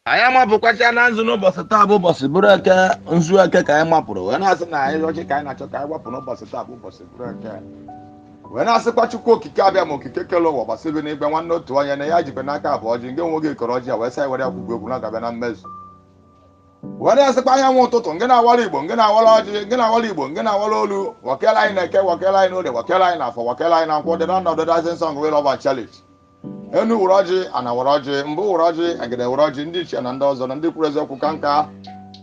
anyị mapụkwacha na nzu n'ụbọchị taa bụ ụbọchị bụrụ eke nzu eke ka anyị mapụrụ wee na-asị na anyị ọchị ka anyị na-achọ ka anyị wapụ n'ụbọchị taa bụ ụbọchị bụrụ eke wee na-asịkwa Chukwu okike abịa ma okike kele ụwa gbasịbe n'igwe nwanne otu onye na ya jikwe n'aka abụọ ji nke nwoge kọrọ ọjị a wee sị anyị were akwụkwọ egwu na-agabịa na mmezu wee na-asịkwa anyanwụ ụtụtụ nke na-awala Igbo nke na-awala ọjị nke na-awala Igbo nke na-awala olu wakela anyị na-eke wakela anyị n'oge wakela anyị n'afọ wakela anyị na nkwụ dị na ọnọdụ dancing song we love and challenge enu were ọjị ana were ọjị mbụ were ọjị agide were ọjị ndị ichie na ndị ọzọ na ndị kwuru eziokwu ka nka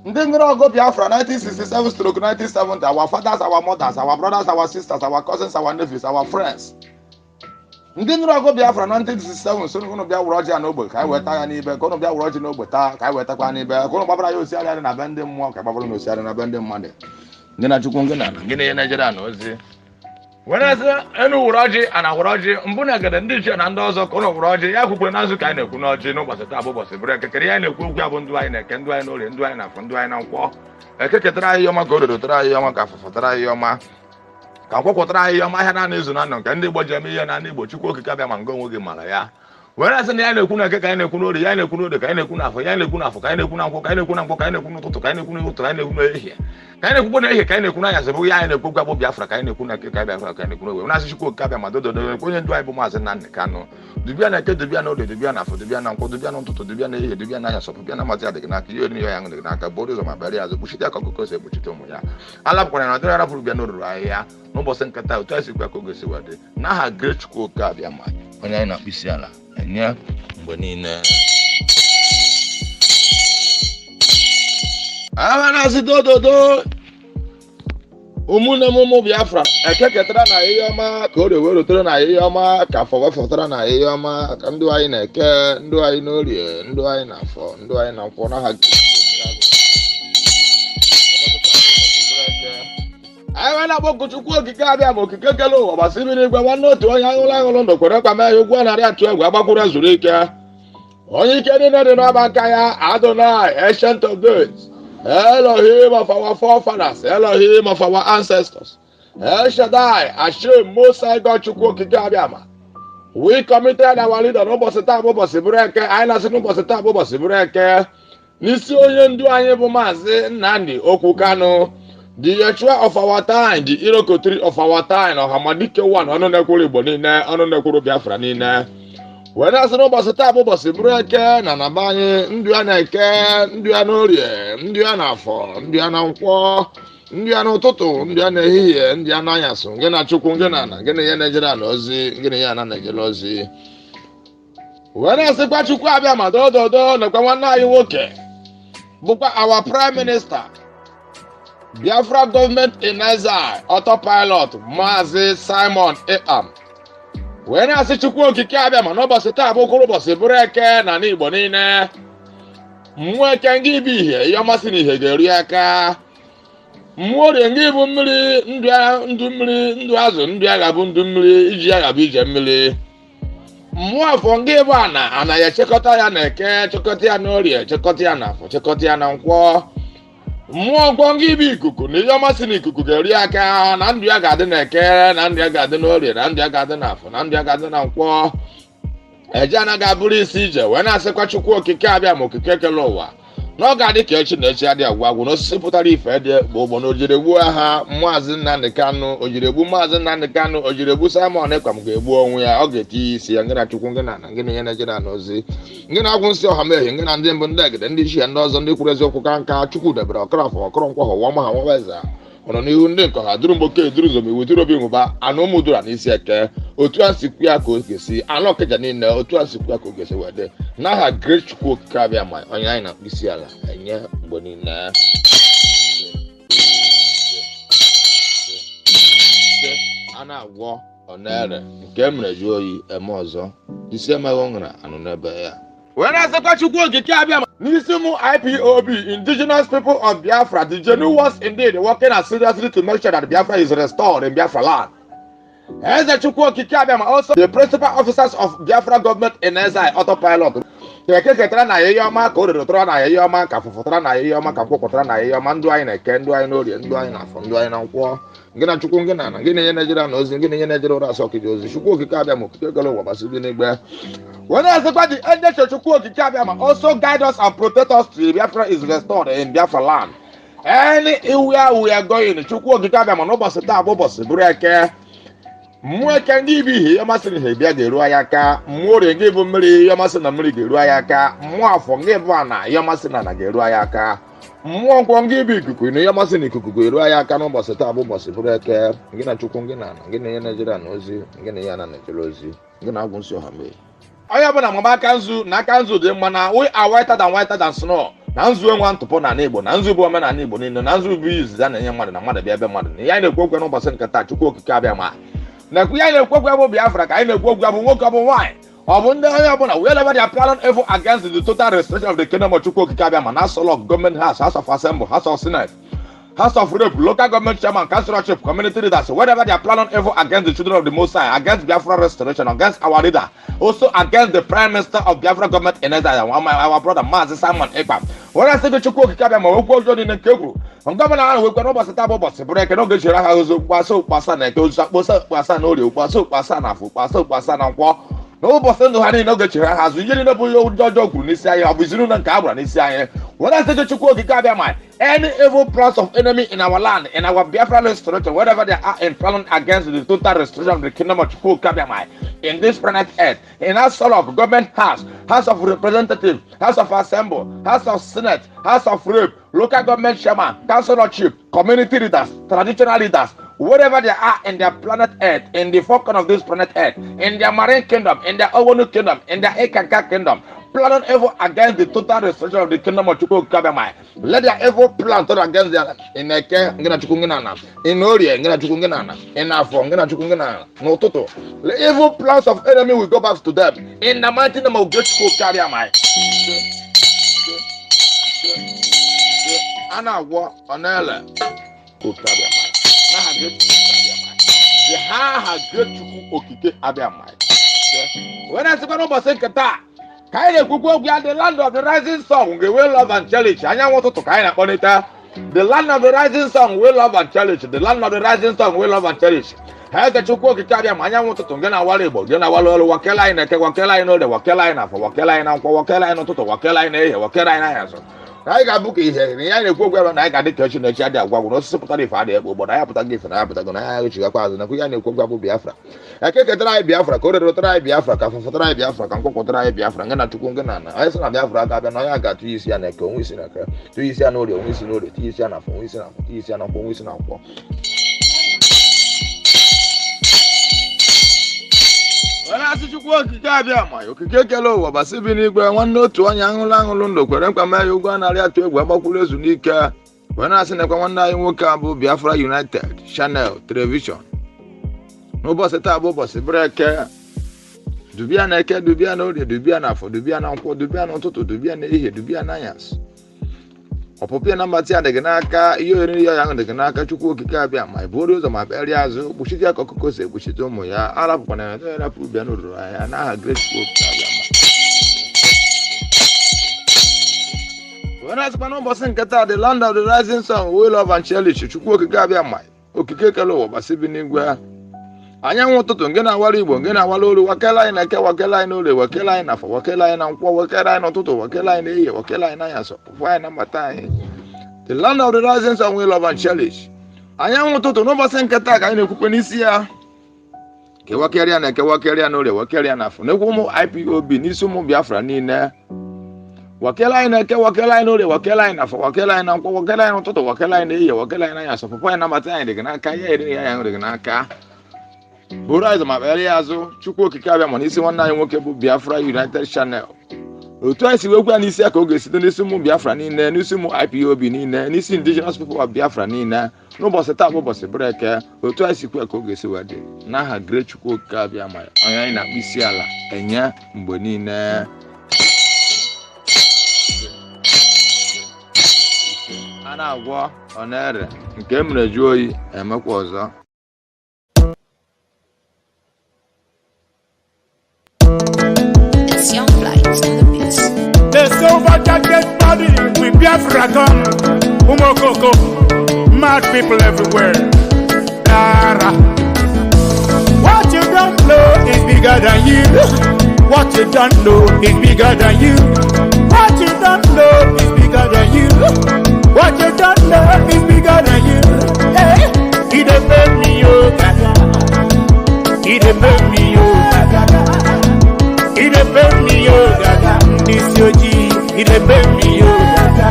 ndị mmiri ọgụ Biafra 1967-1970 our fathers, our mothers, our brothers, our sisters, our cousins, our nephews, our friends. Ndị mmiri ọgụ Biafra 1967 so unu bịa were ọjị ya n'ogbe ka anyị weta ya n'ibe ka unu bịa were ọjị n'ogbe taa ka anyị wetakwa n'ibe ka unu gbabara ya osiarị na be ndị mmụọ ka gbabara na osiarị na be ndị mmadụ ndị na Chukwu ngị na gịnị Nigeria na ozi were enu were ọjị ana were ọjị mbụ na egede ndị ichie na ndị ọzọ ka unu were ọjị ya kwukwere na nzu ka anyị na-ekwu n'ọjị n'ụbọchị taa bụ ụbọchị bụrụ eke kere ya na-ekwu okwu ya bụ ndụ anyị na-eke ndụ anyị n'orie ndụ anyị na-afọ ndụ anyị na nkwọ eke ketara anyị ọma ka o dodo tara anyị ọma ka afụfụ tara anyị ọma ka nkwọ kwọtara anyị ọma ahịa naanị izu na ndụ nke ndị Igbo ji eme ihe na ndị Igbo Chukwu okike abịa ma nga onwe gị mara ya were asị na ya na-ekwu na eke ka anyị na-ekwu n'orie ya na-ekwu n'ode ka anyị na-ekwu n'afọ ya na-ekwu n'afọ ka anyị na-ekwu na nkwọ ka anyị na-ekwu na nkwọ ka anyị na-ekwu n'ụtụtụ ka anyị na-ekwu n'ụtụtụ ka anyị na-ekwu n'ehihie ka anyị na-ekwukwo n'ehihie ka anyị na-ekwu n'anyasị bụ ya anyị na-ekwu gwa bụ Biafra ka anyị na-ekwu na eke ka Biafra ka anyị na-ekwu n'owe na-asị Chukwu okike abịa ma dododo onye ndu anyị bụ Maazị Nnamdi Kanu dubia na eke dubia na ode dubia na afọ dubia na nkwọ dubia na ụtụtụ dubia na ehihie dubia na anyasị dubia na mazi adịghị n'aka ihe oriri ya dị n'aka bụ ụzọ ma bịara ya azụ kpuchite aka ọkụkọ si ekpuchite ụmụ ya alapụkwara na ọdịrị arapụrụ bịa n'oruru ahịhịa n'ụbọchị nketa otu anyị si kwa ka oge si wadị n'aha Great Chukwu okike abịa ma onye anyị na-akpụ isi ala enye mgbe niile aha na-asị dododo ụmụnne m ụmụ Biafra eke ketara na ihe ọma ka o wee rotere na ihe ọma ka afọ wefọtara na ihe ọma ka ndụ anyị na-eke ndụ anyị n'orie ndụ anyị na-afọ ndụ anyị na nkwọ n'aha anyị wee na-akpọku Chukwu okike abịa ma okike kele ụwa gbasịrị n'igwe nwanne otu onye aṅụrụ ndụ kwere kwa mee ya ụgwọ narị atụ egwu agbakwuru ezuru ike onye ike niile dị n'ọba aka ya Adonai ancient of days Elohim of our forefathers, Elohim of our ancestors, El Shaddai, Hashem, Most High God, Chukwu okike abịa ma we committed our leader n'ụbọchị taa bụ ụbọchị bụrụ eke anyị na-asị n'ụbọchị taa bụ ụbọchị bụrụ eke n'isi onye ndu anyị bụ Maazị Nnamdi Okwu Kanu, the Yeshua of our time, the Irokotri of our time, Ọhamadike one ọnụ na-ekwuru Igbo niile ọnụ na-ekwuru Biafra niile wee na-asị n'ụbọchị taa bụ ụbọchị bụrụ eke na naba anyị ndụ ya na-eke ndụ ya n'orie ndụ ya n'afọ ndụ ya na nkwọ ndụ ya n'ụtụtụ ndụ ya n'ehihie ndụ ya n'anyasị ngị na Chukwu ngị na ana ngị na ihe na-ejere ana ozi ngị na ihe ana na-ejere ozi wee na-asịkwa Chukwu abịa ma dododo nakwa nwanne anyị nwoke bụkwa our prime minister Biafra government in exile autopilot Maazị Simon Ekpa wee na-asị Chukwu okike abịa ma n'ụbọchị taa bụ ụkwụrụ ụbọchị bụrụ eke na n'Igbo niile mmụọ eke ngị bụ ihe ihe ọmasị na ihe ga-eri aka mmụọ orie ngị bụ mmiri ndụ mmiri ndụ azụ ndụ agha bụ ndụ mmiri iji agha bụ ije mmiri mmụọ afọ ngị bụ ana ya echekọta ya na eke chekọta ya n'orie chekọta ya na afọ chekọta ya na nkwọ mmụọ nkwọ ngị bụ ikuku na ihe ọmasị na ikuku ga-eri aka na ndụ ya ga-adị na eke na ndụ ya ga-adị n'orie na ndụ ya ga-adị n'afọ na ndụ ya ga-adị na nkwọ eje anaghị abụrụ isi ije wee na-asịkwa Chukwu okike abịa ma okike kele ụwa na ọ ga-adị ka echi na echi adị agwụ agwụ na osisi pụtara ife dị bụ ụgbọ na ojiri egbu ha Maazị Nnamdi Kanu ojiri egbu Maazị Nnamdi Kanu ojiri egbu Simon Ekpa m ga-egbu onwe ya ọ ga-eti isi ya ngị na Chukwu ngị na ana ngị na ihe na-ejere na ozi ngị na-agwụ nsị ọha mehie ngị na ndị mbụ ndị egede ndị ichie ndị ọzọ ndị kwuru eziokwu ka nka Chukwu debere ọkọrọfọ ọkọrọ nkwọ họwa ma ha nwaweza ọnọ n'ihu ndị nke ha duru mgboke duru zom iwu duru obi nwụba anụ ụmụ duru na isi eke otu a si kwu ya ka o ga-esi anụ ọkịja niile otu a si kwu ya ka o ga-esi wede n'aha Great Chukwu okike abịa ma onye anyị na-akpụ isi ala enye mgbe niile a na-agwọ ọ na-ere nke e mere ju oyi eme ọzọ isi emeghị ọṅara anụ n'ebe ya wee na-asịkwa Chukwu okike abịa ma n'isi ụmụ IPOB indigenous people of Biafra the genuine ones indeed working as seriously to make sure that Biafra is restored in Biafra land. Eze Chukwu okike abịa ma also the principal officers of Biafra government in exile autopilot eke ketara na ihe ọma ka o rerotara na ihe ọma ka fụfụtara na ihe ọma ka mkpụpụtara na ihe ọma ndụ anyị na-eke ndụ anyị n'orie ndụ anyị na afọ ndụ anyị na nkwọ ngena chukwu ngena na ngene Nigeria na ozi ngene Nigeria ora so kije ozi chukwu okike abịa ma okike galo ụwa basibi n'igbe when I say the angel chukwu okike abịa ma also guide us and protect us till Biafra is restored in Biafran. Anywhere we are going chukwu okike abịa ma n'ụbọchị taa bụ ụbọchị bụrụ eke mmụọ eke ndị ibi ihe masịrị ha bịa ga-eru anyị aka mmụọ ore gị bụ mmiri ya masị na mmiri ga-eru anyị aka mmụọ afọ gị bụ ana ya masị na ga-eru anyị aka mmụọ nkwọ gị bụ ikuku na ya masị na ikuku ga-eru anyị aka n'ụbọchị taa bụ ụbọchị bụrụ eke gị na chukwu gị na gị na ihe Nigeria na ozi gị na ihe na Nigeria ozi gị na agwụ nsị ọha mee onye ọbụla mama aka nzu na aka nzu dị mma na we are whiter than snow na nzu enwe ntụpọ na Igbo na nzu bụ omenala Igbo niile na nzu bụ izizi a na-enye mmadụ na mmadụ bịa ebe mmadụ na ya na-ekwu okwu n'ụbọchị nke taa chukwu okike abịa ma na-ekwu ya na-ekwu okwu bụ Biafra ka anyị na-ekwu okwu bụ nwoke ọ bụ nwaanyị ọ bụ ndị onye ọbụla wherever they are planning evil against the total restoration of the kingdom of chukwu okike abịa ma na Solok government house of assembly, house of senate, house of rep, local government chairman, councilorship, community leaders, wherever they are planning evil against the children of the Most High, against Biafra restoration, against our leader, also against the prime minister of Biafra government in Nigeria, our brother Mazi Simon Ekpa. When I say the chukwu okike abịa ma okwu ọjọọ dị n'eke kwuru gọvanọ ahụ wekwa n'ụbọchị taa bụ ụbọchị bụrụ eke n'oge chere ha ozo kpasa ụkpasa na eke ozu akpọsa ụkpasa na orie ụkpasa ụkpasa na afọ ụkpasa ụkpasa na nkwọ n'ụbọchị ndụ ha niile oge chere ha azụ ihe niile bụ ihe ụjọ ọjọọ kwuru n'isi anyị ọ bụ izinu na nke a gbara n'isi anyị when I say the chukwu okike abịa ma any evil plans of enemy in our land, in our Biafra restoration, wherever they are in planning against the total restoration of the kingdom of chukwu okike abịa ma in this planet earth, in our Solok government house, house of representative, house of assembly, house of senate, house of rep, local government chairman, councilorship, community leaders, traditional leaders, wherever they are in their planet earth, in the four corners of this planet earth, in their marine kingdom, in their Owonu kingdom, in their Ekaka kingdom, planning evil against the total restoration of the kingdom of chukwu okike abịa ma let their evil plan turn against their in eke ngina chukwu ngina na in orie ngina chukwu ngina na in afọ ngina chukwu ngina na n'ụtụtụ the evil plans of enemy will go back to them in the mighty name of chukwu okike abịa ma a na-agwọ ọ na-ele okike abịa ma n'aha chukwu okike abịa ma when I say n'ụbọchị nke taa ka anyị na-ekwukwu okwu ya the land of the rising sun we will love and cherish anyanwụ ụtụtụ ka anyị na-akpọlite the land of the rising sun we love and cherish the land of the rising sun we love and cherish ha eke chukwu okike abịa ma anyanwụ ụtụtụ nke na-awara Igbo nke na-awara ọrụ wakele anyị na-eke wakele anyị n'ode wakele anyị n'afọ wakele anyị na nkwọ wakele anyị n'ụtụtụ wakele anyị na-ehihie wakele anyị n'anyasụ anyị ga-abụ ka ihe na ya na-ekwu okwu ebe na anyị ga-adị ka echi na echi adị agwa gwụ na osisi pụtara ife adịghị ekpo obodo anyị apụtaghị ife na ya pụtago na ya echigakwa azụ nakwu ya na-ekwu okwu abụ Biafra eke ketara anyị Biafra ka o rerotara anyị Biafra ka afụfụtara anyị Biafra ka nkwụkwụtara anyị Biafra nke na chukwu nke na anyị sị na Biafra aka abịa na onye ga-atụ isi ya na eke onwe isi na eke tụ isi ya na orie onwe isi na orie tinye isi ya na afọ onwe isi na afọ tinye isi ya na nkwọ onwe isi na nkwọ onye asị chukwu okike abịa ma okike kele ụwa basibi n'igwe nwanne otu onye aṅụlụ ndụ kwere mkpa mee ya ụgwọ a narị atụ egwu agbakwuru ezu n'ike wee na-asị nekwa nwanne anyị nwoke a bụ Biafra United Channel Television n'ụbọchị taa bụ ụbọchị bụrụ eke dubia na eke dubia na orie dubia na afọ dubia na nkwọ dubia na ụtụtụ dubia na ehihie dubia na anyasị ọpụpụ na mbatị adịghị n'aka ihe oriri ya ahụ dịghị n'aka chukwu okike abịa ma iburu ụzọ ma kperịa azụ kpuchite ya ka ọkụkọ si ekpuchite ụmụ ya arapụkwana ya na-erapụ bịa n'oruru anya n'aha Great Pope abịa ma were asịkwa n'ụbọchị nke taa the land of the rising sun we love and cherish chukwu okike abịa ma okike kele ụwa gbasibi n'igwe anyanwụ ụtụtụ nke na-awara Igbo nke na-awara olu wakele anyị na eke wakele anyị n'orie wakele anyị n'afọ wakele anyị na nkwọ wakele anyị n'ụtụtụ wakele anyị n'ehihie wakele anyị n'anyasị ọpụpụ anyị na mbata anyị the land of the rising sun we love and cherish anyanwụ ụtụtụ n'ụbọchị nke taa ka anyị na-ekwukwe n'isi ya kewakerịa na ekewakerịa n'orie wakerịa n'afọ na-ekwu ụmụ IPOB n'isi ụmụ Biafra niile wakele anyị na eke wakele anyị n'orie wakele anyị n'afọ wakele anyị na nkwọ wakele anyị n'ụtụtụ wakele anyị n'ehihie wakele anyị n'anyasị ọpụpụ anyị na mbata anyị dịghị n'aka ya eri ya ya dịghị n'aka bụrụ azụ ma kpere ya azụ chukwu okike abịa ma n'isi nwanne anyị nwoke bụ Biafra United Channel otu anyị si wekwu ya n'isi ya ka ọ ga-esite n'isi ụmụ Biafra niile n'isi ụmụ IPOB niile n'isi indigenous people of Biafra niile n'ụbọchị taa bụ ụbọchị bụrụ eke otu anyị si kwu ya ka ọ ga-esi wee dị n'aha Great chukwu okike abịa ma onye anyị na-akpụ isi ala enye mgbe niile a na-agwọ ọ na-ere nke mere jụọ oyi emekwa ọzọ The silver jacket body with Biafra gun, Umokoko, mad people everywhere. bigger than you. What you don't know is bigger than you. What you don't know is bigger than you. What you don't know is bigger than you. Hey, he dey pay me, oh gaga. He dey pay me, oh gaga. He dey pay me, oh gaga. This your G, he dey pay me, oh gaga.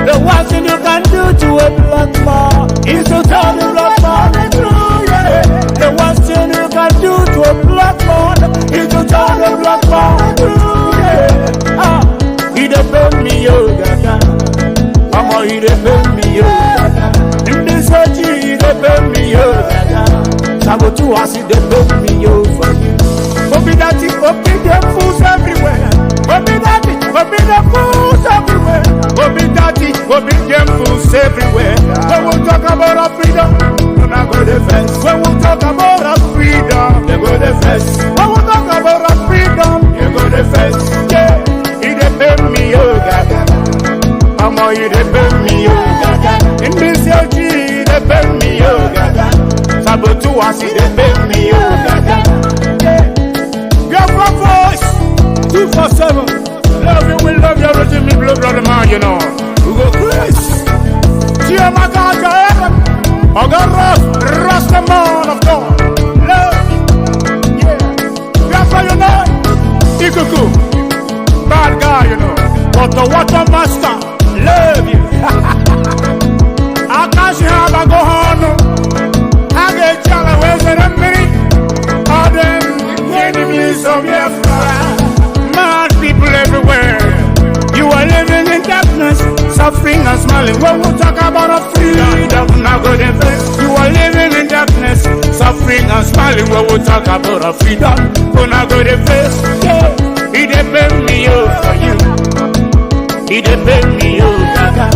The worst thing you can do to a black man is to tell the black man the truth. Yeah. The worst thing you can do to a black man is to tell the black man the truth. Yeah. Ah, he dey pay me, oh gaga. Mama, he dey pay me, oh gaga. In this G, he dey pay me, oh gaga. Sabotage, he dey pay me, oh for you. Obi daddy, obi them fools everywhere. Obi daddy, obi them fools everywhere. Obi daddy, obi them fools everywhere. When we talk about our freedom, we not go the first. When we talk about our freedom, they go the first. When we talk about our freedom, they go the first. Yeah, he dey pay me, oh gaga. Mama, he dey pay me, oh gaga. In this your G, he dey pay me, oh gaga. Sabotage, he dey pay me, oh gaga. Yeah. Biafran voice 247. Love you, we love you, everything me blood brother man, you know. We go Chris. Chia Magaka, Ogarros, Rastaman of God. Love you. Yeah. Biafran, you know. Ikuku. Bad guy, you know. Water master. Love you. I can't see how I go on. I get challenged, where's the memory? All them enemies of Biafran, mad people everywhere. You are living in darkness, suffering and smiling. When we talk about our freedom, now go the best. You are living in darkness, suffering and smiling. When we talk about our freedom, go now go the best. Yeah, he dey pay me, oh for you. He dey pay me, oh gaga.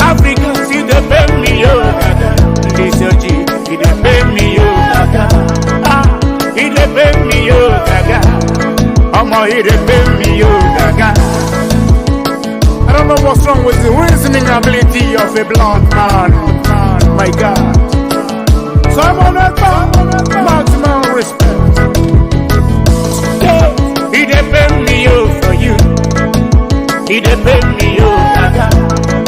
Africans, he dey pay me, oh gaga. This your G, he dey pay me, oh gaga. He dey pay me, oh gaga. Omo, he dey pay me, oh gaga. I don't know what's wrong with the reasoning ability of a black man. My God. So I'm on Ekpa, maximum respect. Yeah. He dey pay me, oh for you. He dey pay me, oh gaga.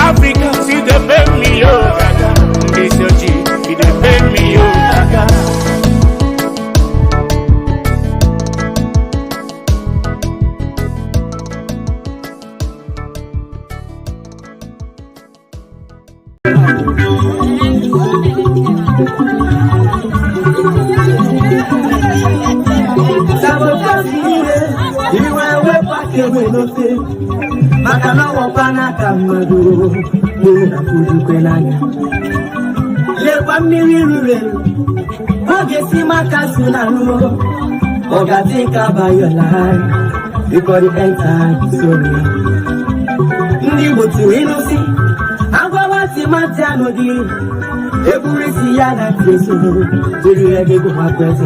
Africans, he dey pay me, oh gaga. This your G, he dey pay me, oh gaga. Makana wapana kamado Muna kujukwenanya Lewa miriwe Ogesi makasunano Oga think about your life Before the end time sorry Ndi botu inosi Agwa wati matiano di Eburisi yana teso Tiri ege kuma kwese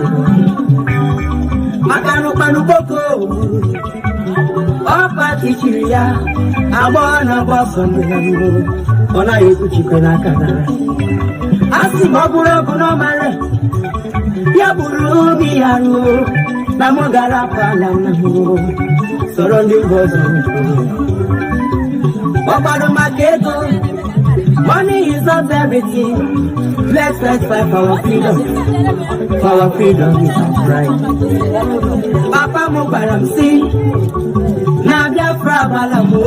Makano panu boko Opa kichiria, abona bosondo yango, ona yeku chikena kana. Asi mabura kuno mare, ya buru biyaru, na mogara pala namu, sorondi bozo. Opa do maketo, money is not everything. Let's fight for our freedom. For our freedom is right. Papa Mubaram see. Na Biafra balamu,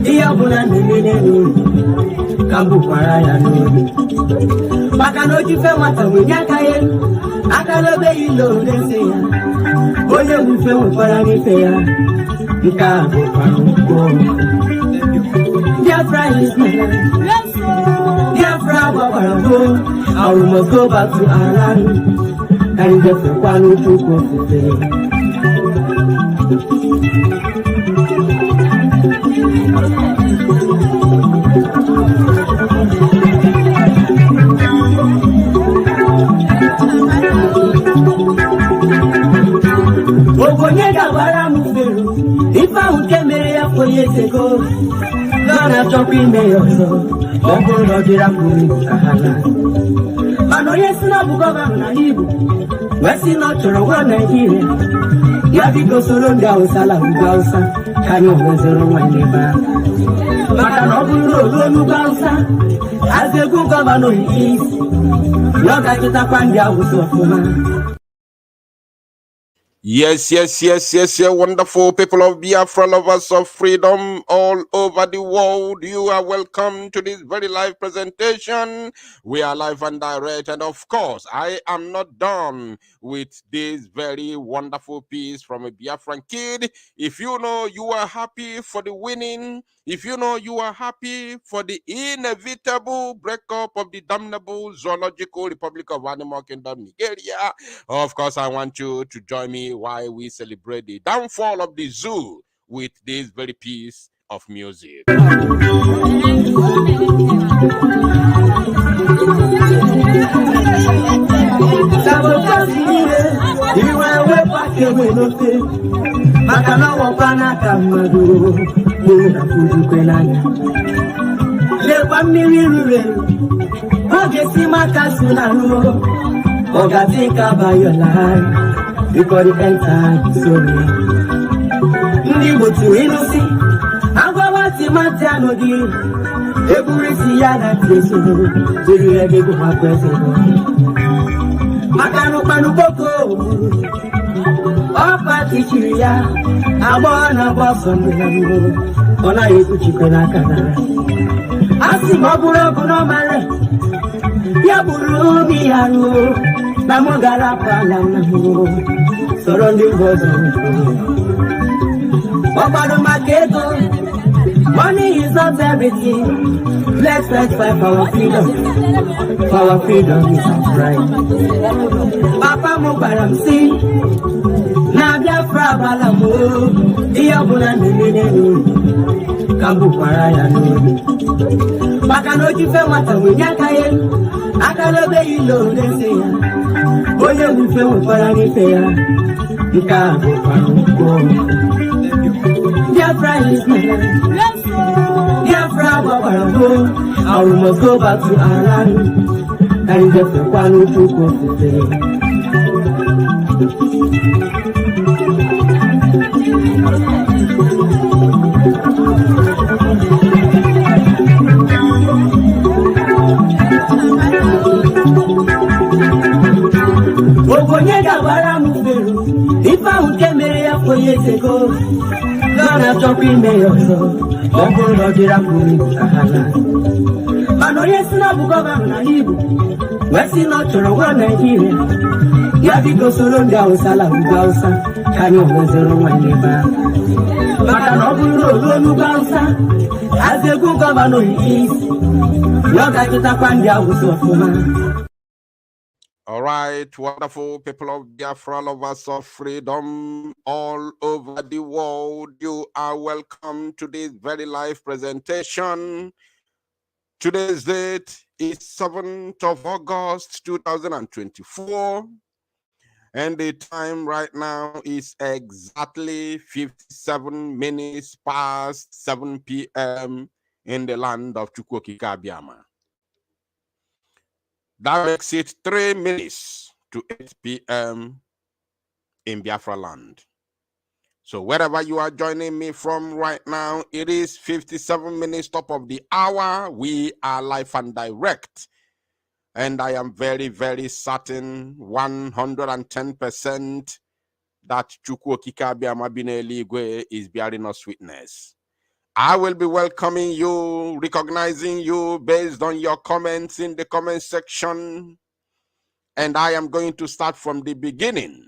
iya buna nemene, kambu paraya no. Makano jife mata munyakaye, akalobe ilo neseya. Oye mufe mupara feya, nkabu panuko. Biafra is my life. Biafra balamu, I must go back to our land. And just a one to go to If I would get married 4 years ago, Gonna jump in there, so don't go to the Mano yes na bugoba na libu. Wesi no choro wa Nigeria. Ya biko soro nda usala ugausa. Kanyo wezoro wa neba. Maka no buro lo ugausa. As a good governor is. Yoga kita kwanja usofuma. Yes, wonderful people of Biafra, lovers of freedom all over the world. You are welcome to this very live presentation. We are live and direct, and of course, I am not done with this very wonderful piece from a Biafran kid. If you know you are happy for the winning, if you know you are happy for the inevitable breakup of the damnable Zoological Republic of Animal Kingdom, Nigeria, of course, I want you to join me while we celebrate the downfall of the zoo with this very piece of music. Think about your life before the end time. Sorry. Ndibo tu inusi. Agwa wati matiano di. Eburisi ya na teso. Zuri ege kuma kweso. Makanu panu boko. Opa tichiria. Abona boso mbilango. Ona yeku chikena kana. Asi maburo kuno mare. Ya buru biyaru. Namogara palamo, surrounding bosom. Papa Maketo, money is not everything. Let's fight for our freedom. For our freedom is our right. Papa Mubaram si, Nadia Frabalamo, Iabuna Nene, Kambu Parayano. Makanoji Femata Winyakaye. Akalobe ilo ngeseya, oye wife wapara nifeya, Ikabo panuko. Biafran is my land. Biafran wabarabo, and we must go back to our land. And just a one to go to say. Ogonyega bara mufero, ifa unkemere ya 4 years ago. Gonna stop in mayor, Ogo dira kuri kahala. Mano yes na bugoba na libu, wesi no choro wa Nigeria. Ya biko soro nda usala ugausa, kanyo wezoro wa neba. Maka no buro lo ugausa, as a good governor is. Yoga kita kwanja usofuma. All right, wonderful people of Biafra, lovers of freedom all over the world. You are welcome to this very live presentation. Today's date is 7th of August, 2024. And the time right now is exactly 57 minutes past 7 p.m. in the land of Chukwokika-Biama. That makes it 3 minutes to 8 p.m. in Biafra land. So wherever you are joining me from right now, it is 57 minutes top of the hour. We are live and direct. And I am very, very certain, 110%, that Chukwokika-Biama Bineligwe is bearing us witness. I will be welcoming you, recognizing you based on your comments in the comment section. And I am going to start from the beginning.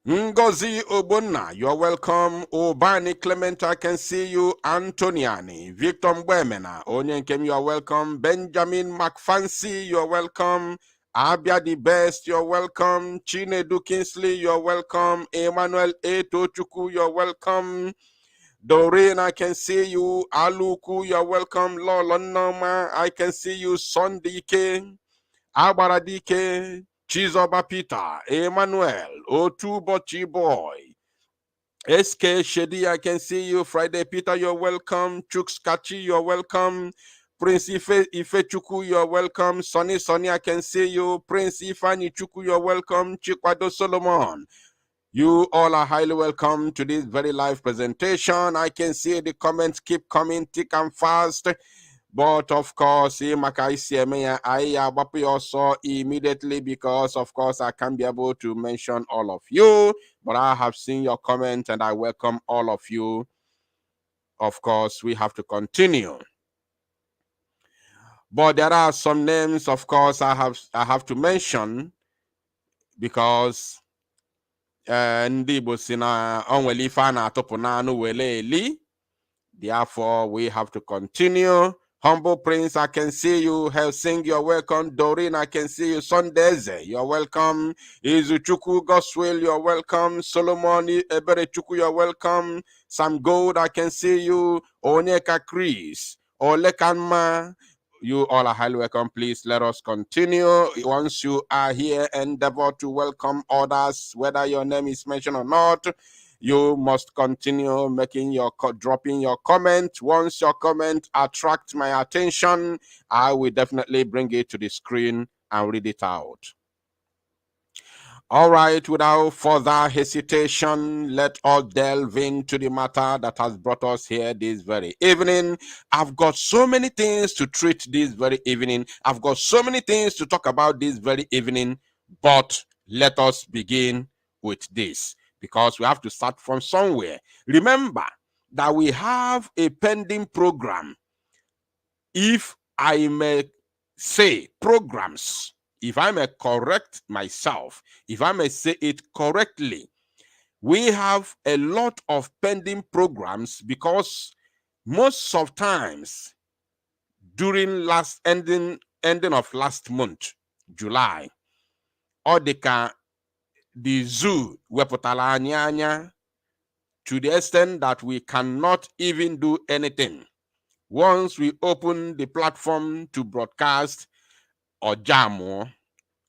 Ngozi Obonna, you're welcome. Obani Clement, I can see you. Antoniani, Victor Mbemena, Onyenkem, you're welcome. Benjamin McFancy, you're welcome. Abia the Best, you're welcome. Chinedu Kingsley, you're welcome. Emmanuel Etochuku, you're welcome. Doreen, I can see you. Aluku, you're welcome. Lolonoma, I can see you. Sondike, Abaradike, Chizoba Peter, Emmanuel, Otubochi Boy, SK Shedi, I can see you. Friday Peter, you're welcome. Chukskachi, you're welcome. Prince Ifechuku, you're welcome. Sonny, I can see you. Prince Ifani Chuku, you're welcome. Chikwado Solomon, you all are highly welcome to this very live presentation. I can see the comments keep coming thick and fast. But of course, I also immediately because of course I can't be able to mention all of you. But I have seen your comment and I welcome all of you. Of course, we have to continue. But there are some names, of course, I have to mention because ndị Igbo si na onwere ife a na-atụpụ n'anụ wele eli. Therefore, we have to continue. Humble Prince, I can see you. Helsing, you're welcome. Doreen, I can see you. Sondeze, you're welcome. Izuchuku Goswell, you're welcome. Solomon Eberechuku, you're welcome. Sam Gold, I can see you. Onyeka Chris, Olekanma, you all are highly welcome. Please let us continue. Once you are here, endeavor to welcome others, whether your name is mentioned or not. You must continue dropping your comment. Once your comment attracts my attention, I will definitely bring it to the screen and read it out. All right, without further hesitation, let us delve into the matter that has brought us here this very evening. I've got so many things to treat this very evening. I've got so many things to talk about this very evening, but let us begin with this because we have to start from somewhere. Remember that we have a pending program. If I may say programs, if I may correct myself, if I may say it correctly, we have a lot of pending programs because most of times during ending of last month, July, or the zoo wepụtara anyị anya to the extent that we cannot even do anything. Once we open the platform to broadcast or jam,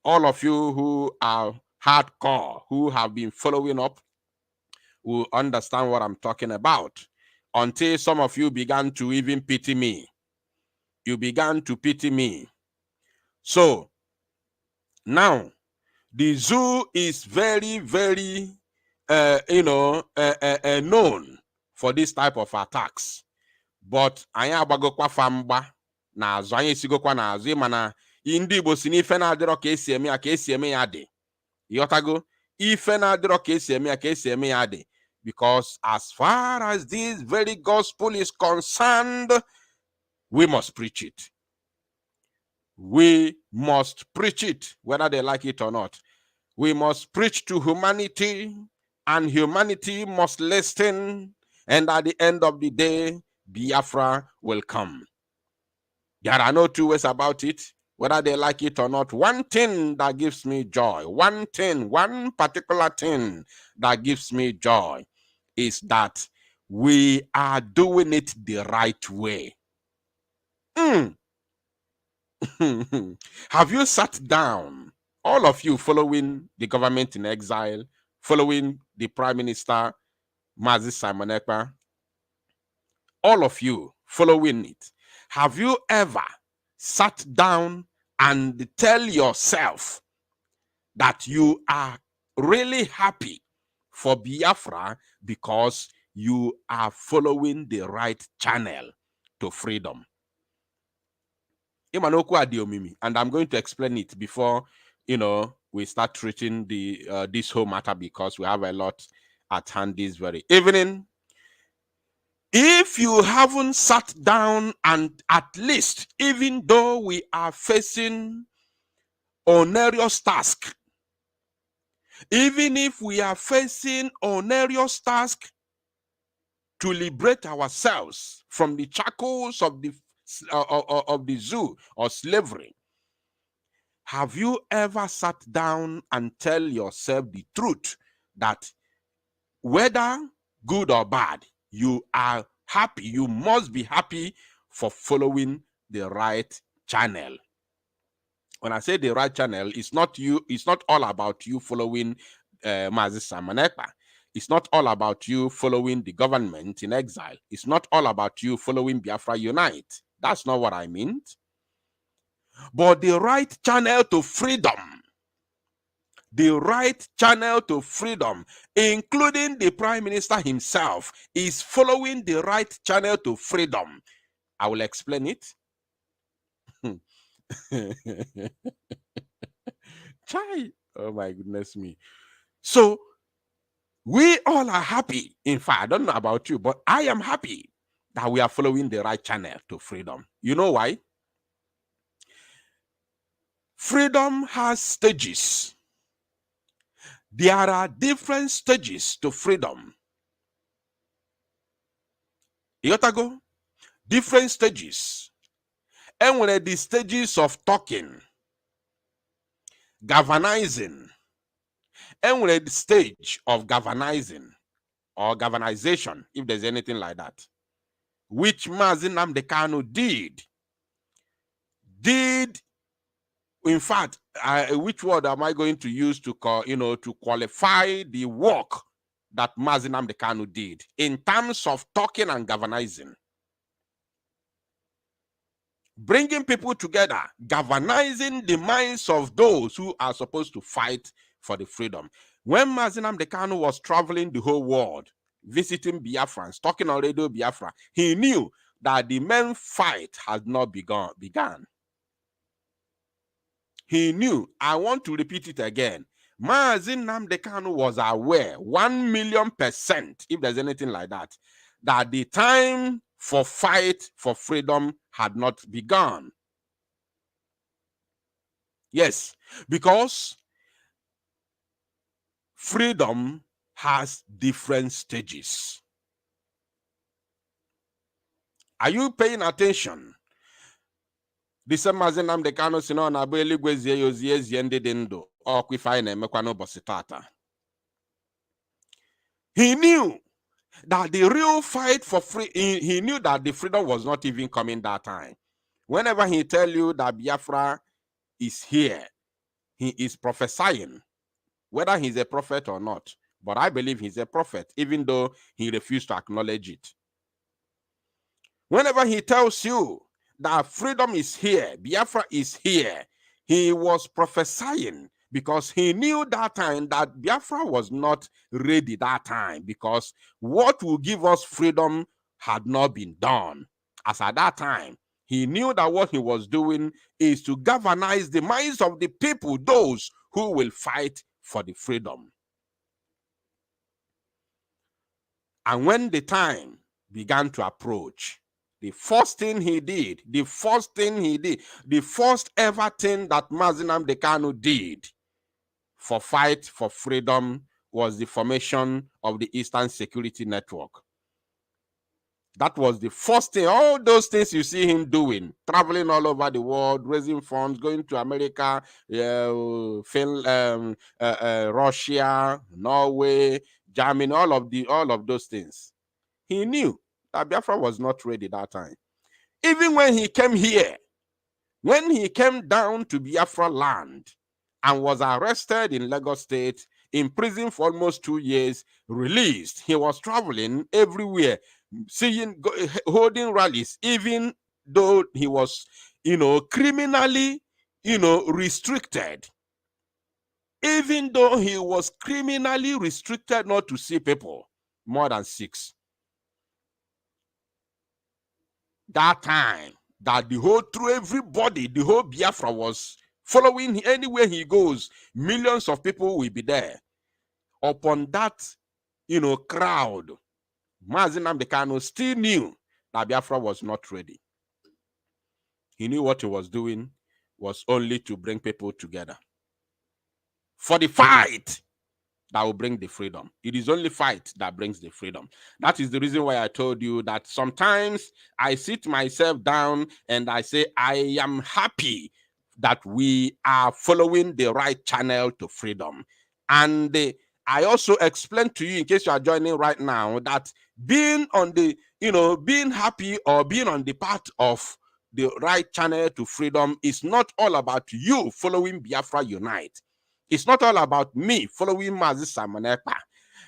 all of you who are hardcore, who have been following up, will understand what I'm talking about. Until some of you began to even pity me. You began to pity me. So, now, the zoo is very, very, known for this type of attacks. But anyị agbagokwa famba n'azụ, anyị esigokwa n'azụ mana ndị Igbo si n'ife na-adịrọ ka esi eme ya ka esi eme ya dị. Ịghọtago? Ife na-adịrọ ka esi eme ya ka esi eme ya dị. Because as far as this very gospel is concerned, we must preach it. We must preach it, whether they like it or not. We must preach to humanity, and humanity must listen, and at the end of the day, Biafra will come. There are no two ways about it, whether they like it or not. One thing that gives me joy, one particular thing that gives me joy is that we are doing it the right way. Have you sat down, all of you following the government in exile, following the Prime Minister, Mazi Simon Ekpa, all of you following it, have you ever sat down and tell yourself that you are really happy for Biafra because you are following the right channel to freedom? And I'm going to explain it before we start treating the this whole matter, because we have a lot at hand this very evening. If you haven't sat down and at least, even though we are facing onerous task, even if we are facing onerous task to liberate ourselves from the shackles of the zoo or slavery, have you ever sat down and tell yourself the truth that whether good or bad, you are happy, you must be happy for following the right channel? When I say the right channel, it's not all about you following Mazi Simon Ekpa. It's not all about you following the government in exile. It's not all about you following Biafra Unite. That's not what I meant. But the right channel to freedom. The right channel to freedom, including the Prime Minister himself, is following the right channel to freedom. I will explain it. Chai. Oh my goodness me. So we all are happy. In fact, I don't know about you, but I am happy that we are following the right channel to freedom. You know why? Freedom has stages. There are different stages to freedom. Yotago, different stages. And when the stages of talking, galvanizing, and when the stage of galvanizing or galvanization, if there's anything like that, which Mazi Nnamdi Kanu did, in fact, which word am I going to use to call, to qualify the work that Mazi Nnamdi Kanu did in terms of talking and galvanizing? Bringing people together, galvanizing the minds of those who are supposed to fight for the freedom. When Mazi Nnamdi Kanu was traveling the whole world, visiting Biafrans, talking on Radio Biafra, he knew that the main fight had not begun. He knew, I want to repeat it again, Mazi Nnamdi Kanu was aware, 1,000,000%, if there's anything like that, that the time for fight for freedom had not begun. Yes, because freedom has different stages. Are you paying attention? The same Mazi Nnamdi Kanu si na na-abụ eluigwe zie ya ozi ezie ndị dị ndụ ọkwa ife anyị na-emekwa n'ụbọchị tata. He knew that the real fight for he knew that the freedom was not even coming that time. Whenever he tell you that Biafra is here, he is prophesying, whether he's a prophet or not. But I believe he's a prophet, even though he refused to acknowledge it. Whenever he tells you that freedom is here, Biafra is here, he was prophesying, because he knew that time that Biafra was not ready that time, because what will give us freedom had not been done. As at that time, he knew that what he was doing is to galvanize the minds of the people, those who will fight for the freedom. And when the time began to approach, the first thing he did, the first ever thing that Mazi Nnamdi Kanu did for fight for freedom was the formation of the Eastern Security Network. That was the first thing. All those things you see him doing, traveling all over the world, raising funds, going to America, Finland, Russia, Norway, Germany, all of those things. He knew that Biafra was not ready that time. Even when he came here, when he came down to Biafra land and was arrested in Lagos State, imprisoned for almost 2 years, released, he was traveling everywhere, holding rallies, even though he was, criminally, restricted. Even though he was criminally restricted not to see people more than 6. That time, that through everybody, the whole Biafra was following him. Anywhere he goes, millions of people will be there. Upon that, crowd, Mazi Nnamdi Kanu still knew that Biafra was not ready. He knew what he was doing was only to bring people together for the fight that will bring the freedom. It is only fight that brings the freedom. That is the reason why I told you that sometimes I sit myself down and I say, I am happy that we are following the right channel to freedom. And I also explained to you, in case you are joining right now, that being on the, being happy or being on the path of the right channel to freedom is not all about you following Biafra Unite. It's not all about me following Mazi Simon Ekpa.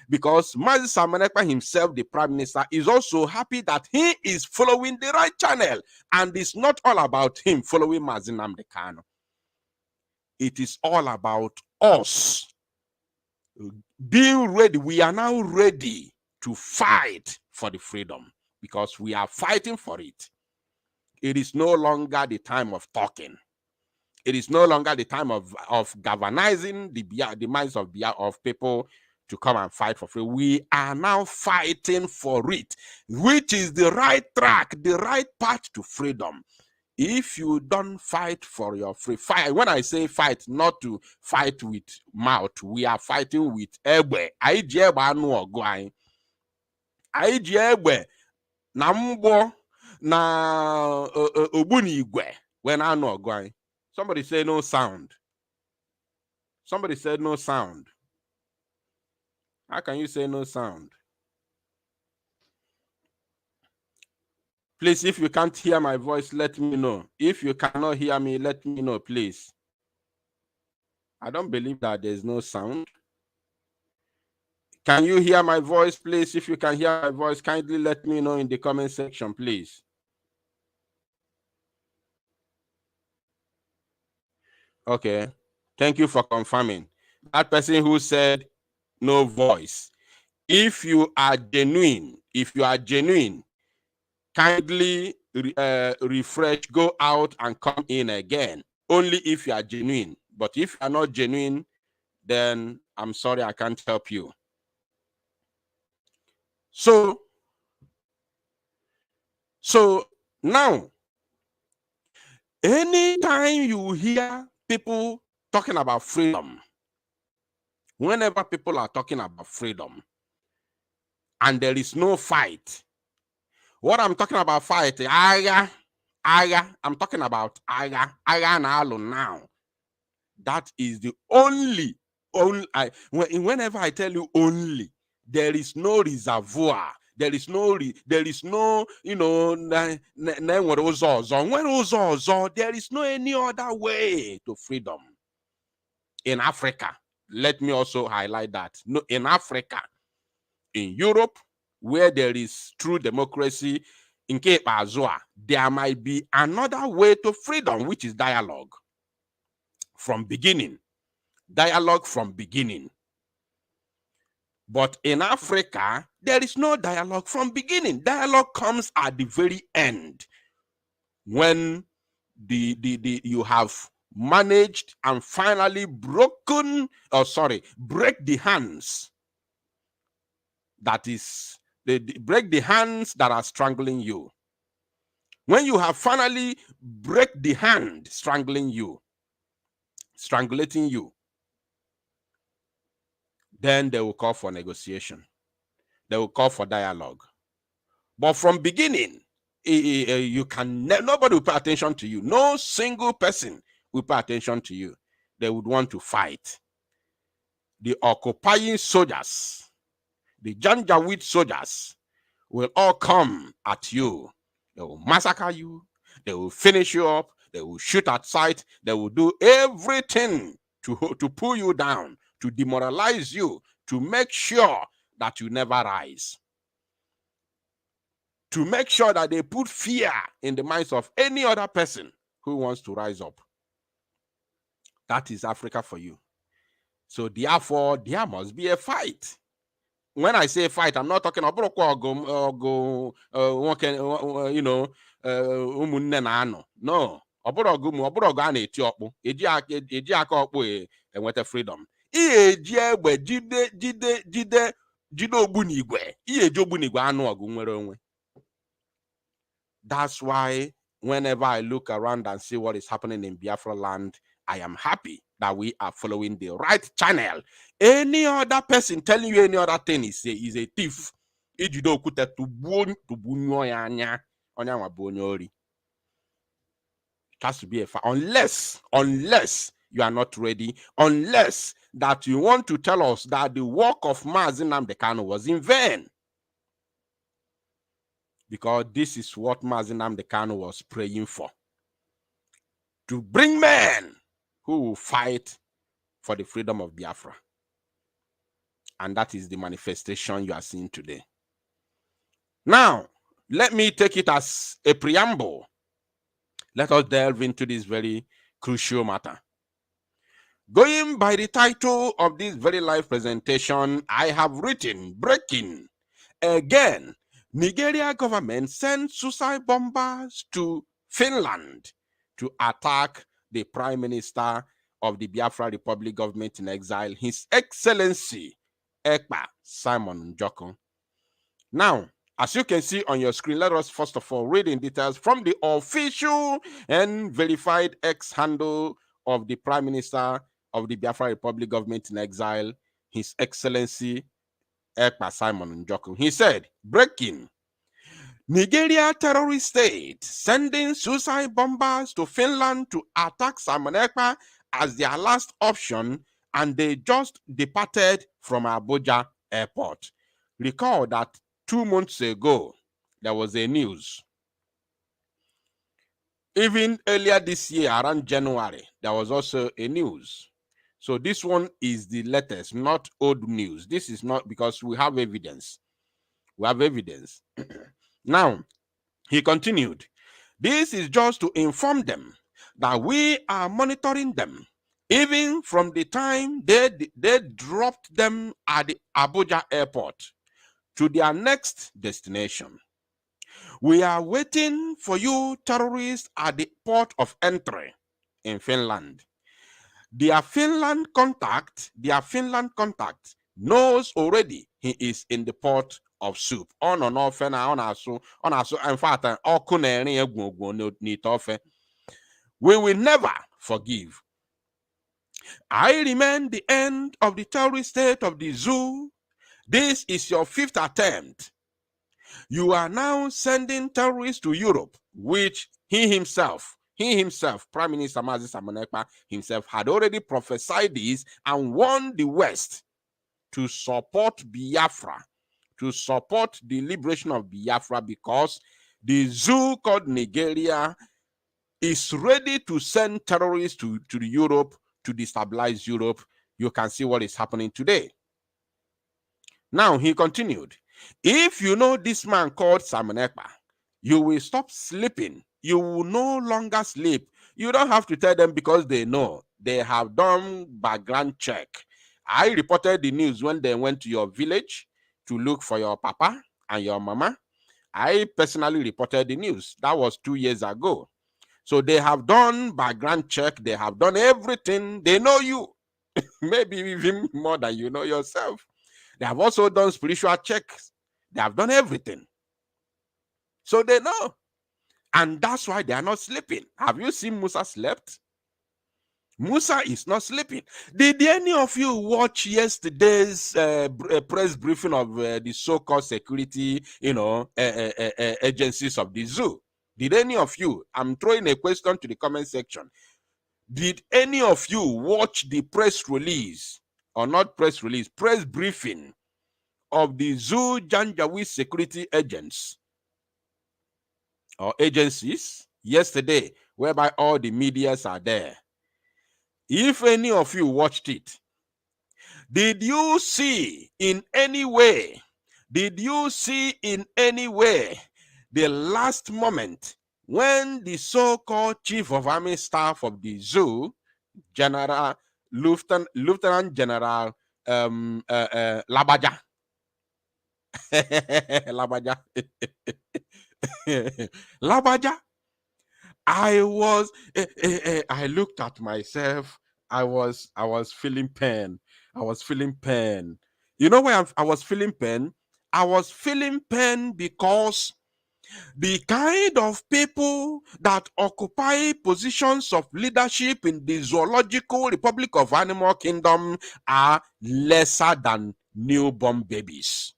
because Mazi Simon Ekpa himself, the prime minister, is also happy that he is following the right channel, and it's not all about him following Mazi Nnamdi Kanu. It is all about us being ready. We are now ready to fight for the freedom because we are fighting for it. It is no longer the time of talking. It is no longer the time of galvanizing the minds of people to come and fight for freedom. We are now fighting for it, which is the right track, the right path to freedom. If you don't fight for your fight, when I say fight, not to fight with mouth, we are fighting with egbe. Aiji egbe anu ogu anyị. Aiji egbe na mgbo na ogbunigwe when anu ogu anyị. Somebody say no sound. Somebody said no sound. How can you say no sound? Please, if you can't hear my voice, let me know. If you cannot hear me, let me know, please. I don't believe that there's no sound. Can you hear my voice, please? If you can hear my voice, kindly let me know in the comment section, please. Okay. Thank you for confirming. That person who said no voice. If you are genuine, kindly refresh, go out and come in again. Only if you are genuine. But if you are not genuine, then I'm sorry, I can't help you. So now, anytime you hear people talking about freedom, whenever people are talking about freedom, and there is no fight, what I'm talking about fight, I'm talking about aga na alu now. That is the only whenever I tell you only, there is no reservoir. There is no, there is no, there is no any other way to freedom. In Africa, let me also highlight that. No, in Africa, in Europe, where there is true democracy, in Ekpa, there might be another way to freedom, which is dialogue from beginning. Dialogue from beginning. But in Africa, there is no dialogue from beginning. Dialogue comes at the very end, when you have managed and finally break the hands. That is, break the hands that are strangling you. When you have finally break the hand strangulating you, then they will call for negotiation. They will call for dialogue. But from beginning, nobody will pay attention to you. No single person will pay attention to you. They would want to fight. The occupying soldiers, the Janjaweed soldiers, will all come at you. They will massacre you. They will finish you up. They will shoot at sight. They will do everything to pull you down, to demoralize you, to make sure that you never rise. To make sure that they put fear in the minds of any other person who wants to rise up. That is Africa for you. So therefore, there must be a fight. When I say fight, I'm not talking about no. Freedom. That's why whenever I look around and see what is happening in Biafran land, I am happy that we are following the right channel. Any other person telling you any other thing is a thief. It has to be a fact. Unless you are not ready, unless that you want to tell us that the work of Mazi Nnamdi Kanu was in vain. Because this is what Mazi Nnamdi Kanu was praying for. To bring men who will fight for the freedom of Biafra. And that is the manifestation you are seeing today. Now, let me take it as a preamble. Let us delve into this very crucial matter. Going by the title of this very live presentation, I have written, Breaking. Again, Nigeria government sends suicide bombers to Finland to attack the Prime Minister of the Biafran Republic government in exile, His Excellency Ekpa Simon Njoko. Now, as you can see on your screen, let us first of all read in details from the official and verified X handle of the Prime Minister of the Biafra Republic government in exile, His Excellency Ekpa Simon Njoko. He said, breaking. Nigeria terrorist state sending suicide bombers to Finland to attack Simon Ekpa as their last option, and they just departed from Abuja airport. Recall that 2 months ago, there was a news. Even earlier this year, around January, there was also a news. So this one is the latest, not old news. This is not, because we have evidence. We have evidence. Now, he continued, this is just to inform them that we are monitoring them, even from the time they dropped them at the Abuja airport to their next destination. We are waiting for you terrorists at the port of entry in Finland. Their Finland contact knows already he is in the port of soup. On and off, and on also, in fact, we will never forgive. I remain the end of the terrorist state of the zoo. This is your 5th attempt. You are now sending terrorists to Europe, which he himself, Prime Minister Mazi Simon Ekpa himself, had already prophesied this and warned the West to support Biafra, to support the liberation of Biafra, because the zoo called Nigeria is ready to send terrorists to Europe to destabilize Europe. You can see what is happening today. Now, he continued, if you know this man called Simon Ekpa, you will stop sleeping. You will no longer sleep. You don't have to tell them, because they know. They have done background check. I reported the news when they went to your village to look for your papa and your mama. I personally reported the news. That was 2 years ago. So they have done background check. They have done everything. They know you. Maybe even more than you know yourself. They have also done spiritual checks. They have done everything. So they know. And that's why they are not sleeping. Have you seen Musa slept? Musa is not sleeping. Did any of you watch yesterday's press briefing of the so-called security, agencies of the zoo? Did any of you? I'm throwing a question to the comment section. Did any of you watch the press release, or not press release, press briefing of the zoo Janjaweed security agents or agencies yesterday, whereby all the medias are there? If any of you watched it, did you see in any way the last moment when the so-called chief of army staff of the zoo, Lieutenant General Labaja, Labaja, I looked at myself. I was feeling pain. I was feeling pain. You know why I was feeling pain? I was feeling pain because the kind of people that occupy positions of leadership in the Zoological Republic of Animal Kingdom are lesser than newborn babies.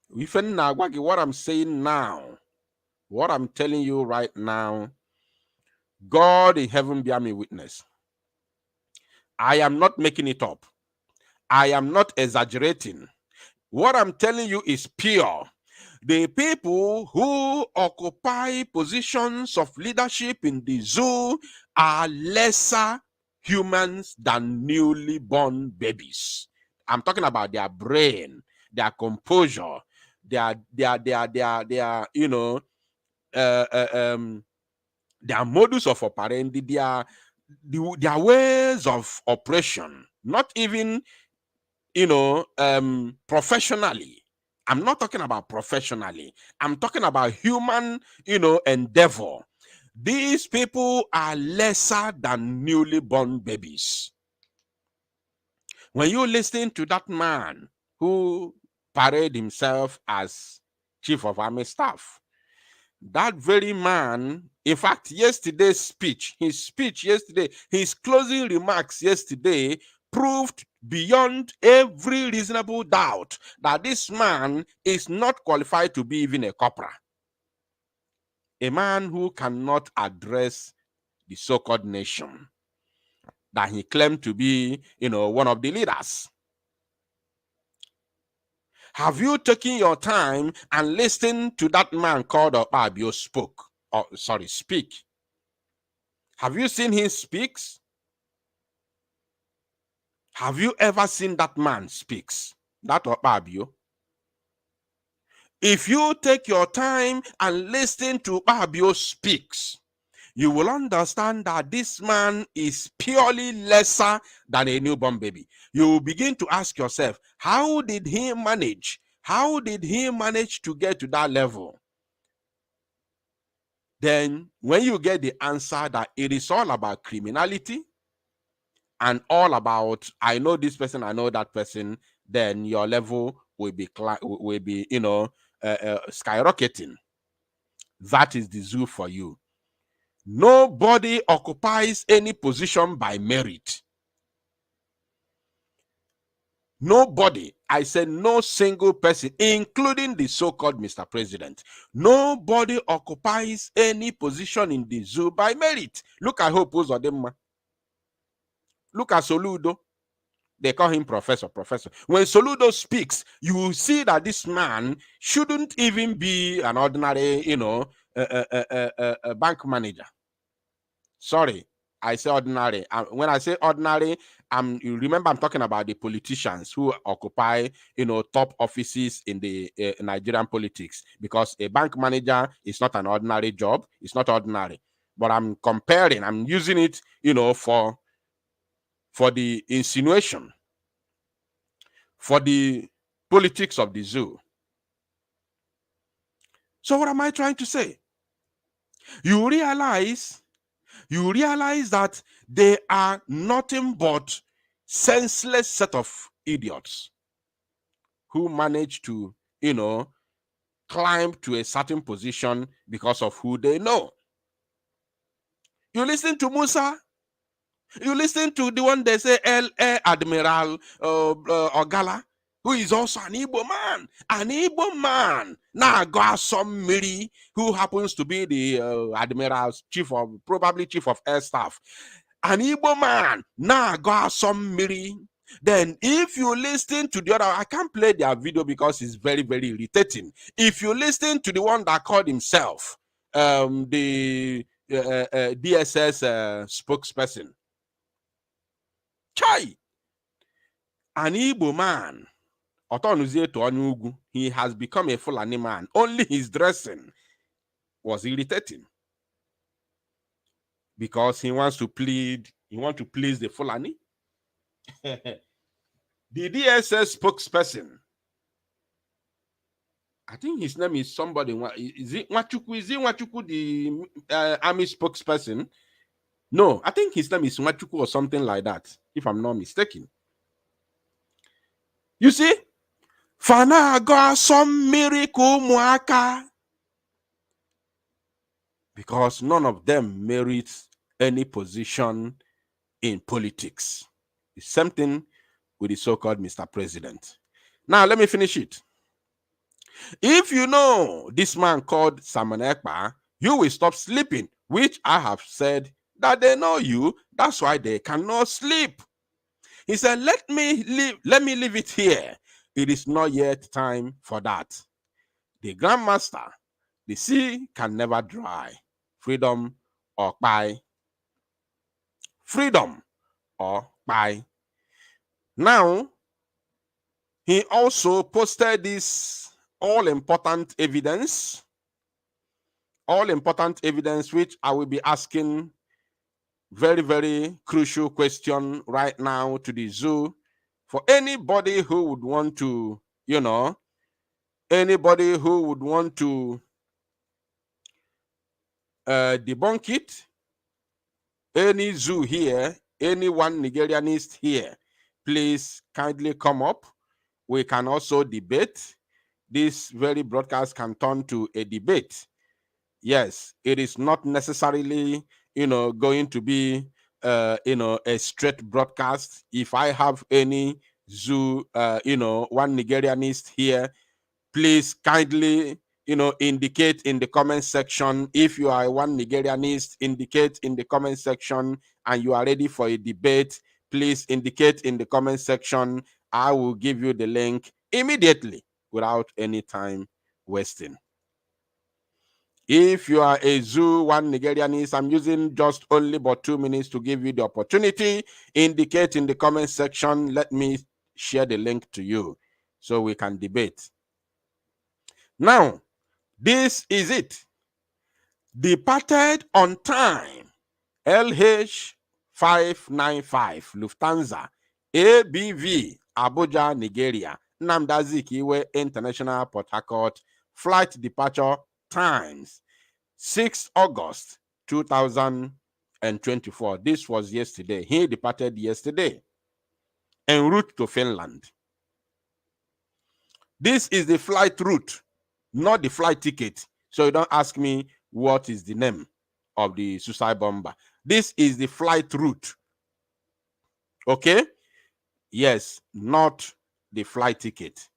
What I'm saying now, what I'm telling you right now, God in heaven bear me witness. I am not making it up. I am not exaggerating. What I'm telling you is pure. The people who occupy positions of leadership in the zoo are lesser humans than newly born babies. I'm talking about their brain, their composure, their you know, their modus of operandi, their ways of operation, not even, you know, professionally. I'm not talking about professionally. I'm talking about human, you know, endeavor. These people are lesser than newly born babies. When you listen to that man who paraded himself as chief of army staff, that very man, in fact, yesterday's speech, his closing remarks yesterday proved beyond every reasonable doubt that this man is not qualified to be even a corporal. A man who cannot address the so-called nation that he claimed to be, you know, one of the leaders. Have you taken your time and listened to that man called Opabio speak? Have you seen him speak? Have you ever seen that man speaks? That Opabio? If you take your time and listen to Opabio speaks, you will understand that this man is purely lesser than a newborn baby. You will begin to ask yourself, how did he manage? How did he manage to get to that level? Then when you get the answer that it is all about criminality and all about, I know this person, I know that person, then your level will be you know, skyrocketing. That is the zoo for you. Nobody occupies any position by merit. Nobody, I said no single person, including the so-called Mr. President, nobody occupies any position in the zoo by merit. Look at Hope Uzodimma. Look at Soludo. They call him professor. When Soludo speaks, you will see that this man shouldn't even be an ordinary, you know, a bank manager. Sorry, I say ordinary. When I say ordinary, you remember I'm talking about the politicians who occupy, you know, top offices in the Nigerian politics, because a bank manager is not an ordinary job. It's not ordinary. But I'm comparing, I'm using it, you know, for the insinuation, for the politics of the zoo. So what am I trying to say? You realize that they are nothing but senseless set of idiots who manage to, you know, climb to a certain position because of who they know. You listen to Musa, you listen to the one they say Air Admiral Ogala, who is also an Igbo man. An Igbo man. Now got some Miri, who happens to be the Admiral's probably chief of air staff. An Igbo man. Now got some Miri. Then if you listen to the other, I can't play their video because it's very, very irritating. If you listen to the one that called himself the DSS spokesperson, Chai, an Igbo man, he has become a Fulani man. Only his dressing was irritating because he wants to please the Fulani. The DSS spokesperson, I think his name is somebody. Is it Nwachuku? Is it Nwachuku, the army spokesperson? No, I think his name is Nwachuku or something like that, if I'm not mistaken. You see, Fana got some miracle muaka, because none of them merits any position in politics. The same thing with the so-called Mr. President. Now, let me finish it. If you know this man called Simon Ekpa, you will stop sleeping, which I have said that they know you. That's why they cannot sleep. He said, let me leave it here. It is not yet time for that. The Grandmaster, the sea can never dry. Freedom or by freedom or by. Now, he also posted this all-important evidence, which I will be asking very, very crucial question right now to the zoo for anybody who would want to, anybody who would want to debunk it. Any zoo here, anyone Nigerianist here, please kindly come up. We can also debate. This very broadcast can turn to a debate. Yes, it is not necessarily, going to be, a straight broadcast. If I have any zoo, one Nigerianist here, please kindly, indicate in the comment section. If you are one Nigerianist, indicate in the comment section, and you are ready for a debate, please indicate in the comment section. I will give you the link immediately without any time wasting. If you are a zoo, one Nigerianist, I'm using just only about 2 minutes to give you the opportunity. Indicate in the comment section. Let me share the link to you so we can debate. Now, this is it. Departed on time. LH595 Lufthansa ABV Abuja, Nigeria. Nnamdi Azikiwe International Port Harcourt. Flight departure times 6 August 2024. This was yesterday. He departed yesterday en route to Finland. This is the flight route, not the flight ticket. So you don't ask me what is the name of the suicide bomber. This is the flight route. Okay? Yes, not the flight ticket.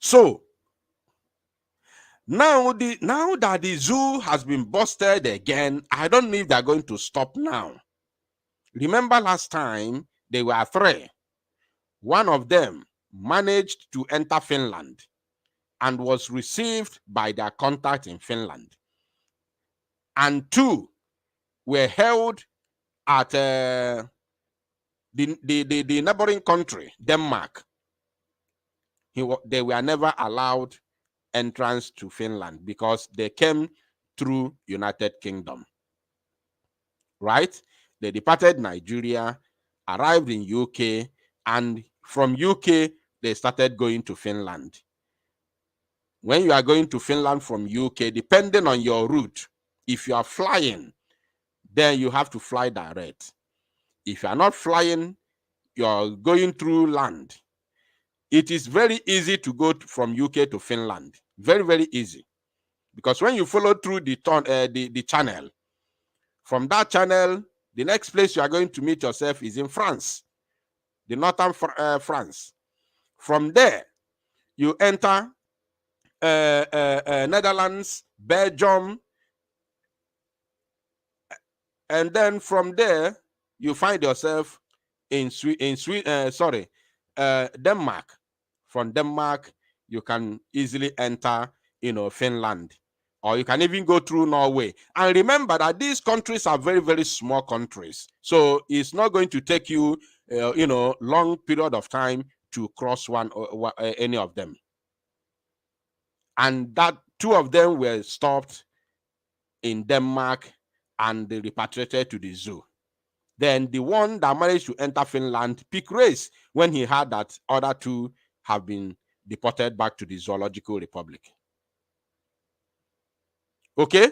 So now that the zoo has been busted again, I don't know if they're going to stop now. Remember last time they were 3. One of them managed to enter Finland and was received by their contact in Finland. And 2 were held at the neighboring country, Denmark. They were never allowed entrance to Finland because they came through United Kingdom. Right? They departed Nigeria, arrived in UK, and from UK, they started going to Finland. When you are going to Finland from UK, depending on your route, if you are flying, then you have to fly direct. If you are not flying, you are going through land. It is very easy to go from UK to Finland. Very, very easy. Because when you follow through the channel, from that channel, the next place you are going to meet yourself is in France, the northern France. From there, you enter Netherlands, Belgium, and then from there, you find yourself in Denmark. From Denmark, you can easily enter, Finland, or you can even go through Norway. And remember that these countries are very, very small countries, so it's not going to take you, long period of time to cross one or any of them. And that 2 of them were stopped in Denmark and they repatriated to the zoo. Then the one that managed to enter Finland picked race when he heard that other 2 have been deported back to the Zoological Republic. Okay?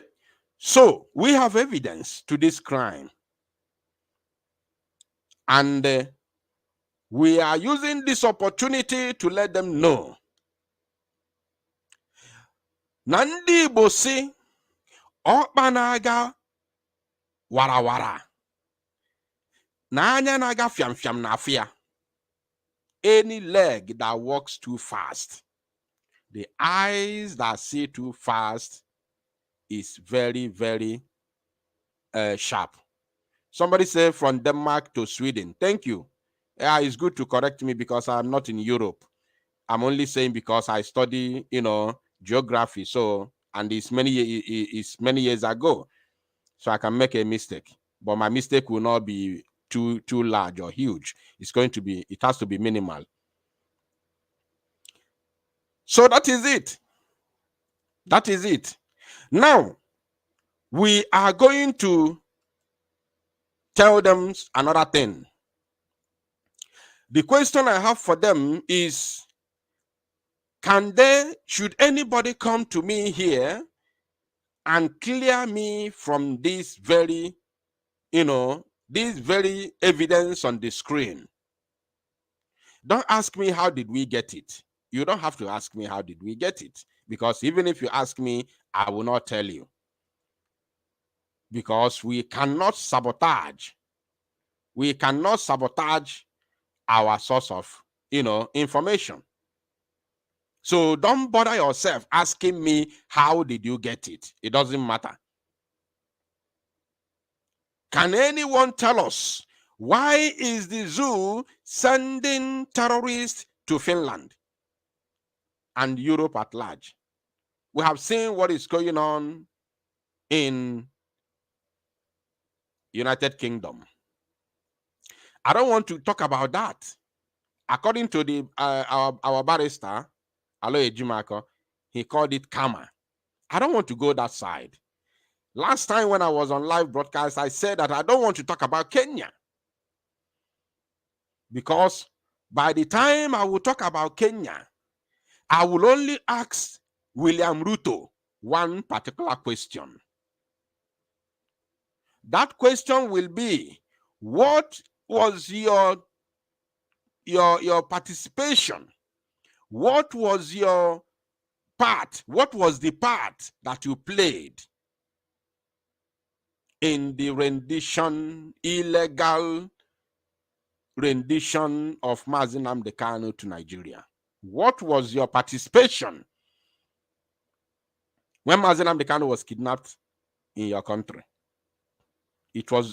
So we have evidence to this crime. And we are using this opportunity to let them know. Nandi Bosi Okpanaga Warawara. Nanya naga fiam fiam na afia. Any leg that walks too fast, the eyes that see too fast is very, very sharp. Somebody said from Denmark to Sweden. Thank you. Yeah, it's good to correct me because I'm not in Europe. I'm only saying because I study, geography. So, and it's many years ago. So I can make a mistake, but my mistake will not be too large or huge. It has to be minimal. So that is it. That is it. Now, we are going to tell them another thing. The question I have for them is, should anybody come to me here and clear me from this very evidence on the screen? Don't ask me how did we get it. You don't have to ask me how did we get it, because even if you ask me, I will not tell you, because we cannot sabotage our source of information. So don't bother yourself asking me how did you get it. It doesn't matter. Can anyone tell us why is the zoo sending terrorists to Finland and Europe at large? We have seen what is going on in United Kingdom. I don't want to talk about that. According to the our barrister, Aloy Ejimako, he called it karma. I don't want to go that side. Last time when I was on live broadcast, I said that I don't want to talk about Kenya, because by the time I will talk about Kenya, I will only ask William Ruto one particular question. That question will be, what was your participation? What was your part? What was the part that you played in the illegal rendition of Mazi Nnamdi Kanu to Nigeria? What was your participation when Mazi Nnamdi Kanu was kidnapped in your country?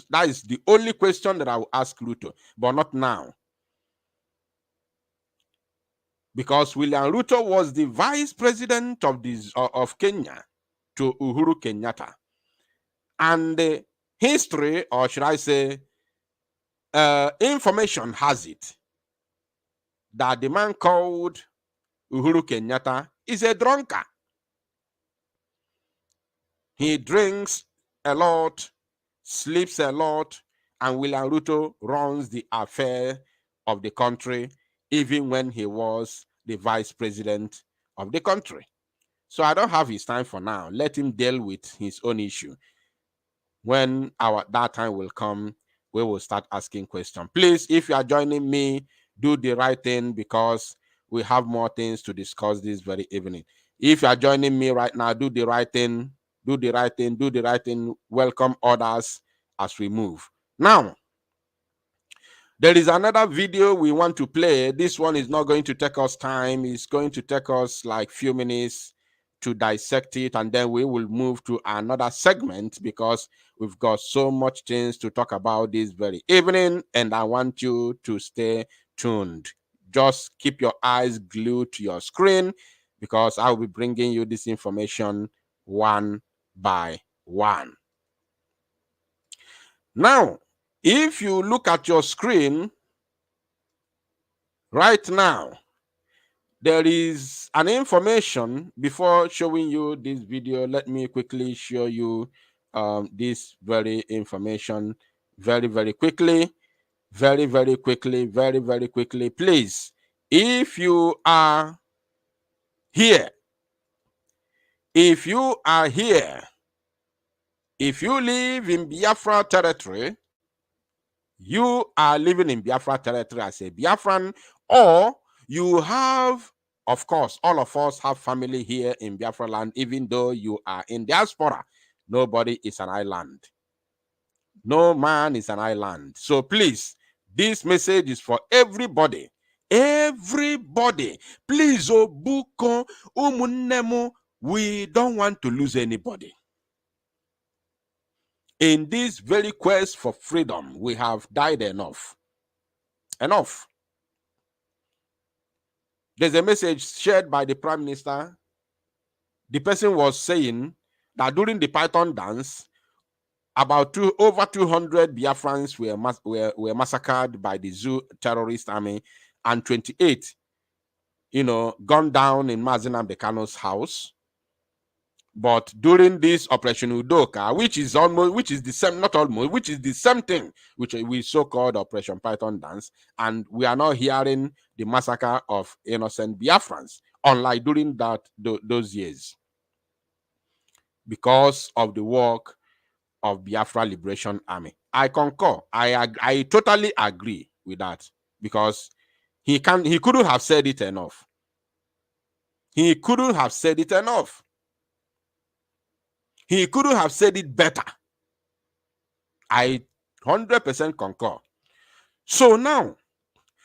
That is the only question that I will ask Ruto, but not now. Because William Ruto was the vice president of Kenya to Uhuru Kenyatta. And the history, or should I say, information has it that the man called Uhuru Kenyatta is a drunkard. He drinks a lot, sleeps a lot, and William Ruto runs the affair of the country, even when he was the vice president of the country. So I don't have his time for now. Let him deal with his own issue. When that time will come, we will start asking questions. Please, if you are joining me, do the right thing, because we have more things to discuss this very evening. If you are joining me right now, do the right thing. Do the right thing. Do the right thing. Welcome others as we move. Now, there is another video we want to play. This one is not going to take us time. It's going to take us like few minutes to dissect it, and then we will move to another segment, because we've got so much things to talk about this very evening, and I want you to stay tuned. Just keep your eyes glued to your screen, because I will be bringing you this information one by one. Now, if you look at your screen right now, there is an information. Before showing you this video, let me quickly show you this very information very, very quickly. Very, very quickly. Very, very quickly. Please, if you are here, if you live in Biafra territory, you are living in Biafra territory as a Biafran, or you have, of course, all of us have family here in Biafra land, even though you are in diaspora. Nobody is an island. No man is an island. So please, this message is for everybody. Everybody. Please, Obuko, Umunemo, we don't want to lose anybody. In this very quest for freedom, we have died enough. Enough. There's a message shared by the Prime Minister. The person was saying that during the Python dance, About over 200 Biafrans were massacred by the Zoo terrorist army, and 28, gunned down in Mazi Nnamdi Kanu's house. But during this Operation Udoka, which is the same thing, which we so-called Operation Python Dance, and we are not hearing the massacre of innocent Biafrans, unlike during those years, because of the work of Biafra Liberation Army. I concur. I totally agree with that, because he couldn't have said it enough. He couldn't have said it enough. He couldn't have said it better. I 100% concur. So now,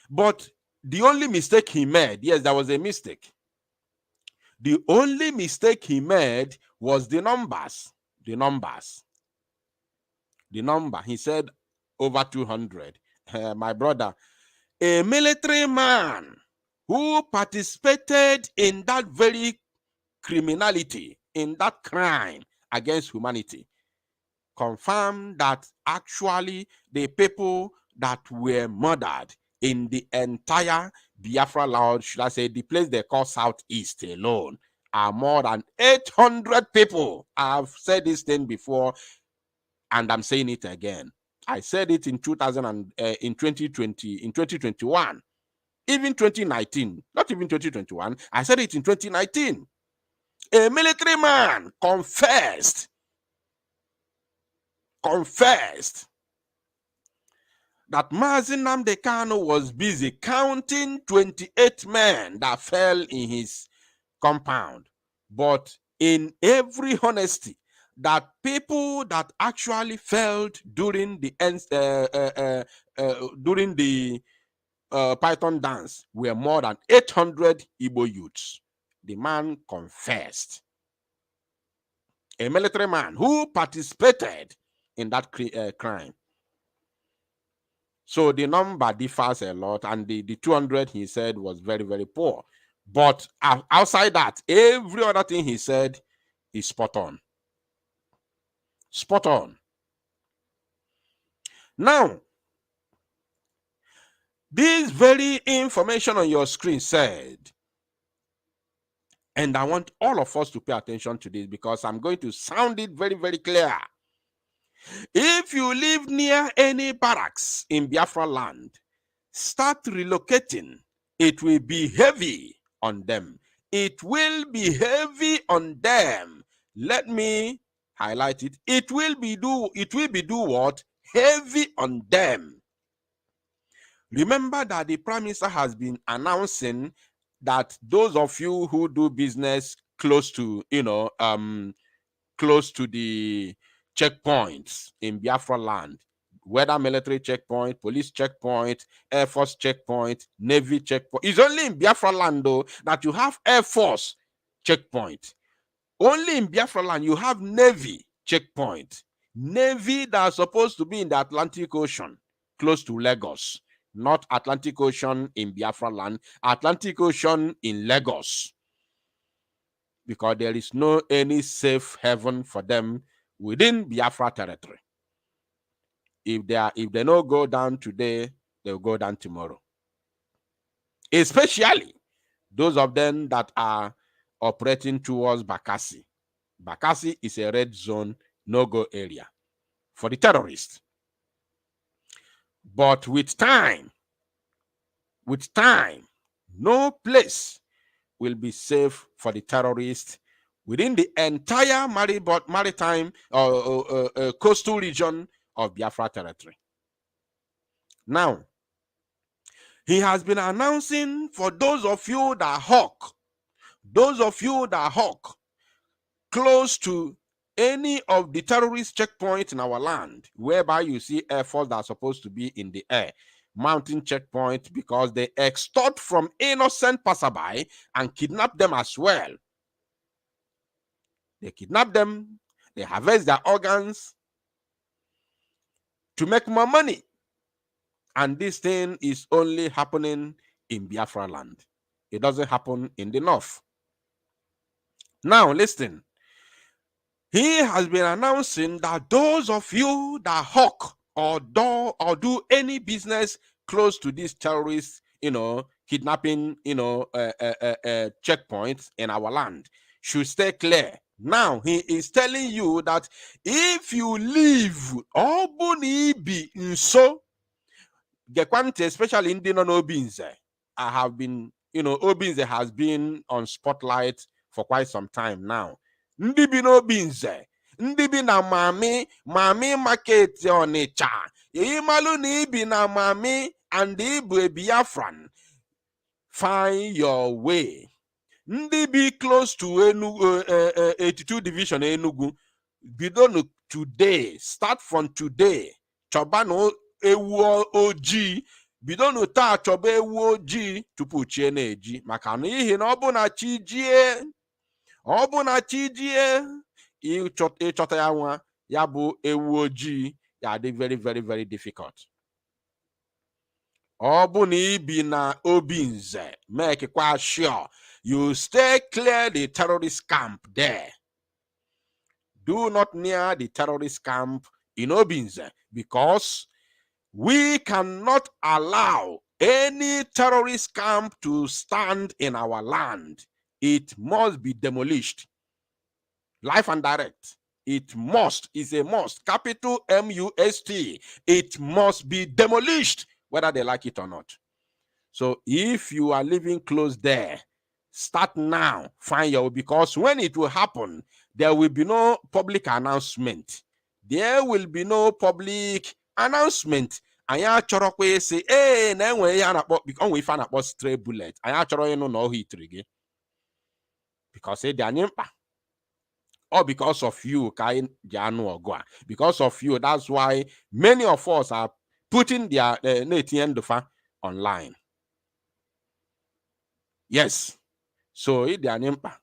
but the only mistake he made, yes, there was a mistake. The only mistake he made was the numbers. The number. He said over 200. My brother, a military man who participated in that very criminality, in that crime against humanity, confirmed that actually the people that were murdered in the entire Biafra land, should I say the place they call Southeast alone, are more than 800 people. I've said this thing before, and I'm saying it again. I said it in 2020, in 2021, even 2019, not even 2021. I said it in 2019. A military man confessed that Mazi Nnamdi Kanu was busy counting 28 men that fell in his compound. But in every honesty, that people that actually fell during the Python dance were more than 800 Igbo youths. The man confessed. A military man who participated in that crime. So the number differs a lot, and the 200 he said was very, very poor. But outside that, every other thing he said is spot on. Spot on. Now, this very information on your screen said, and I want all of us to pay attention to this, because I'm going to sound it very, very clear. If you live near any barracks in Biafra land, start relocating. It will be heavy on them. It will be heavy on them. Let me highlight it. It will be what? Heavy on them. Remember that the Prime Minister has been announcing that those of you who do business close to, close to the checkpoints in Biafra land, whether military checkpoint, police checkpoint, Air Force checkpoint, Navy checkpoint. It's only in Biafra land, though, that you have Air Force checkpoint. Only in Biafra land you have Navy checkpoint. Navy that are supposed to be in the Atlantic Ocean, close to Lagos. Not Atlantic Ocean in Biafra land, Atlantic Ocean in Lagos. Because there is no any safe haven for them within Biafra territory. If they don't go down today, they'll go down tomorrow. Especially those of them that are operating towards Bakassi. Bakassi is a red zone, no-go area for the terrorists. But with time, no place will be safe for the terrorists within the entire maritime coastal region of Biafra territory. Now, he has been announcing for those of you that hawk close to any of the terrorist checkpoints in our land, whereby you see Air Force that are supposed to be in the air, mountain checkpoint, because they extort from innocent passerby and kidnap them as well. They kidnap them, they harvest their organs to make more money. And this thing is only happening in Biafra land. It doesn't happen in the north. Now, listen. he has been announcing that those of you that hawk or do any business close to these terrorists, kidnapping, checkpoints in our land should stay clear. Now he is telling you that if you leave Obunibi nso Gekwante, especially in Dino Obinze, I have been, Obinze has been on spotlight for quite some time now. Ndị bi n'Obinze, ndị bi na mami market Onitsha, imalu na ibi na mami and ibu a Biafran, find your way. Ndị bi close to Enugu, 82 division Enugu, bido today, start from today, chọbanụ ewu ojii, bido taa chọba ewu ojii tupu chie na-eji, maka n'ihi na ọ bụ na chi jie ịchọta ya nwa ya bụ ewu ojii ya dị very very very difficult. Ọ bụ na ibi na Obinze, mekikwa sure you stay clear the terrorist camp there. Do not near the terrorist camp in Obinze, because we cannot allow any terrorist camp to stand in our land. It must be demolished. Life and direct. It must, is a must. Capital M-U-S-T. It must be demolished, whether they like it or not. So if you are living close there, start now, find your, because when it will happen, there will be no public announcement. There will be no public announcement. Anya chọrọ kwa say, na enwe ya na-akpọ, because we find about stray bullet. Anya chọrọ ịnụ na ohi trigger. Because they are mkpa. Or because of you, because of you, that's why many of us are putting their online. Yes. So they are mkpa.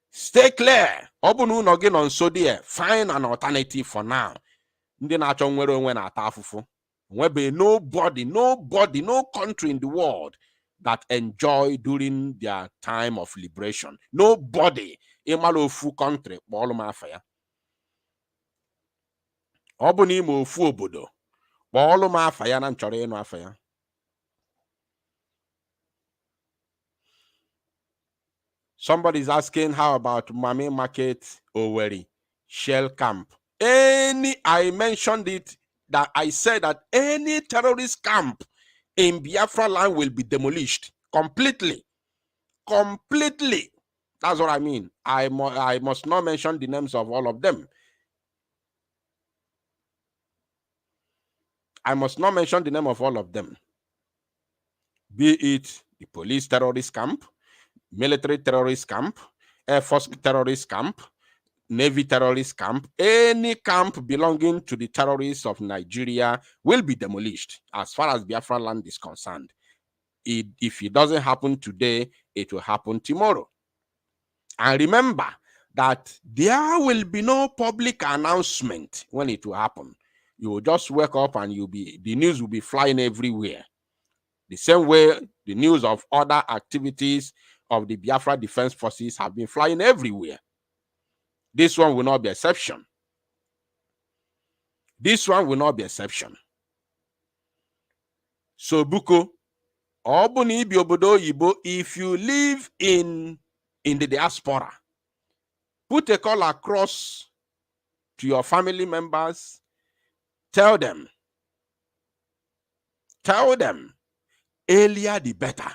Stay clear. Obunu no gin on so there. Find an alternative for now. Ndị na-achọ nwere onwe na-ata afụfụ. Nwebe nobody, no country in the world that enjoy during their time of liberation. Nobody. Ịmara ofu country kpọọlụ m afa ya. Ọ bụ na ime ofu obodo kpọọlụ m afa ya na nchọrọ ịnụ afa ya. Somebody is asking, how about Mami Market Owerri Shell Camp? I mentioned it, that I said that any terrorist camp in Biafra land will be demolished completely. Completely. That's what I mean. I must not mention the names of all of them. I must not mention the name of all of them. Be it the police terrorist camp, military terrorist camp, Air Force terrorist camp, Navy terrorist camp, any camp belonging to the terrorists of Nigeria will be demolished as far as Biafran land is concerned. If it doesn't happen today, it will happen tomorrow. And remember that there will be no public announcement when it will happen. You will just wake up and the news will be flying everywhere. The same way the news of other activities of the Biafra Defense Forces have been flying everywhere. This one will not be exception. This one will not be exception. So, Buko, if you live in the diaspora, put a call across to your family members. Tell them, earlier the better.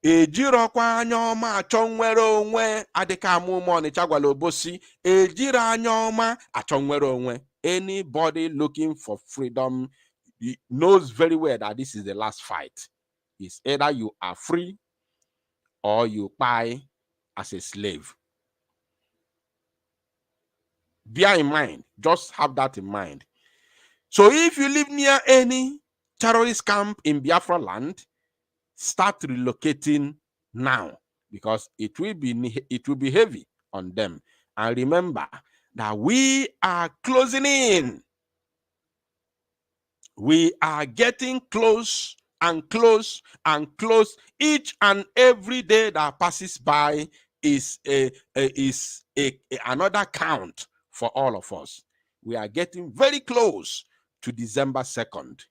Ejirokwa anya ọma achọ nwere onwe adịka amụma Ọnịcha gwara Obosi. Ejiri anya ọma achọ nwere onwe. Anybody looking for freedom knows very well that this is the last fight. It's either you are free or you buy as a slave. Bear in mind, just have that in mind. So if you live near any terrorist camp in Biafra land, start relocating now, because it will be heavy on them. And remember that we are closing in. We are getting close and close and close. Each and every day that passes by, is another count for all of us. We are getting very close to December 2nd,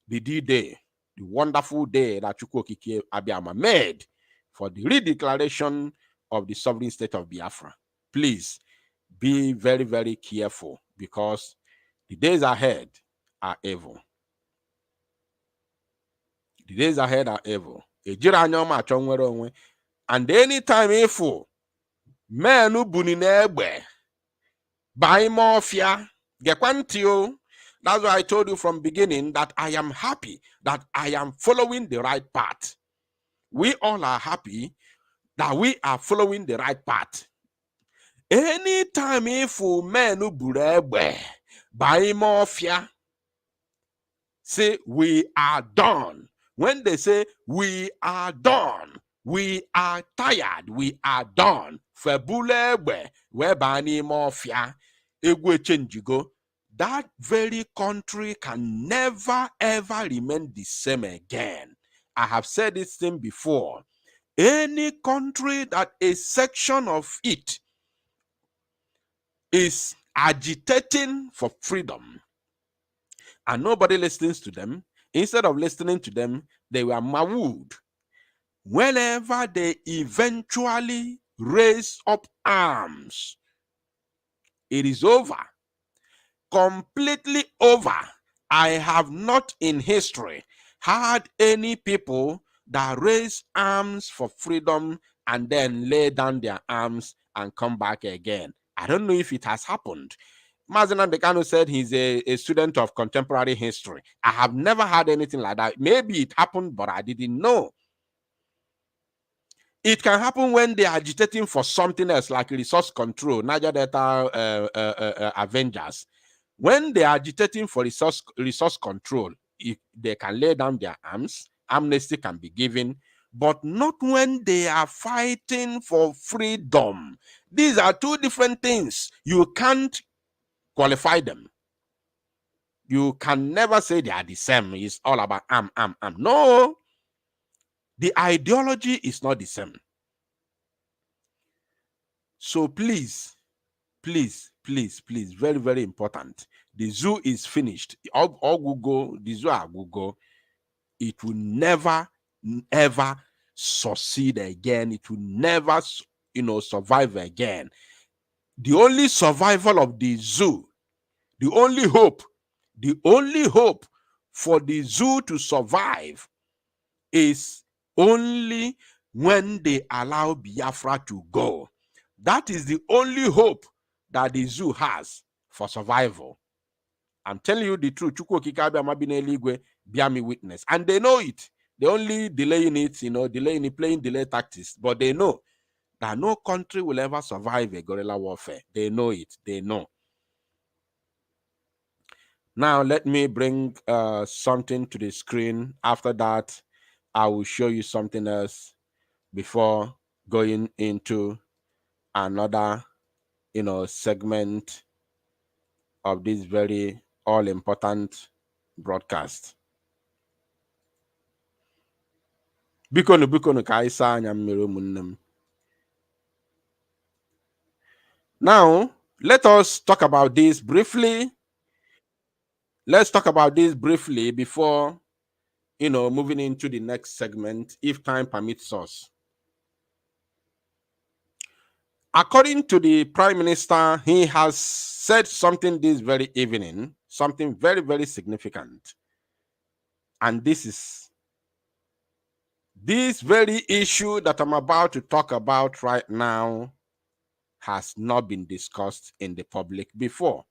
the D-Day, the wonderful day that Chukwokike Abiama made for the redeclaration of the sovereign state of Biafra. Please be very, very careful, because the days ahead are evil. The days ahead are evil. And anytime ifo men buni negbe buy mafia gekwantio. That's why I told you from beginning that I am happy that I am following the right path. We all are happy that we are following the right path. Anytime ifo men buregbe buy mafia, say we are done. When they say we are done, we are tired, we are done. Febulebe, webani mafia, egwe changigo. That very country can never ever remain the same again. I have said this thing before. Any country that a section of it is agitating for freedom and nobody listens to them, instead of listening to them, they were mawud. Whenever they eventually raise up arms, it is over. Completely over. I have not in history had any people that raise arms for freedom and then lay down their arms and come back again. I don't know if it has happened. Mazen Dekano said he's a student of contemporary history. I have never had anything like that. Maybe it happened, but I didn't know. It can happen when they are agitating for something else, like resource control, Niger Delta Avengers. When they are agitating for resource control, if they can lay down their arms, amnesty can be given, but not when they are fighting for freedom. These are two different things. You can't qualify them. You can never say they are the same. It's all about am. No, the ideology is not the same. So please, very, very important. The zoo is finished. All Google, the zoo are Google. It will never, ever succeed again. It will never, survive again. The only survival of the zoo, the only hope for the zoo to survive is only when they allow Biafra to go. That is the only hope that the zoo has for survival. I'm telling you the truth. Biami witness. And they know it. They only delaying it, playing delay tactics. But they know that no country will ever survive a guerrilla warfare. They know it. They know. Now, let me bring something to the screen. After that, I will show you something else before going into another, segment of this very all-important broadcast. Bikonu ka isa anya mmiri ụmụnne. Now, let us talk about this briefly. Let's talk about this briefly before, moving into the next segment, if time permits us. According to the Prime Minister, he has said something this very evening, something very, very significant. And this very issue that I'm about to talk about right now has not been discussed in the public before,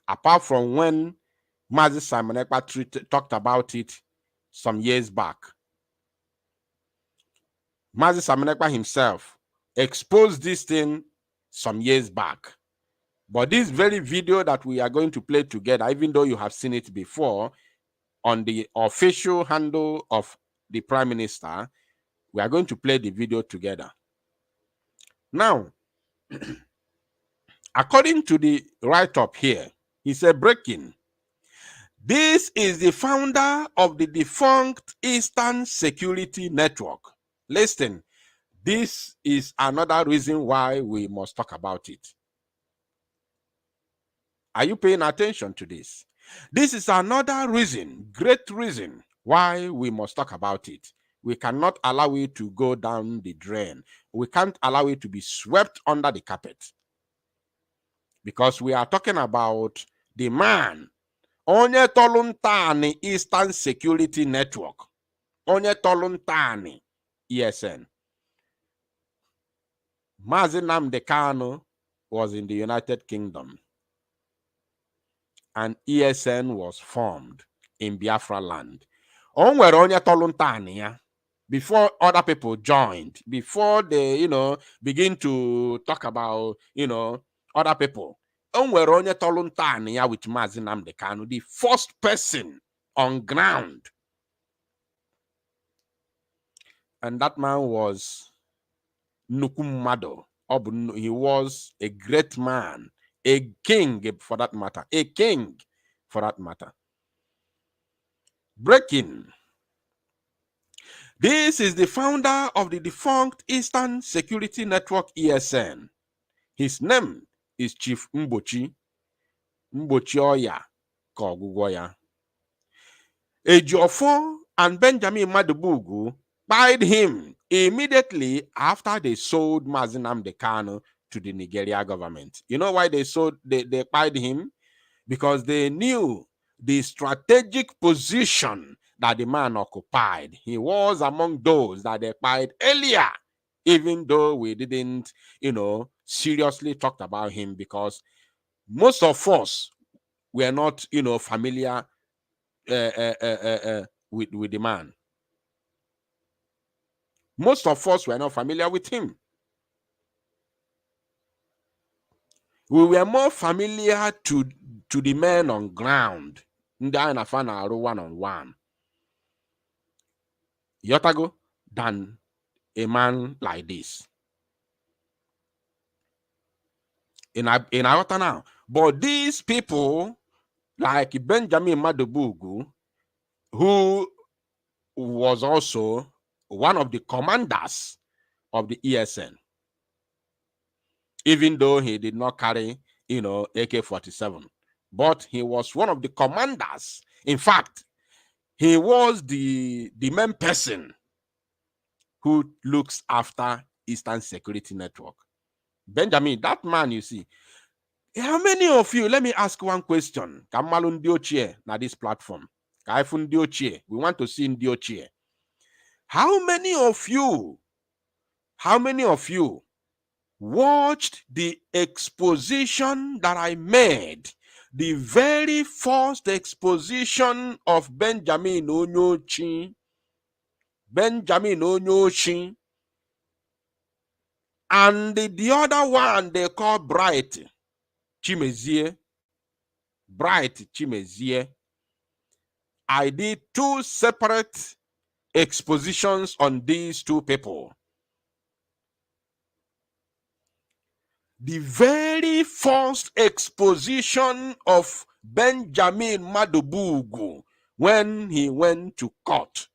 apart from when Mazi Simon Ekpa talked about it some years back. Mazi Simon Ekpa himself exposed this thing some years back. But this very video that we are going to play together, even though you have seen it before on the official handle of the Prime Minister, we are going to play the video together. Now, according to the write-up here, he said, breaking. This is the founder of the defunct Eastern Security Network. Listen, This is another reason why we must talk about it. Are you paying attention to this? This is another reason, great reason, why we must talk about it. We cannot allow it to go down the drain. We can't allow it to be swept under the carpet. Because we are talking about the man, onye toluntani Eastern Security Network, onye toluntani ESN. Mazi Nnamdi Kanu was in the United Kingdom, and ESN was formed in Biafran land. Onwere onye toluntani ya. Before other people joined, before they, begin to talk about, other people. Onwere onye toluntani ya with Mazi Nnamdi Kanu, the first person on ground. And that man was Nukumado. He was a great man, a king for that matter, a king for that matter. Breaking. This is the founder of the defunct Eastern Security Network, ESN. His name is Chief Mbochi Oya Kogugwoya. Ejiofor and Benjamin Madubugu pied him immediately after they sold Mazi Nnamdi Kanu to the Nigerian government. You know why they pied him? Because they knew the strategic position that the man occupied. He was among those that they pied earlier, even though we didn't, seriously talk about him, because most of us were not, familiar with the man. Most of us were not familiar with him. We were more familiar to the men on ground, one-on-one, Yotago, than a man like this. In Ayota now. But these people, like Benjamin Madubugu, who was also one of the commanders of the ESN, even though he did not carry, AK-47, but he was one of the commanders. In fact, he was the main person who looks after Eastern Security Network. Benjamin, that man, you see. How many of you, let me ask one question. Kamalu Ndiochie na this platform. Kaifu Ndiochie. We want to see Ndiochie. How many of you watched the exposition that I made? The very first exposition of Benjamin Onyochi. And the other one they call Bright Chimezie. I did two separate expositions on these two people. The very first exposition of Benjamin Madubugu when he went to court.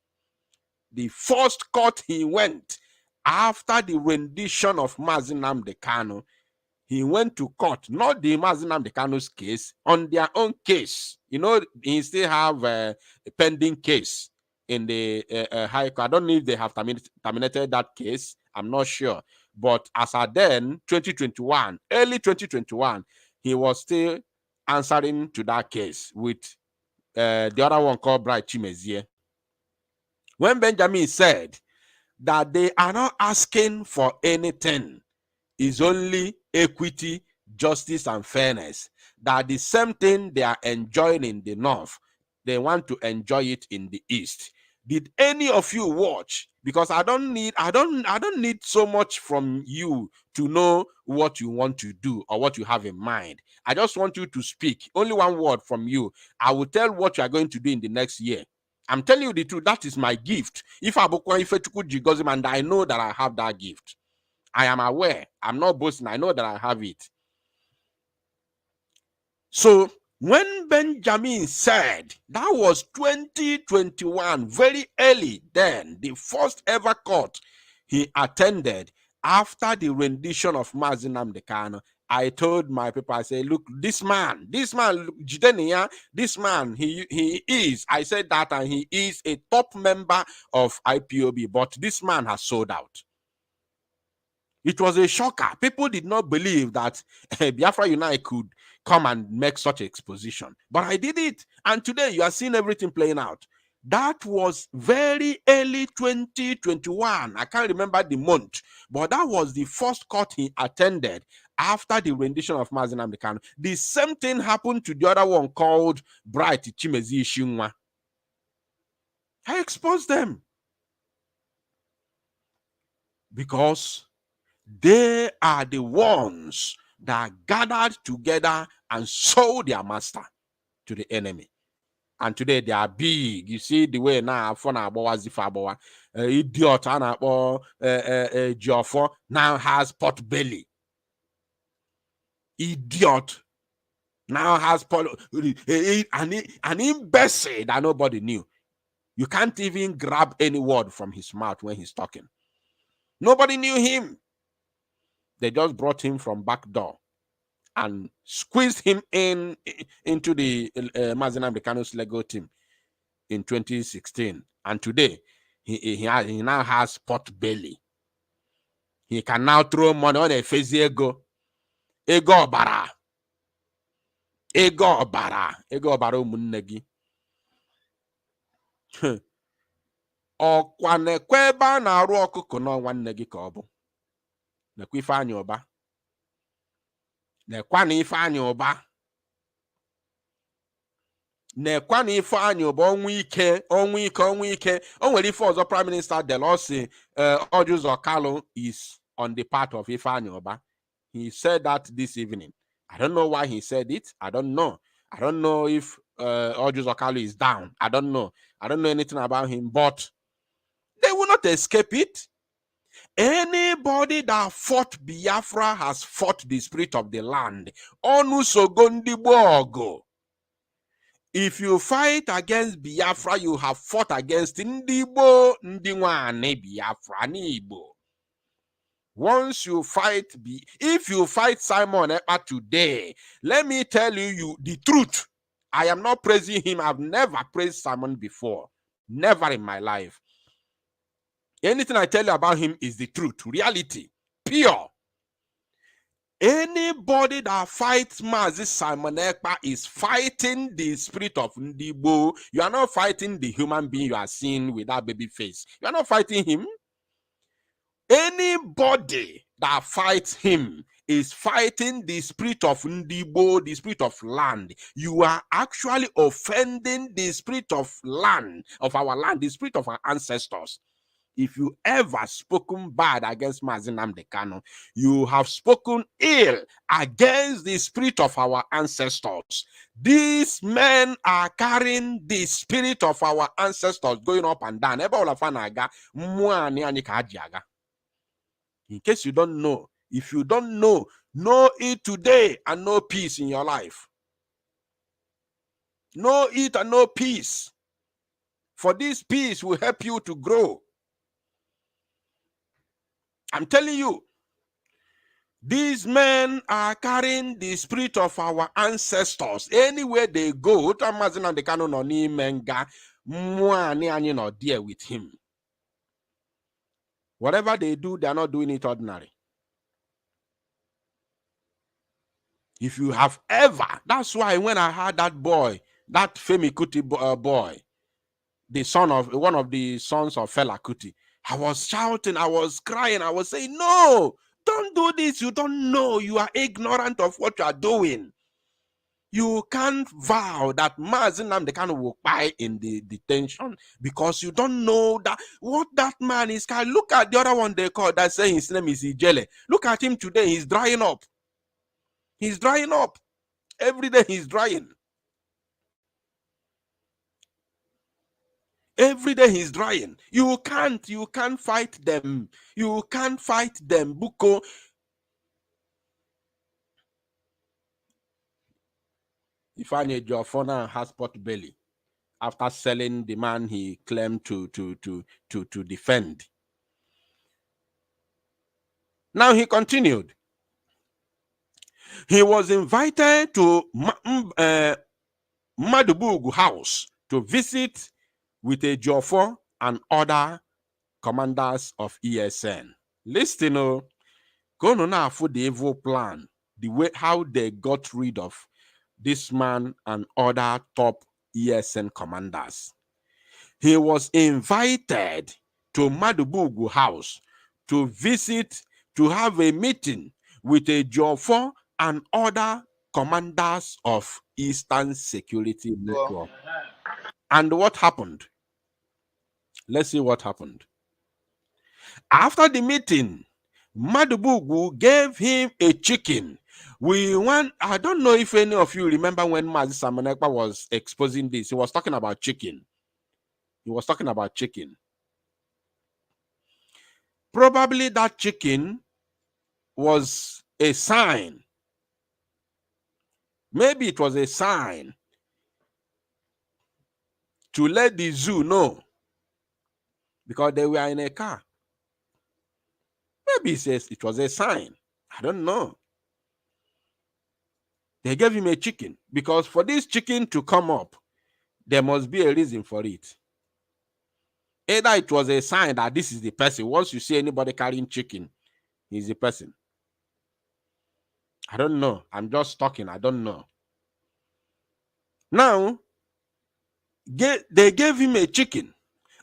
The first court he went after the rendition of Mazi Nnamdi Kanu, he went to court, not the Mazi Nnamdi Kanu's case, on their own case. He still have a pending case in the High Court. I don't know if they have terminated that case. I'm not sure. But as at then, early 2021, he was still answering to that case with the other one called Bright Chimezie. When Benjamin said that they are not asking for anything, it's only equity, justice, and fairness, that the same thing they are enjoying in the north, they want to enjoy it in the east. Did any of you watch? Because I don't need so much from you to know what you want to do or what you have in mind. I just want you to speak. Only one word from you. I will tell what you are going to do in the next year. I'm telling you the truth. That is my gift. And I know that I have that gift. I am aware. I'm not boasting. I know that I have it. So when Benjamin said, that was 2021, very early then, the first ever court he attended after the rendition of Mazi Nnamdi Kanu. I told my people, I said, look, this man, Jidenia, this man, he is, I said that, and he is a top member of IPOB, but this man has sold out. It was a shocker. People did not believe that Biafra Unite could come and make such exposition. But I did it. And today you are seeing everything playing out. That was very early 2021. I can't remember the month, but that was the first court he attended after the rendition of Mazi Nnamdi Kanu. The same thing happened to the other one called Bright Chimezi Ishinwa. I exposed them because they are the ones that gathered together and sold their master to the enemy. And today they are big. You see the way now F1nland idiot Jofo now has pot belly. Idiot now has an imbecile that nobody knew. You can't even grab any word from his mouth when he's talking. Nobody knew him. They just brought him from back door and squeezed him into the Mazi Nnamdi Kanu's Lego team in 2016. And today, he now has pot belly. He can now throw money on a face ego. Ego bara umunnegi. Ọkwa nekwe ebe a na-arụ ọkụkọ n'ọnwa nne gị ka ọ bụ. Nekwa Ifeanyị Ụba. Nekwa na Ifeanyị Ụba. Nekwa na Ifeanyị Ụba ọnwụ ike. O nwere ife ọzọ Prime Minister Delosi Ojuzor is on the part of Ifeanyị Ụba. He said that this evening. I don't know why he said it. I don't know. I don't know if Ojuzor is down. I don't know. I don't know anything about him, but they will not escape it. Anybody that fought Biafra has fought the spirit of the land. Onu sogondi bogo. If you fight against Biafra, you have fought against Ndibo, Ndiwane, Biafra, Nibo. Once you fight, if you fight Simon Ekpa today, let me tell you the truth. I am not praising him. I've never praised Simon before. Never in my life. Anything I tell you about him is the truth, reality, pure. Anybody that fights Mazi Simon Ekpa is fighting the spirit of Ndibo. You are not fighting the human being you are seeing with that baby face. You are not fighting him. Anybody that fights him is fighting the spirit of Ndibo, the spirit of land. You are actually offending the spirit of land, of our land, the spirit of our ancestors. If you ever spoken bad against Mazi Nnamdi Kanu, you have spoken ill against the spirit of our ancestors. These men are carrying the spirit of our ancestors going up and down. In case you don't know, if you don't know it today and know peace in your life. Know it and know peace. For this peace will help you to grow. I'm telling you, these men are carrying the spirit of our ancestors. Anywhere they go, they cannot deal with him. Whatever they do, they are not doing it ordinary. If you have ever, that's why when I heard that boy, that Femi Kuti boy, the son of one of the sons of Fela Kuti, I was shouting, I was crying, I was saying, no, don't do this. You don't know. You are ignorant of what you are doing. You can't vow that Mazi Nnamdi Kanu will die in the detention because you don't know that what that man is. Look at the other one they call that saying his name is Ijele. Look at him today. He's drying up. He's drying up. Every day he's drying. Every day he's drying. You can't fight them. You can't fight them. Buko. Ifeanyi Ejiofor has pot belly after selling the man he claimed to defend. Now he continued. He was invited to Madubugu house to visit with a Jofo and other commanders of ESN. Listen, go now for the evil plan, the way how they got rid of this man and other top ESN commanders. He was invited to Madubugu house to visit, to have a meeting with a Jofo and other commanders of Eastern Security Network. And what happened? Let's see what happened. After the meeting, Madubugu gave him a chicken. I don't know if any of you remember when Mazi Samanekpa was exposing this. He was talking about chicken. Probably that chicken was a sign. Maybe it was a sign to let the zoo know, because they were in a car. Maybe it was a sign. I don't know. They gave him a chicken because for this chicken to come up, there must be a reason for it. Either it was a sign that this is the person. Once you see anybody carrying chicken, he's the person. I don't know. I'm just talking. I don't know. Now, they gave him a chicken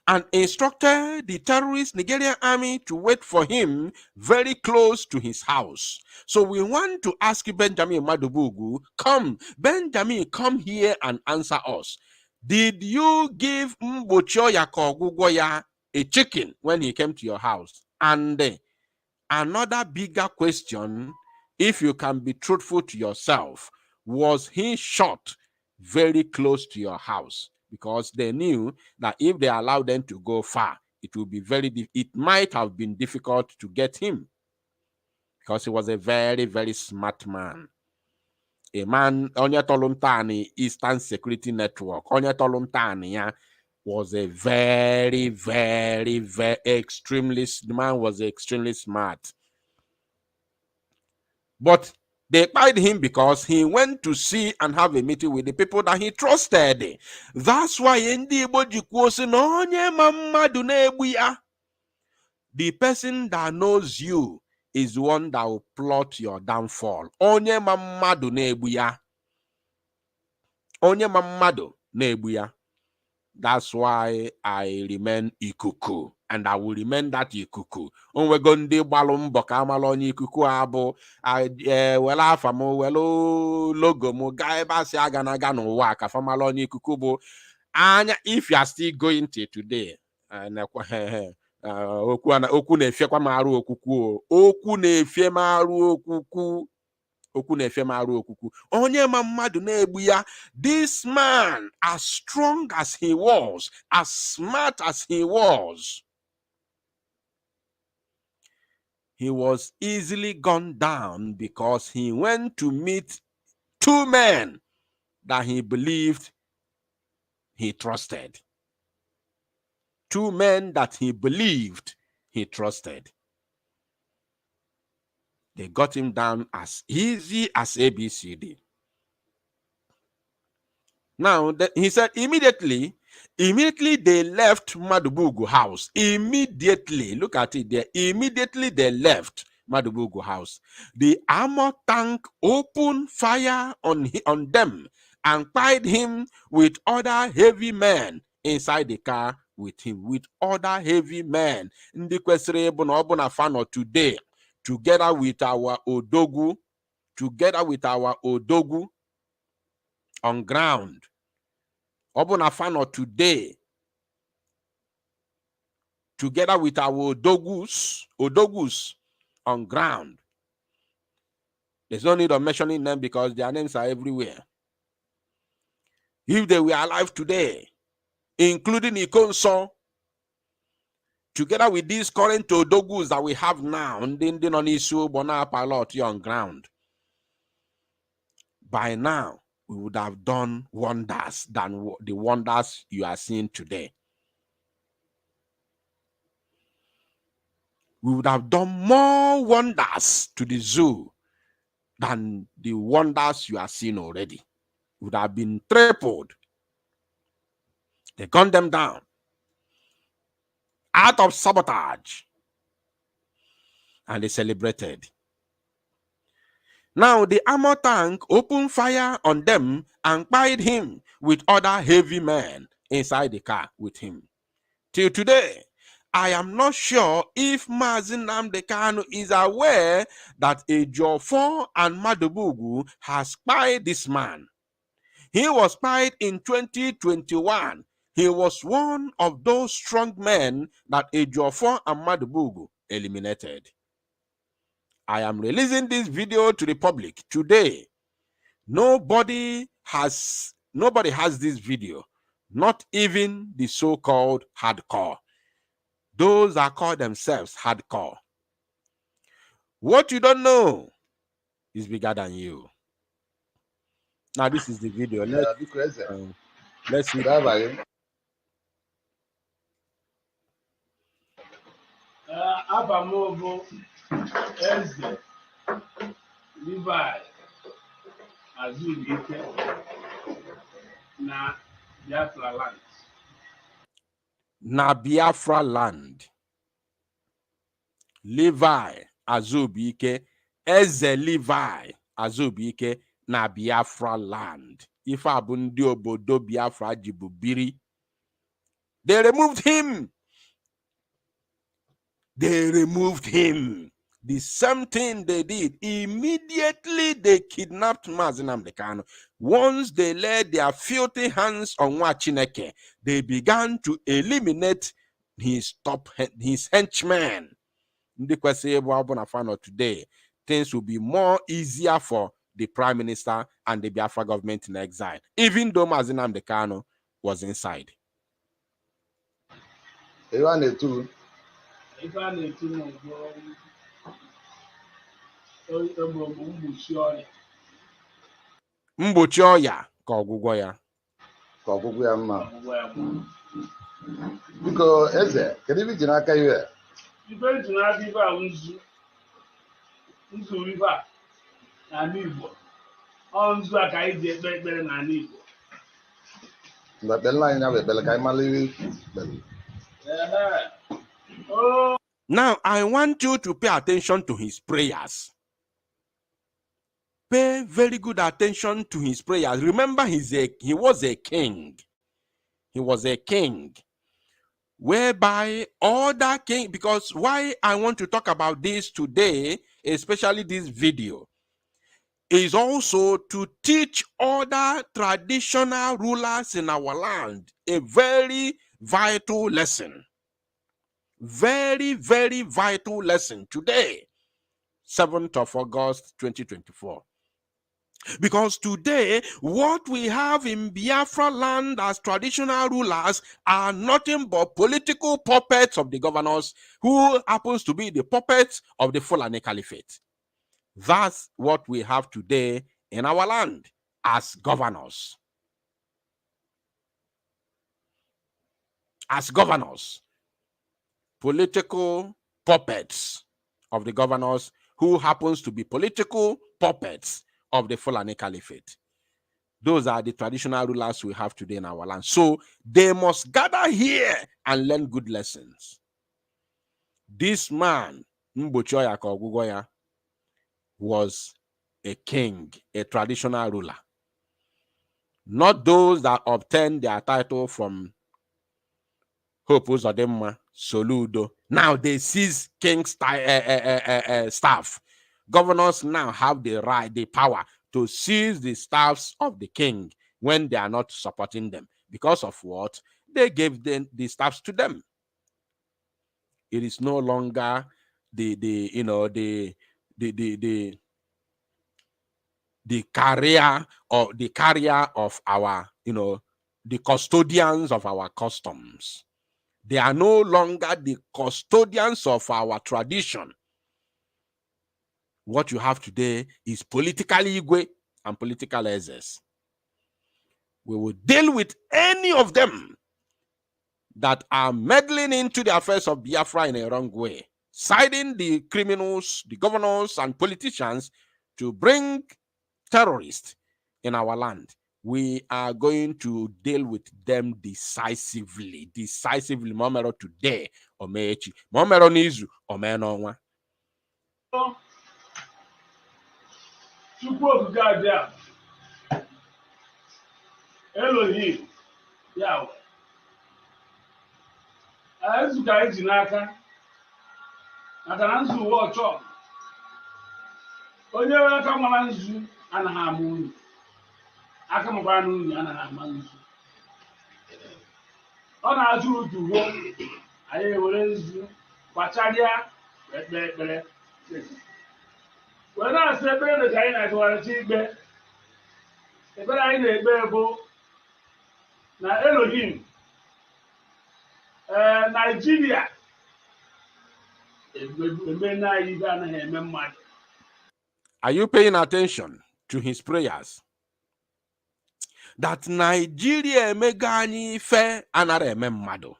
and instructed the terrorist Nigerian army to wait for him very close to his house. So we want to ask Benjamin Madubugu, come, Benjamin, come here and answer us. Did you give Mbochoya Kogugoya a chicken when he came to your house? And another bigger question, if you can be truthful to yourself, was he shot very close to your house? Because they knew that if they allowed them to go far, it would be it might have been difficult to get him, because he was a very, very smart man. A man, onye toluntani Eastern Security Network, onye toluntani ya was a very, very, very the man was extremely smart. But they fired him because he went to see and have a meeting with the people that he trusted. That's why the person that knows you is the one that will plot your downfall. Onye mamadu nebuya. Onye mamadu nebuya. That's why I remain ikuku, and I will remain that ikuku. Onwe gondi balum boka maloni ikuku abo. Wela afamo welo logo mo gaiba si aganaga no waka famaloni ikuku bo. Anya, if you are still going till today, oku na-efie kwa marụ okuku. Oku na-efie marụ okuku. Onye ma mmadụ na-egbu ya. This man, as strong as he was, as smart as he was easily gone down because he went to meet two men that he believed he trusted. Two men that he believed he trusted. They got him down as easy as ABCD. Now, he said immediately they left Madubugu house. Immediately, look at it there. Immediately they left Madubugu house. The armor tank opened fire on them and tied him with other heavy men inside the car with him, with other heavy men. Ndi kwesịrị ịbụ na ọ bụ na Fano today, together with our Odogu on ground. Obuna Fano today, together with our Odogus on ground. There's no need of mentioning them because their names are everywhere. If they were alive today, including Ikonso, together with these current Odogus that we have now, Ndin on issue Bona Pilot on ground, by now we would have done wonders than the wonders you are seeing today. we would have done more wonders to the zoo than the wonders you are seeing already. It would have been tripled. They gunned them down out of sabotage, and they celebrated. Now the armor tank opened fire on them and fired him with other heavy men inside the car with him. Till today, I am not sure if Mazin Nnamdi Kanu is aware that Ejiofor and Madubugu has spied this man. He was spied in 2021. He was one of those strong men that Ejiofor and Madubugu eliminated. I am releasing this video to the public today. Nobody has this video, not even the so-called hardcore. Those that call themselves hardcore. What you don't know is bigger than you. Now this is the video. Let's see. Abamobo Eze Levi Azulike na Biafra land. Na Biafra land. Levi Azubike, Eze Levi Azubike na Biafra land. Ife abundi obodo Biafra jibubiri. They removed him. They removed him. The same thing they did. Immediately they kidnapped Mazin Nnamdi Kanu. Once they laid their filthy hands on Chineke, they began to eliminate his henchmen. Today, things will be more easier for the Prime Minister and the Biafra government in exile, even though Mazin Nnamdi Kanu was inside. Mgbochi ọya ka ọgwụgwọ ya. Mma. Biko Eze, kedu ibe ji n'aka iwe? Ibe ji n'aka ibe a nzu ibe a n'ala Igbo. Ọ nzu a ka anyị ji ekpe ekpere n'ala Igbo. Mgbe ekpere anyị na-abụ ekpere ka anyị mara ihe ekpere. Now, I want you to pay attention to his prayers. Pay very good attention to his prayers. Remember, he was a king. He was a king. Whereby other king, because why I want to talk about this today, especially this video, is also to teach other traditional rulers in our land a very vital lesson. Very, very vital lesson today, 7th of August, 2024. Because today, what we have in Biafra land as traditional rulers are nothing but political puppets of the governors who happens to be the puppets of the Fulani Caliphate. That's what we have today in our land as governors. As governors. Political puppets of the governors who happens to be political puppets of the Fulani Caliphate. Those are the traditional rulers we have today in our land. So they must gather here and learn good lessons. This man, Mgbochi Oya, was a king, a traditional ruler. Not those that obtained their title from Hope Uzodimma, Soludo. Now they seize king's staff. Governors now have the right, the power to seize the staffs of the king when they are not supporting them. Because of what? They gave the staffs to them. It is no longer the carrier of our, the custodians of our customs. They are no longer the custodians of our tradition. What you have today is political igwe and political ezes. We will deal with any of them that are meddling into the affairs of Biafra in a wrong way. siding the criminals, the governors, and politicians to bring terrorists in our land. We are going to deal with them decisively. Decisively, Momero today, or Mechi. Momero Nizu, or Menonwa. Chukwu Gadia. Elohim. Yahweh. As you guys in Aka, I can answer what chop. Onye aka mara nzu anaghị ama unu. Aka makwara n'unu anaghị ama nzu. Ọ na-ajụ otu ruo anyị ewere nzu kwacharịa ekpe ekpere. Wee na-asị ekpere dị ka anyị na-agụgharịcha ikpe. Ekpere anyị na-ekpe bụ na Elohim Nigeria eme na anyị ibe anaghị eme mmadụ. Are you paying attention to his prayers? That Nigeria megani fe anare mmado.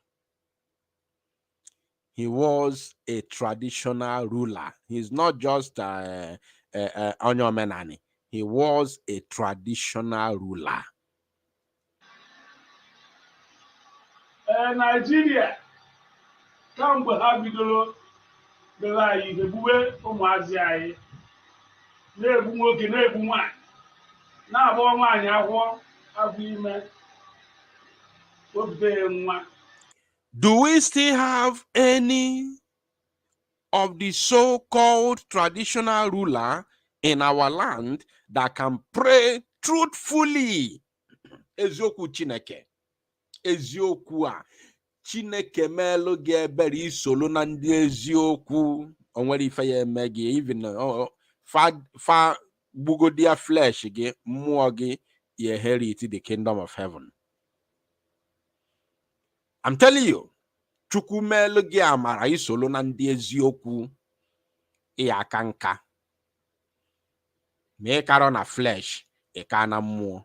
He was a traditional ruler. He's not just Onyomenani. He was a traditional ruler. Nigeria, kamgbe ha bidoro bere anyị ebube ụmụazị anyị. Na-egbu nwoke na-egbu nwanyị na-abụọ nwaanyị akwụkwọ abụ ime wepụta ya nwa. Do we still have any of the so-called traditional ruler in our land that can pray truthfully? Ezioku Chineke. Ezioku a Chineke melu gị ebere isolu na ndị eziokwu. Onwere ife ya eme gị even fa bugodia flesh gị mmụọ gị you inherit the kingdom of heaven. I'm telling you, Chukwu melu gị amara isolu na ndị eziokwu ya aka nka. Ma ịkara na flesh ịka na mmụọ.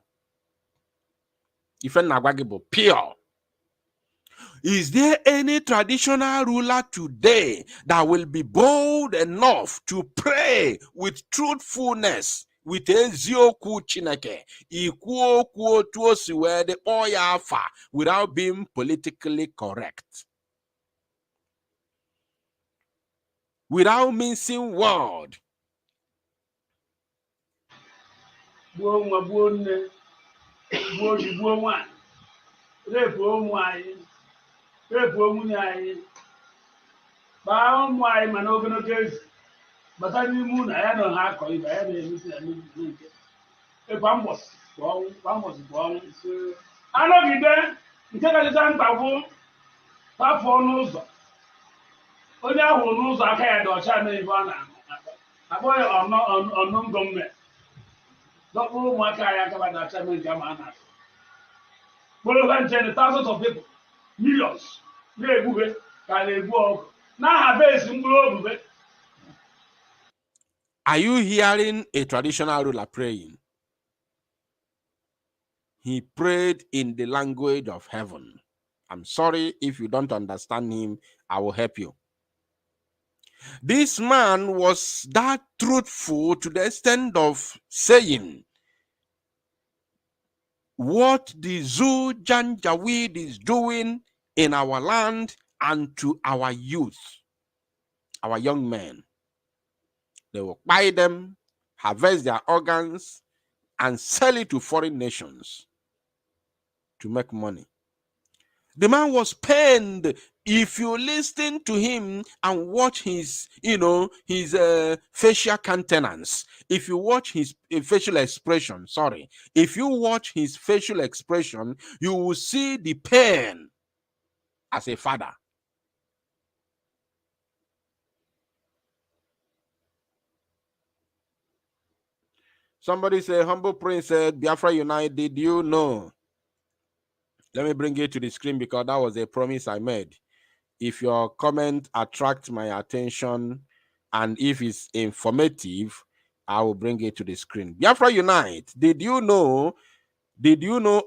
Ife na-agwa gị bụ pure. Is there any traditional ruler today that will be bold enough to pray with truthfulness, with ezioku Chineke, ikwu okwu otu o si wee dị kpọọ ya afa without being politically correct? Without mincing word. Gbuo nwa, gbuo nne, gbuo di, gbuo nwanyị, repuo ụmụ anyị, repuo nwunye anyị, gbaa ụmụ anyị ma n'ogologo ezi, bata n'ime ụlọ ya na ha akọ ibe ya na-emesi ya n'ebido nke. Kwa mbọsị bụ ọnwụ. Anọgide nke kachacha mkpa bụ afọ n'ụzọ. Onye ahụ n'ụzọ aka ya dị ọcha na ebe ọ na-akpọ ya ọnụngọmme. Dọkpụrụ ụmụaka ya aka dị ọcha mee nke ama a na-asụ. Kpọrọ ha nche the thousands of people, millions, na-egbube ka na-egbu ọgụ. N'aha besi mkpụrụ obube. Are you hearing a traditional ruler praying? He prayed in the language of heaven. I'm sorry if you don't understand him, I will help you. This man was that truthful to the extent of saying what the Su1c is doing in our land and to our youth, our young men. They will buy them, harvest their organs, and sell it to foreign nations to make money. The man was pained. If you listen to him and watch his, his facial countenance, if you watch his facial expression, if you watch his facial expression, you will see the pain as a father. Somebody say, Humble Prince said, Biafra United, did you know? Let me bring it to the screen because that was a promise I made. If your comment attracts my attention and if it's informative, I will bring it to the screen. Biafra Unite, did you know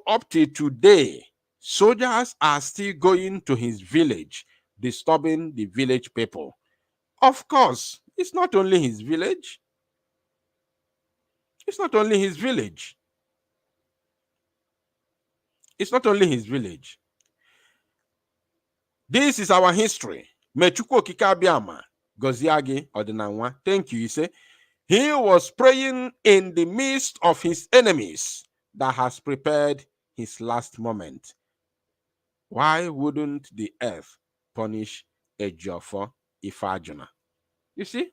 up to today, soldiers are still going to his village, disturbing the village people? Of course, it's not only his village. It's not only his village. It's not only his village. This is our history. Mechukwu okike abịama gọzie gị ọdịnanwa. Thank you. You say he was praying in the midst of his enemies that has prepared his last moment. Why wouldn't the earth punish Ejiofor Ifeajuna? You see?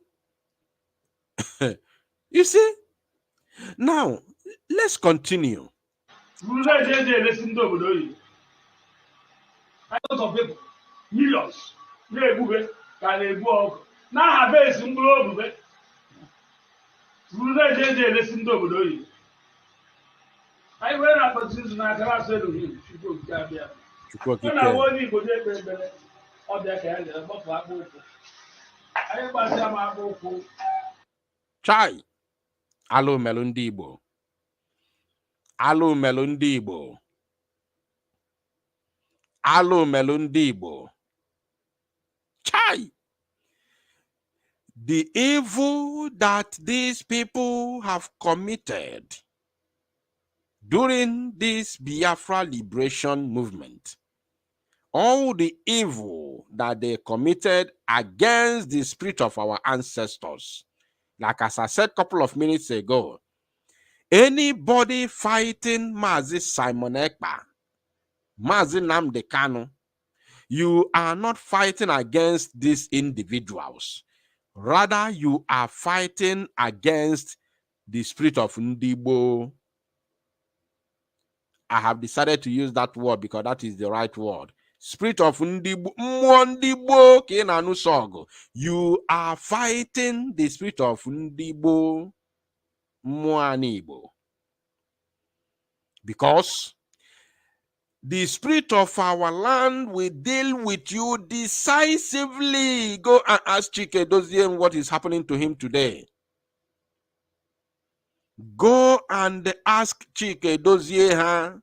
You see? Now, let's continue. Listen to of people, millions, na-ebube ka na-ebu ọkụ n'aha besi mkpụrụ obube ruru eji elesi ndị obodo oyibo. Anyị were na-akpọchi nzu n'aka na-asụ Elohim Chukwu okike abịa ọ na-awa onye Igbo ji ekpe ekpere ọbịa ka ya ga-agbapụ akpụ ụkwụ. Anyị gbasịa m akpụ ụkwụ. Chai alụ melụ ndị Igbo, alụ melụ ndị Igbo, alụ melụ ndị Igbo. Chai, the evil that these people have committed during this Biafra liberation movement, all the evil that they committed against the spirit of our ancestors, like as I said a couple of minutes ago, anybody fighting Mazi Simon Ekpa, Mazi Nnamdi Kanu, you are not fighting against these individuals. Rather, you are fighting against the spirit of Ndigbo. I have decided to use that word because that is the right word. Spirit of Ndigbo. You are fighting the spirit of Ndigbo. Because the spirit of our land will deal with you decisively. Go and ask Chike Doziem what is happening to him today. Go and ask Chike Dozie, huh?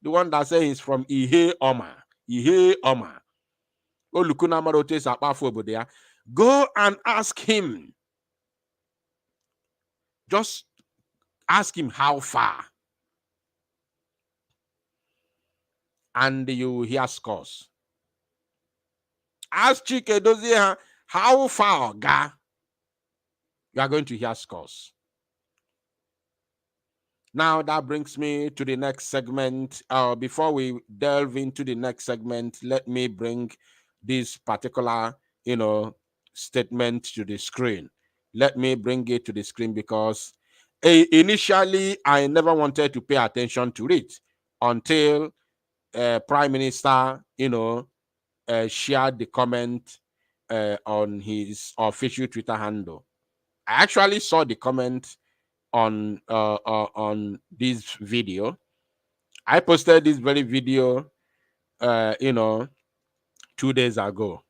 The one that says he's from Ihe Oma. Ihe Oma. Go and ask him. Just ask him how far. And you hear scores. Ask Chike Dozie how far, ga. You are going to hear scores. Now that brings me to the next segment. Before we delve into the next segment, let me bring this particular, statement to the screen. Let me bring it to the screen because initially I never wanted to pay attention to it until Prime Minister, shared the comment on his official Twitter handle. I actually saw the comment on this video. I posted this very video, 2 days ago.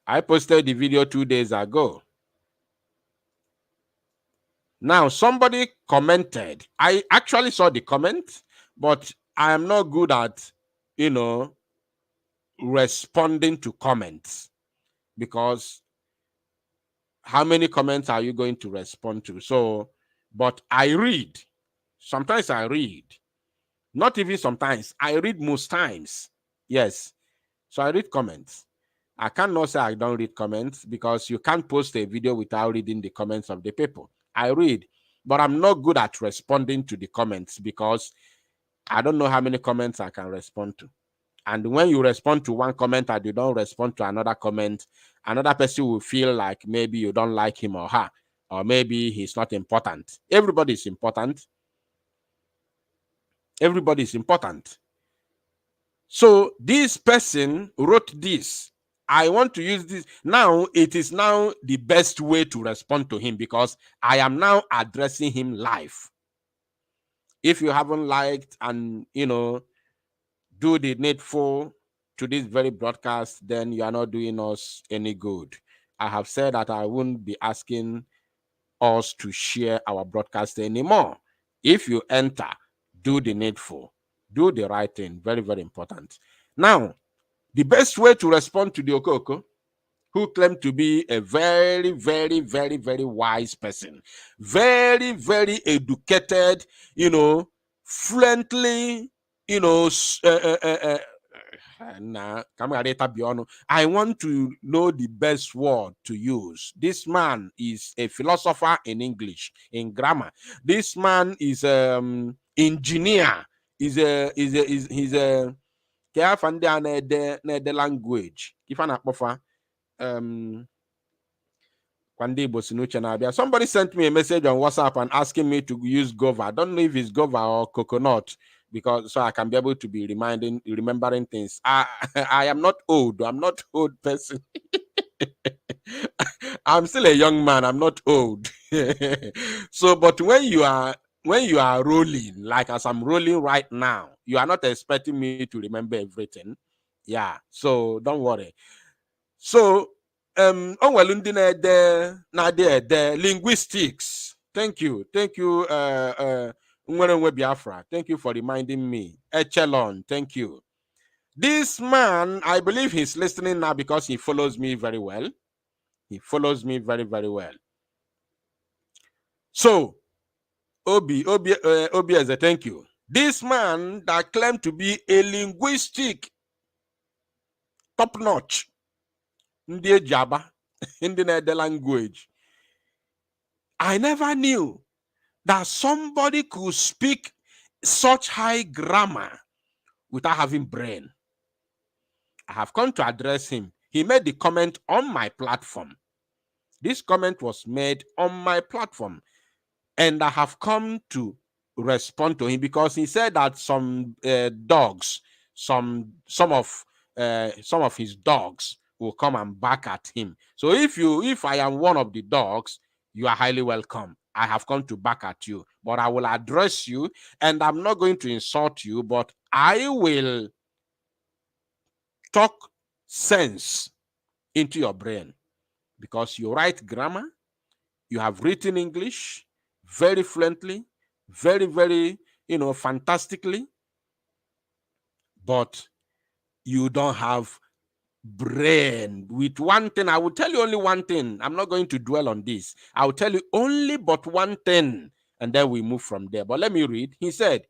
I posted the video 2 days ago. Now, somebody commented. I actually saw the comment, but I am not good at, responding to comments, because how many comments are you going to respond to? So, but I read. Sometimes I read. Not even sometimes. I read most times. Yes. So I read comments. I cannot say I don't read comments because you can't post a video without reading the comments of the people. I read, but I'm not good at responding to the comments because I don't know how many comments I can respond to. And when you respond to one comment and you don't respond to another comment, another person will feel like maybe you don't like him or her, or maybe he's not important. Everybody is important. Everybody is important. So this person wrote this. I want to use this. Now, it is now the best way to respond to him because I am now addressing him live. If you haven't liked and, do the needful to this very broadcast, then you are not doing us any good. I have said that I won't be asking us to share our broadcast anymore. If you enter, do the needful, do the right thing. Very, very important. Now, The best way to respond to the Okoko, who claimed to be a very, very, very, very wise person, very, very educated, fluently, I want to know the best word to use. This man is a philosopher in English, in grammar. This man is engineer. He's a the language. If I'm not somebody sent me a message on WhatsApp and asking me to use Gova. I don't know if it's Gova or coconut, because so I can be able to be remembering things. I am not old. I'm not old person. I'm still a young man. I'm not old. So, but when you are rolling, like as I'm rolling right now, you are not expecting me to remember everything. Yeah. So don't worry. So linguistics. Thank you, Biafra. Thank you for reminding me. Echelon, thank you. This man, I believe he's listening now because he follows me very well. He follows me very, very well. So, Obi as a thank you. This man that claimed to be a linguistic top-notch in the Java, in the language. I never knew that somebody could speak such high grammar without having brain. I have come to address him. He made the comment on my platform. This comment was made on my platform, and I have come to respond to him because he said that some dogs, some of his dogs will come and bark at him. So if I am one of the dogs, you are highly welcome. I have come to bark at you, but I will address you, and I'm not going to insult you, but I will talk sense into your brain, because you write grammar, you have written English very fluently, very, very, fantastically, but you don't have brain. With one thing, I will tell you only one thing. I'm not going to dwell on this. I will tell you only but one thing, and then we move from there. But let me read. He said,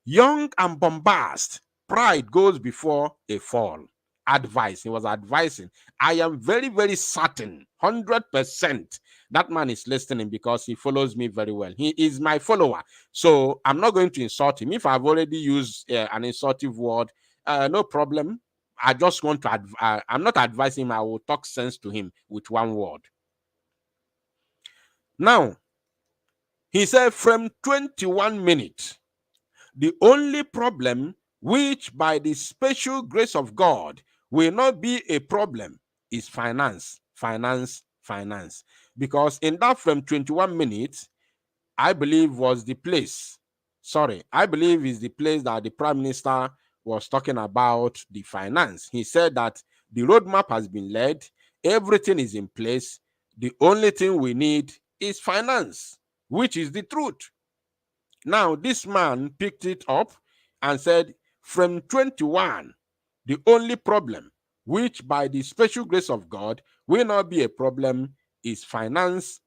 young and bombast, pride goes before a fall. Advice. He was advising. I am very, very certain, 100%, that man is listening because he follows me very well. He is my follower. So I'm not going to insult him. If I've already used an insultive word, no problem. I just want to, I'm not advising him. I will talk sense to him with one word. Now, he said from 21 minutes, the only problem which by the special grace of God will not be a problem is finance. Because in that from 21 minutes, I believe was the place. Sorry, I believe is the place that the Prime Minister was talking about the finance. He said that the roadmap has been laid, everything is in place. The only thing we need is finance, which is the truth. Now, this man picked it up and said, from 21, the only problem, which by the special grace of God will not be a problem, is finance.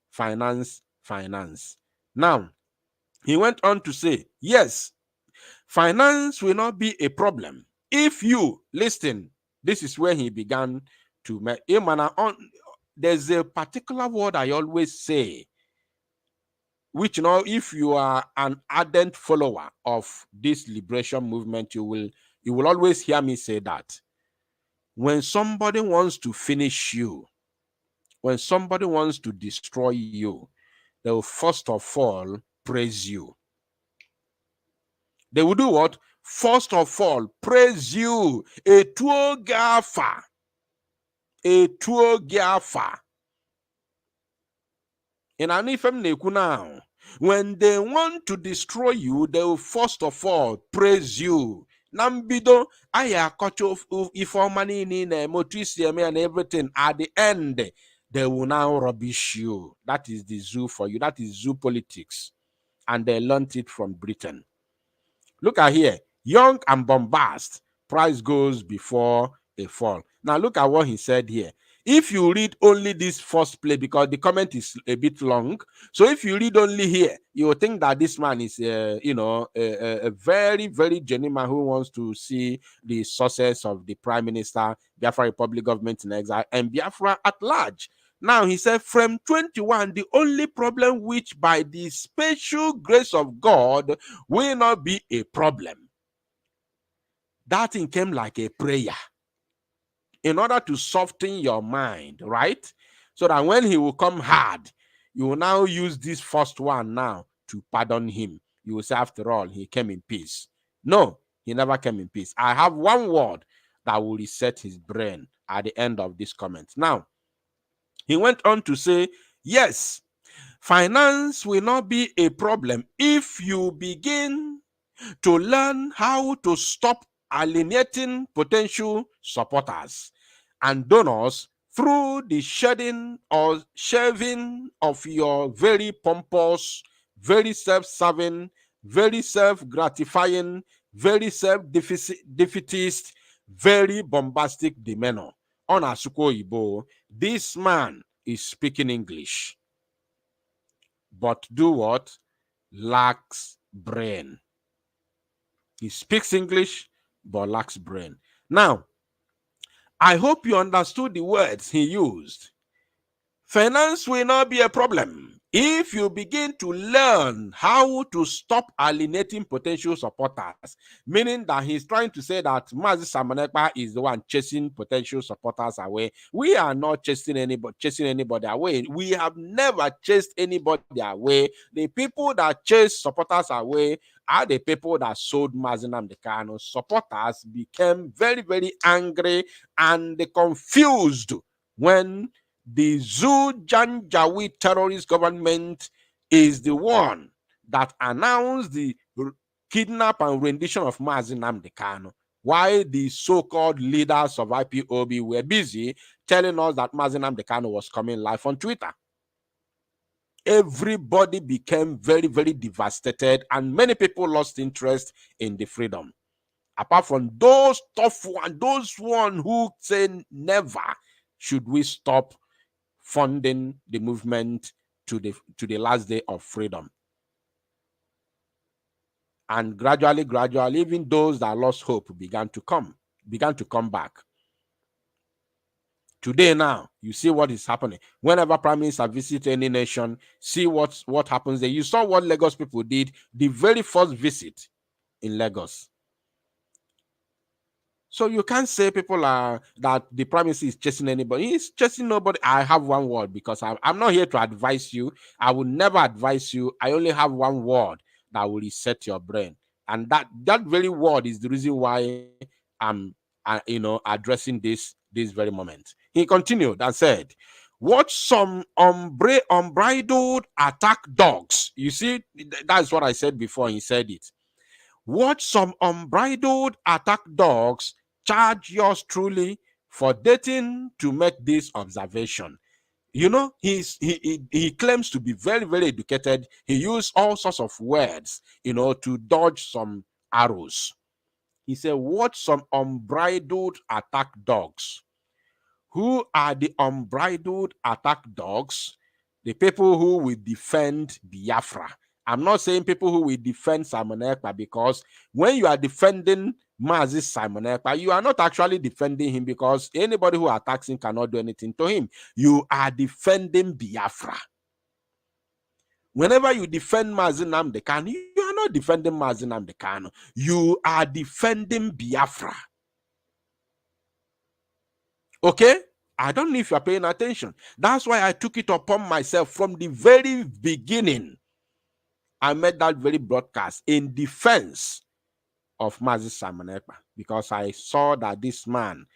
Now, he went on to say, yes, finance will not be a problem. If you listen, this is where he began to make a manner on. There's a particular word I always say, which, if you are an ardent follower of this liberation movement, you will always hear me say that. When somebody wants to finish you, when somebody wants to destroy you, they will first of all praise you. They will do what? First of all, praise you. A tuo gafa. In an ifem now, when they want to destroy you, they will first of all praise you. Nambido aya kocho ifomani ni motrisiame and everything. At the end, they will now rubbish you. That is the zoo for you. That is zoo politics. And they learned it from Britain. Look at here. Young and bombast, price goes before a fall. Now look at what he said here. If you read only this first play, because the comment is a bit long, so if you read only here, you will think that this man is, a very, very genuine man who wants to see the success of the Prime Minister, Biafra Republic government in exile, and Biafra at large. Now he said, from 21, the only problem which by the special grace of God will not be a problem. That thing came like a prayer, in order to soften your mind, right? So that when he will come hard, you will now use this first one now to pardon him. You will say, after all, he came in peace. No, he never came in peace. I have one word that will reset his brain at the end of this comment. Now, he went on to say, yes, finance will not be a problem if you begin to learn how to stop alienating potential supporters and donors through the shedding or shelving of your very pompous, very self-serving, very self-gratifying, very self-defeatist, very bombastic demeanor. On Asuko Ibo, this man is speaking English, but do what? Lacks brain. He speaks English, but lacks brain. Now, I hope you understood the words he used. Finance will not be a problem if you begin to learn how to stop alienating potential supporters, meaning that he's trying to say that Mazi Samanekpa is the one chasing potential supporters away. We are not chasing anybody away. We have never chased anybody away. The people that chase supporters away are the people that sold Mazi Nnamdi Kanu. Supporters became very, very angry and confused when the Su1c terrorist government is the one that announced the kidnap and rendition of Mazi Nnamdi Kanu, while the so-called leaders of IPOB were busy telling us that Mazi Nnamdi Kanu was coming live on Twitter. Everybody became very, very devastated, and many people lost interest in the freedom. Apart from those tough ones, those who say never should we stop funding the movement to the last day of freedom. And gradually, even those that lost hope began to come back. Today now, you see what is happening. Whenever Prime Minister visits any nation, see what happens there. You saw what Lagos people did the very first visit in Lagos. So you can't say people are that the Prime Minister is chasing anybody. He's chasing nobody. I have one word, because I'm not here to advise you. I will never advise you. I only have one word that will reset your brain, and that very word is the reason why I'm addressing this very moment. He continued and said, "Watch some unbridled attack dogs." You see, that's what I said before. He said it. Watch some unbridled attack dogs charge yours truly for dating to make this observation. You know, he claims to be very, very educated. He used all sorts of words, to dodge some arrows. He said, watch some unbridled attack dogs. Who are the unbridled attack dogs? The people who will defend Biafra. I'm not saying people who will defend Simon Ekpa, because when you are defending Mazi Simon Ekpa, you are not actually defending him, because anybody who attacks him cannot do anything to him. You are defending Biafra. Whenever you defend Mazi Nnamdi Kanu, you are not defending Mazi Nnamdi Kanu. You are defending Biafra. Okay? I don't know if you are paying attention. That's why I took it upon myself from the very beginning. I made that very broadcast in defense of Mazi Simon Ekpa, because I saw that this man,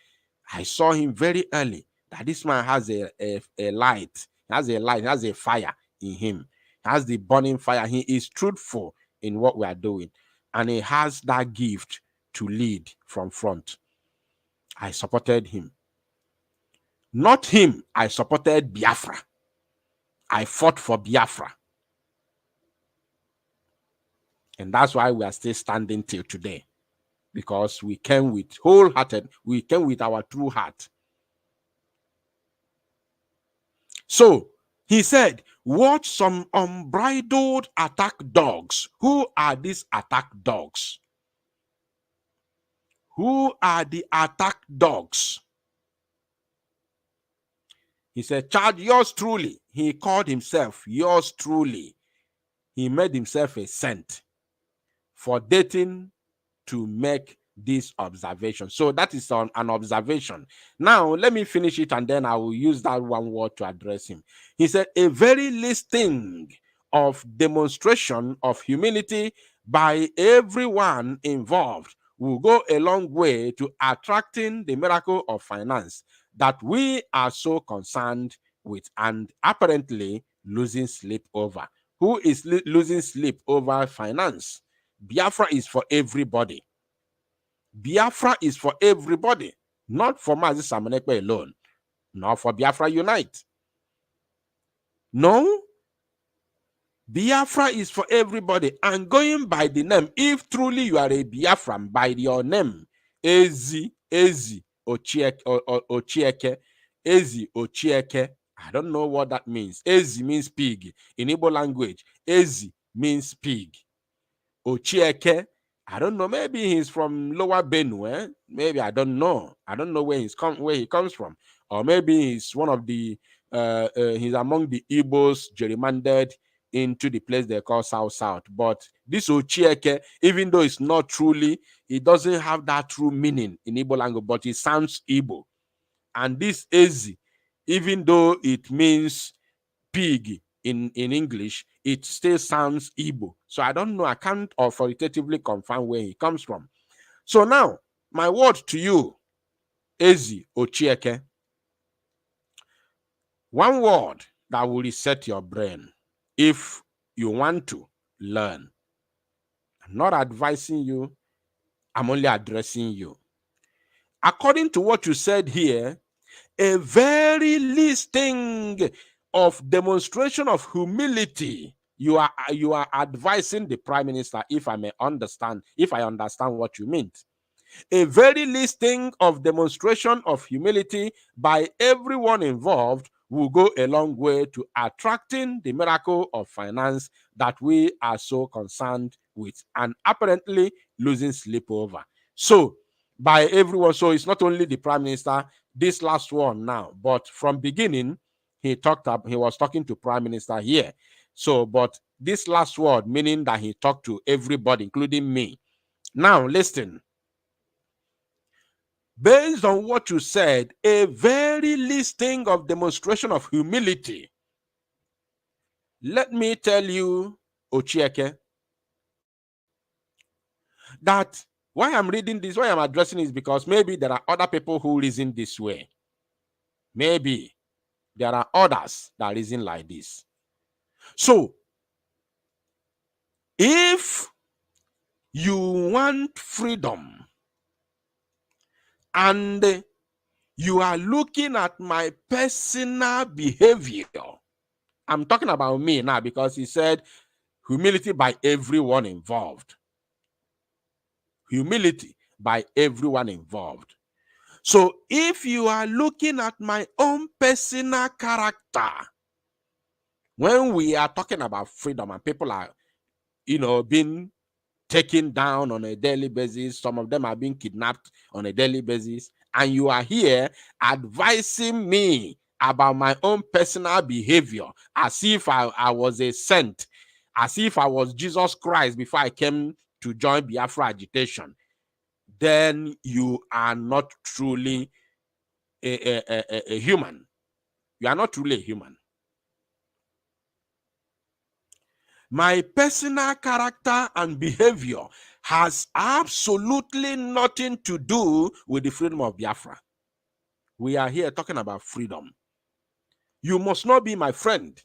I saw him very early, that this man has a light, he has a fire in him. He has the burning fire. He is truthful in what we are doing, and he has that gift to lead from front. I supported him. Not him, I supported Biafra. I fought for Biafra. And that's why we are still standing till today. because we came with wholehearted, we came with our true heart. So he said, watch some unbridled attack dogs. Who are these attack dogs? Who are the attack dogs? He said, charge yours truly. He called himself yours truly. He made himself a saint for dating to make this observation. So that is an observation. Now, let me finish it and then I will use that one word to address him. He said, a very listing of demonstration of humility by everyone involved will go a long way to attracting the miracle of finance that we are so concerned with and apparently losing sleep over. Who is losing sleep over finance? Biafra is for everybody. Biafra is for everybody, not for Mazi Samanekwe alone, not for Biafra Unite. No, Biafra is for everybody. And going by the name, if truly you are a Biafran, by your name, Ezi Ochieke, Ezi Ochieke. I don't know what that means. Ezi means pig. In Igbo language, Ezi means pig. Ochieke, I don't know. Maybe he's from Lower Benue. Maybe I don't know. I don't know where he comes from. Or maybe he's one of the he's among the Igbos gerrymandered into the place they call South. But this Ochieke, even though it's not truly, it doesn't have that true meaning in Igbo language, but it sounds Igbo. And this Ezi, even though it means pig in English, it still sounds Igbo. So I don't know. I can't authoritatively confirm where he comes from. So now, my word to you, Ezi Ochieke. One word that will reset your brain if you want to learn. I'm not advising you. I'm only addressing you. According to what you said here, a very listing of demonstration of humility. You are advising the Prime Minister, if I understand what you mean. A very listing of demonstration of humility by everyone involved will go a long way to attracting the miracle of finance that we are so concerned with and apparently losing sleep over. So, by everyone, so it's not only the Prime Minister, this last one now, but from beginning, he was talking to Prime Minister here. So, but this last word, meaning that he talked to everybody, including me. Now, listen. Based on what you said, a very listing of demonstration of humility. Let me tell you, Ochieke, that why I'm reading this, why I'm addressing is because maybe there are other people who reason this way. Maybe there are others that reason like this. So, if you want freedom and you are looking at my personal behavior, I'm talking about me now because he said humility by everyone involved. Humility by everyone involved. So if you are looking at my own personal character, when we are talking about freedom and people are, being taken down on a daily basis, some of them are being kidnapped on a daily basis, and you are here advising me about my own personal behavior as if I was a saint, as if I was Jesus Christ before I came to join Biafra agitation, then you are not truly a human. You are not truly a human. My personal character and behavior has absolutely nothing to do with the freedom of Biafra. We are here talking about freedom. You must not be my friend.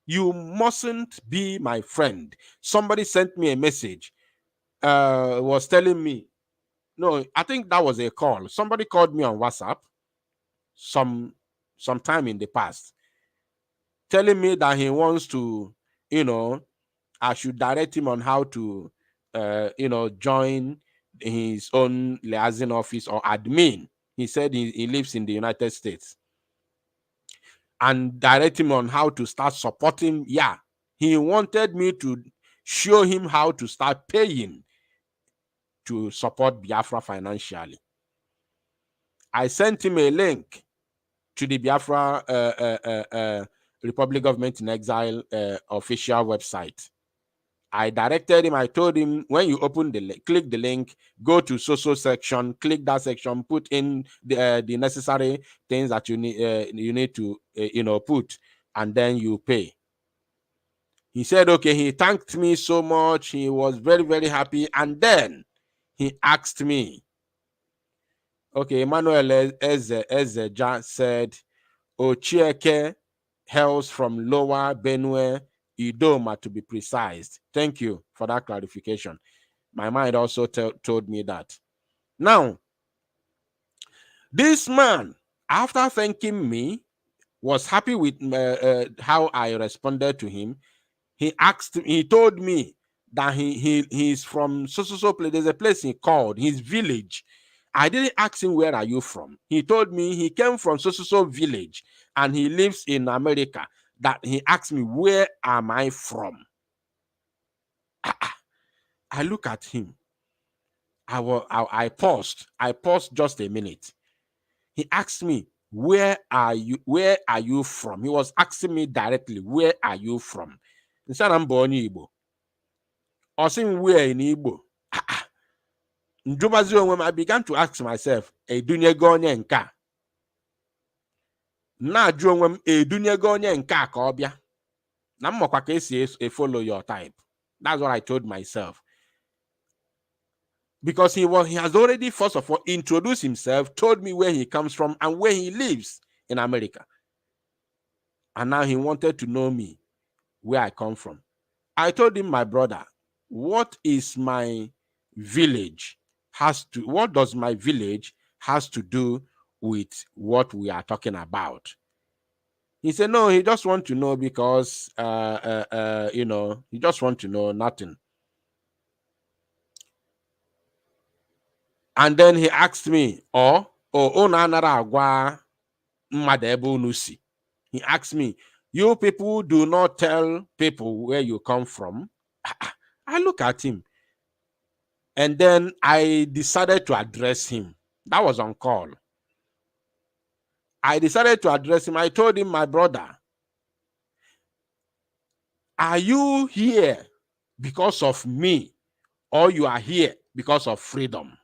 You mustn't be my friend. Somebody sent me a message, was telling me, no, I think that was a call. Somebody called me on WhatsApp some time in the past, telling me that he wants to, I should direct him on how to, join his own liaison office or admin. He said he lives in the United States. And direct him on how to start supporting. Yeah, he wanted me to show him how to start paying to support Biafra financially. I sent him a link to the Biafra Republic Government in Exile official website. I directed him, I told him, when you open the link, click the link, go to social section, click that section, put in the necessary things that you need to put, and then you pay. He said, okay, he thanked me so much. He was very, very happy. And then he asked me, okay, Emmanuel Ezeja said, Ochieke hails from Lower Benue, Idoma to be precise. Thank you for that clarification. My mind also told me that. Now, this man, after thanking me, was happy with how I responded to him. He told me that he's from so place. There's a place he called his village. I didn't ask him, where are you from? He told me he came from so village and he lives in America. That he asked me, where am I from? I look at him. I paused. I paused just a minute. He asked me, where are you from? He was asking me directly, where are you from? Instead, I'm born in Igbo. Or saying, where in Igbo? I began to ask myself, a dunya gonye nka. Na juonwem a dunya gonye nka ka obia. Na mmokwa ka esi follow your type. That's what I told myself. Because he has already, first of all, introduced himself, told me where he comes from and where he lives in America. And now he wanted to know me, where I come from. I told him, my brother, what is my village what does my village has to do with what we are talking about? He said, no, he just want to know because, he just want to know nothing. And then he asked me, he asked me, you people do not tell people where you come from. I look at him. And then I decided to address him. That was on call. I decided to address him. I told him, my brother, are you here because of me, or you are here because of freedom?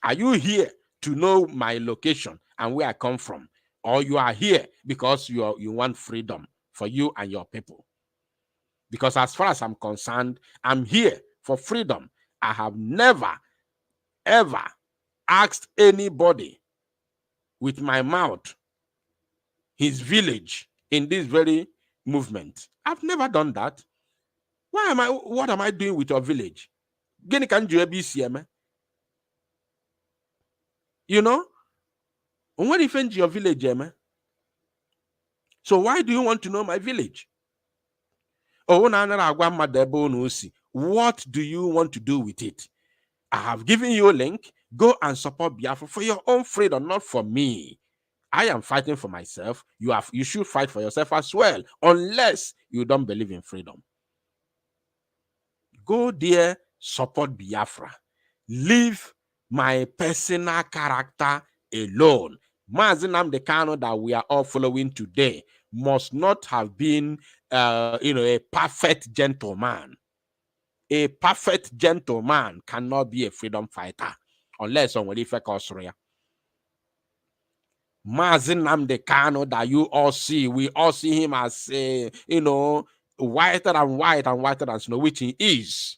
Are you here to know my location and where I come from, or you are here because you want freedom for you and your people? Because as far as I'm concerned, I'm here for freedom. I have never, ever asked anybody with my mouth his village in this very movement. I've never done that. What am I doing with your village? You know? What if your village, so why do you want to know my village? What do you want to do with it? I have given you a link. Go and support Biafra for your own freedom, not for me. I am fighting for myself. You should fight for yourself as well, unless you don't believe in freedom. Go there, support Biafra. Leave my personal character alone. Mazi Nnamdi Kanu that we are all following today must not have been, a perfect gentleman. A perfect gentleman cannot be a freedom fighter unless on Mazi Nnamdi Kanu that you all see, we all see him as whiter and whiter than snow, which he is.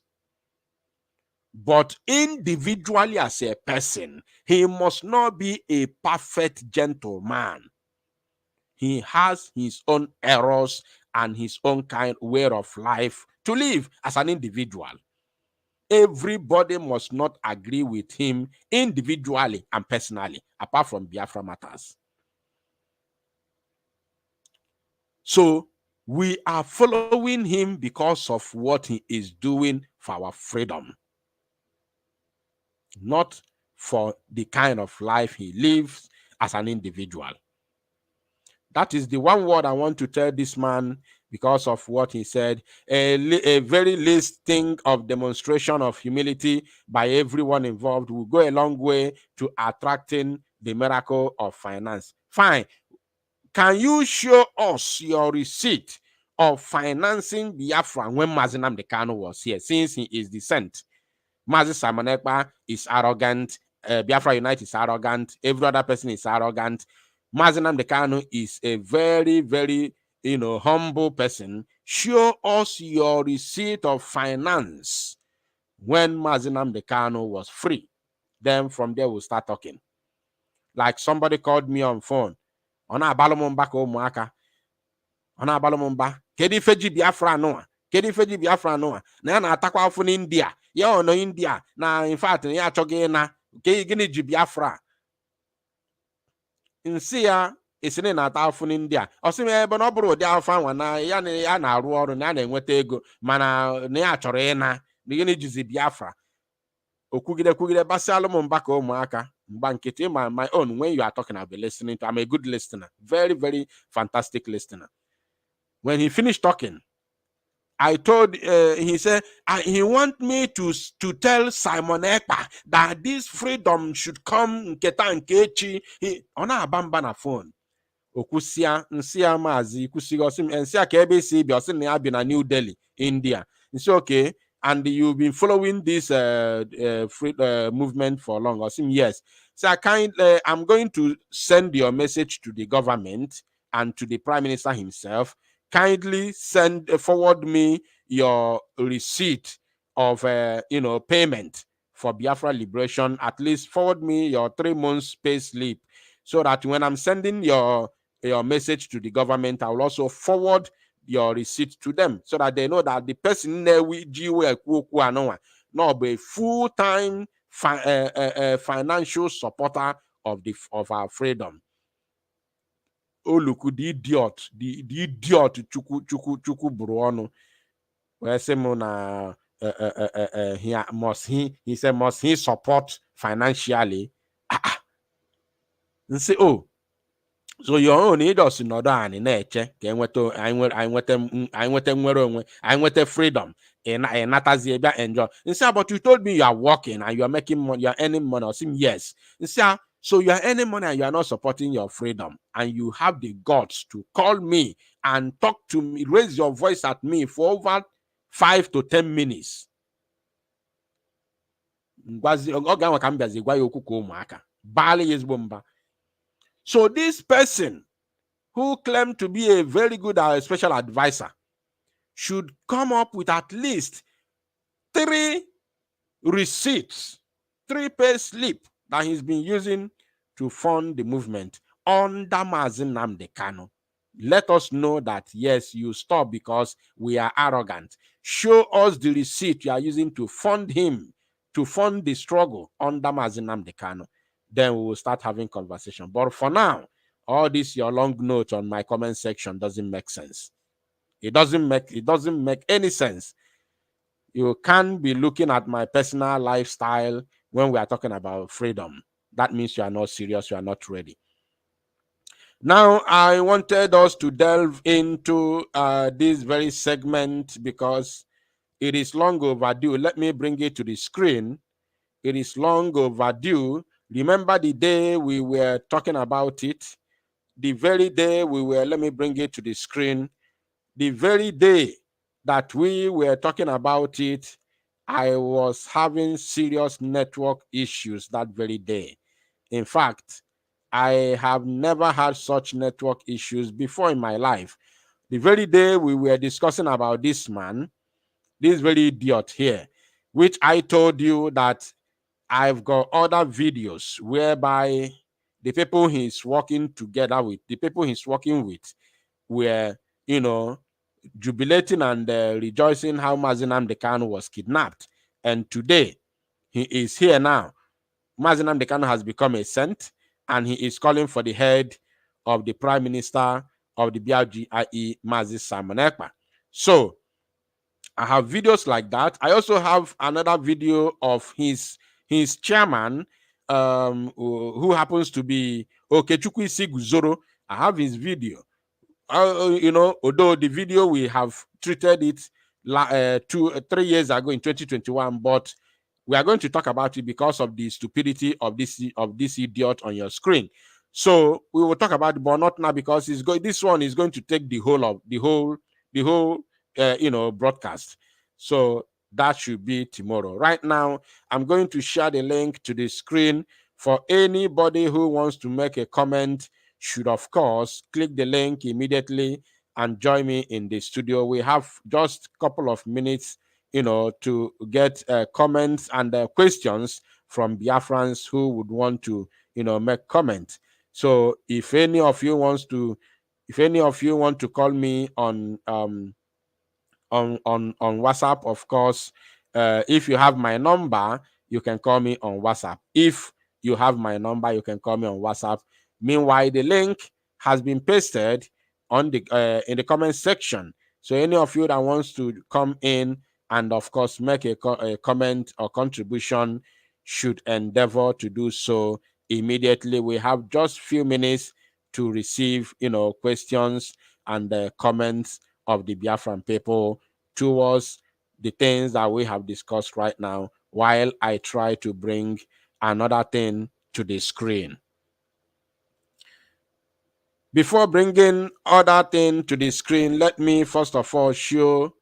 But individually as a person, he must not be a perfect gentleman. He has his own errors and his own way of life to live as an individual. Everybody must not agree with him individually and personally, apart from Biafra matters. So we are following him because of what he is doing for our freedom. not for the kind of life he lives as an individual. That is the one word I want to tell this man because of what he said. A very least thing of demonstration of humility by everyone involved will go a long way to attracting the miracle of finance. Fine. Can you show us your receipt of financing Biafran when Mazi Nnamdi Kanu was here, since he is the sent? Mazi Simon Ekpa is arrogant. Biafra Unite is arrogant. Every other person is arrogant. Mazi Nnamdi Kanu is a very, very, humble person. Show us your receipt of finance when Mazi Nnamdi Kanu was free. Then from there we'll start talking. Like somebody called me on phone. Ona abalumumba ka ụmụaka. Ona abalumumba. Kedu ife ji Biafra noa? Kedu ife ji Biafra noa? Na ya na-atakwa afụ n'India. Ya ọ nọ India na in fact ya achọghị na gịnị ji Biafra. Nsi ya esini na-ata afụ n'India. Ọ sị m ebe na ọ bụrụ ụdị afọ anwa na ya na-arụ ọrụ na ya na-enweta ego mana na ya chọrọ ịna gịnị jizi Biafra. Okwugide basialụ m mba ka ụmụaka. My own, when you are talking, I'll be listening to. I'm a good listener, very, very fantastic listener. When he finished talking, I told he said he want me to tell Simon Ekpa that this freedom should come nketa nkechi. He ona abamba na phone. Okusia nsia mazi kusigo sim nsia ka ebe si bi osin na abi na New Delhi, India. It's okay. And you've been following this free movement for long. I said, yes. So I'm going to send your message to the government and to the Prime Minister himself. Kindly forward me your receipt of payment for Biafra liberation. At least forward me your 3 months pay slip, so that when I'm sending your message to the government, I will also forward your receipt to them, so that they know that the person there with not be full-time financial supporter of our freedom. Oh, look, the idiot chuku bruono. Where Simona he said, must he support financially? And say, oh, so your own idos in order and in nature, I went freedom and not as you enjoy. And say, but you told me you are working and you are making money, you are earning money. I say, yes. And say, so you are earning money and you are not supporting your freedom, and you have the guts to call me and talk to me, raise your voice at me for over 5 to 10 minutes. So this person who claimed to be a very good special advisor should come up with at least 3 receipts, 3 pay slip that he's been using to fund the movement under Mazi Nnamdi Kanu. Let us know that, yes, you stop because we are arrogant. Show us the receipt you are using to fund him, to fund the struggle under Mazi Nnamdi Kanu. Then we will start having conversation. But for now, all this your long note on my comment section doesn't make sense. It doesn't make any sense. You can't be looking at my personal lifestyle when we are talking about freedom. That means you are not serious, you are not ready. Now, I wanted us to delve into this very segment because it is long overdue. Let me bring it to the screen. It is long overdue. Remember the day we were talking about it? The very day we were, let me bring it to the screen. The very day that we were talking about it, I was having serious network issues that very day. In fact, I have never had such network issues before in my life. The very day we were discussing about this man, this very idiot here, which I told you that I've got other videos whereby the people he's working together with, the people he's working with, were, jubilating and rejoicing how Mazi Nnamdi Kanu was kidnapped. And today, he is here now. Mazi Nnamdi Kanu has become a saint, and he is calling for the head of the Prime Minister of the BRG, i.e. Mazi Simon Ekpa. So, I have videos like that. I also have another video of his his chairman, who happens to be Okechukwu Siguzoro. I have his video. Although the video we have treated it 3 years ago in 2021, but we are going to talk about it because of the stupidity of this idiot on your screen. So we will talk about it, but not now, because this one is going to take the whole broadcast. So that should be tomorrow. Right now, I'm going to share the link to the screen for anybody who wants to make a comment. Should, of course, click the link immediately and join me in the studio. We have just a couple of minutes, to get comments and questions from Biafrans who would want to, make comments. So if any of you want to call me on WhatsApp, of course, if you have my number, you can call me on WhatsApp. If you have my number, you can call me on WhatsApp. Meanwhile, the link has been pasted on the in the comment section. So any of you that wants to come in and, of course, make a comment or contribution should endeavor to do so immediately. We have just few minutes to receive, questions and comments of the Biafran people towards the things that we have discussed right now, while I try to bring another thing to the screen. Before bringing other thing to the screen, let me first of all show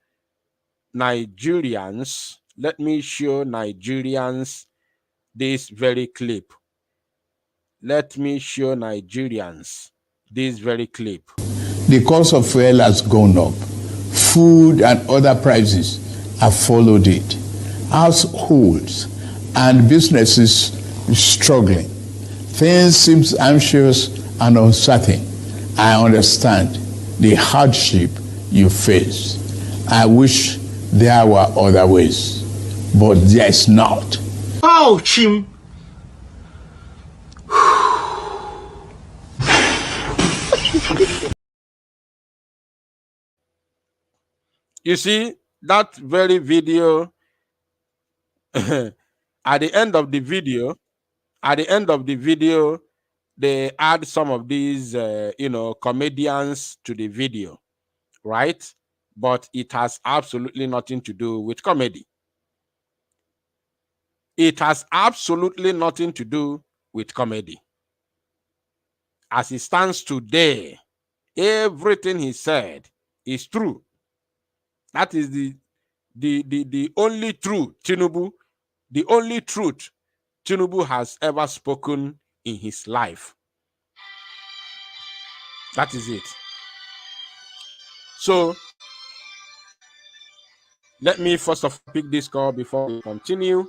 Nigerians. Let me show Nigerians this very clip. Let me show Nigerians this very clip. The cost of fuel has gone up. Food and other prices have followed it. Households and businesses struggling. Things seem anxious and uncertain. I understand the hardship you face. I wish there were other ways, but there is not. Oh, Chim. You see that very video. At the end of the video, they add some of these comedians to the video, right? But it has absolutely nothing to do with comedy. It has absolutely nothing to do with comedy. As it stands today, everything he said is true. That is the only truth Tinubu has ever spoken in his life. That is it. So let me first of all pick this call before we continue.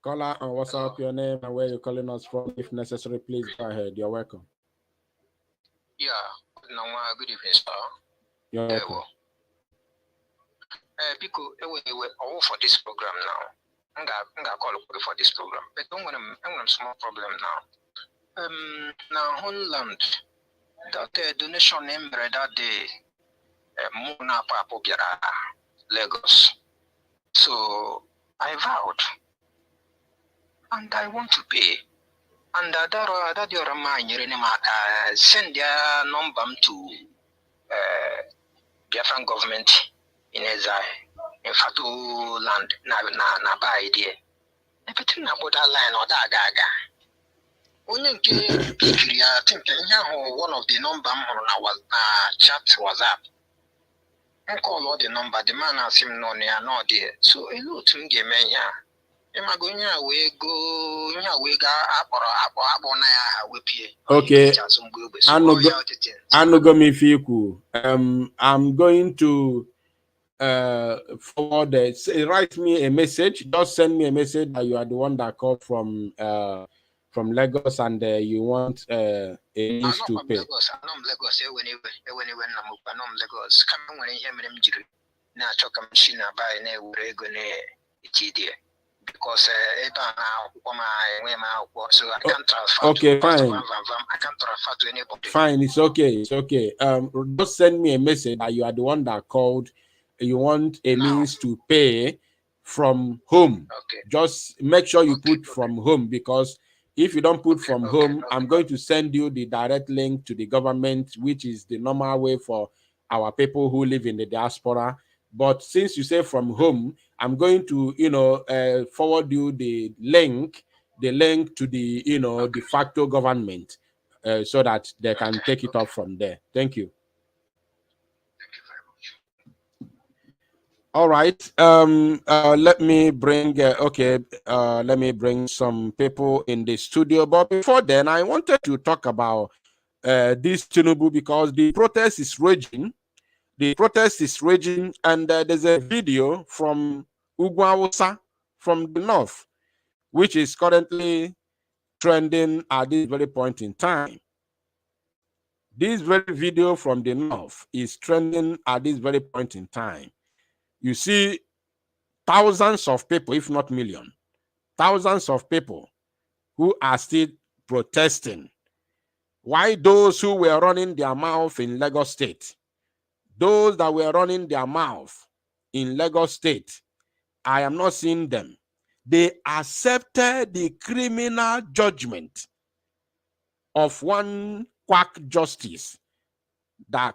Caller on WhatsApp, your name and where you're calling us from. If necessary, please go ahead. You're welcome. Yeah, good evening, sir. You're welcome. Because we're all for this program now. I'm gonna call for this program, but I'm gonna small problem now. Now F1nland, that donation number that day, Mona Papo Biara, Lagos. So I vowed, and I want to pay. And that your mind, send their number to Biafran government in Ezai, in Fatu land, na ba idea. Everything about that line or that gaga. Only I think one of the number was chat WhatsApp. I call all the number, the man has him no near no there. So a lot to get me here. Okay. I'm going to forward write me a message. Just send me a message that you are the one that called from Lagos and you want a list to pay. Because so I can't transfer. Okay, fine. I can't transfer to anybody. Fine, it's okay. It's okay. Just send me a message that you are the one that called you want a means to pay from home, just make sure you put from home, because if you don't put from home, I'm going to send you the direct link to the government, which is the normal way for our people who live in the diaspora. But since you say from home, I'm going to, forward you the link to the, de facto government, so that they can take it up from there. Thank you. All right. Let me bring let me bring some people in the studio. But before then, I wanted to talk about this Tinubu, because the protest is raging. The protest is raging, and there's a video from Ugwawusa from the north, which is currently trending at this very point in time. This very video from the north is trending at this very point in time. You see thousands of people, if not millions, thousands of people who are still protesting. Why those who were running their mouth in Lagos State, those that were running their mouth in Lagos State, I am not seeing them. They accepted the criminal judgment of one quack justice that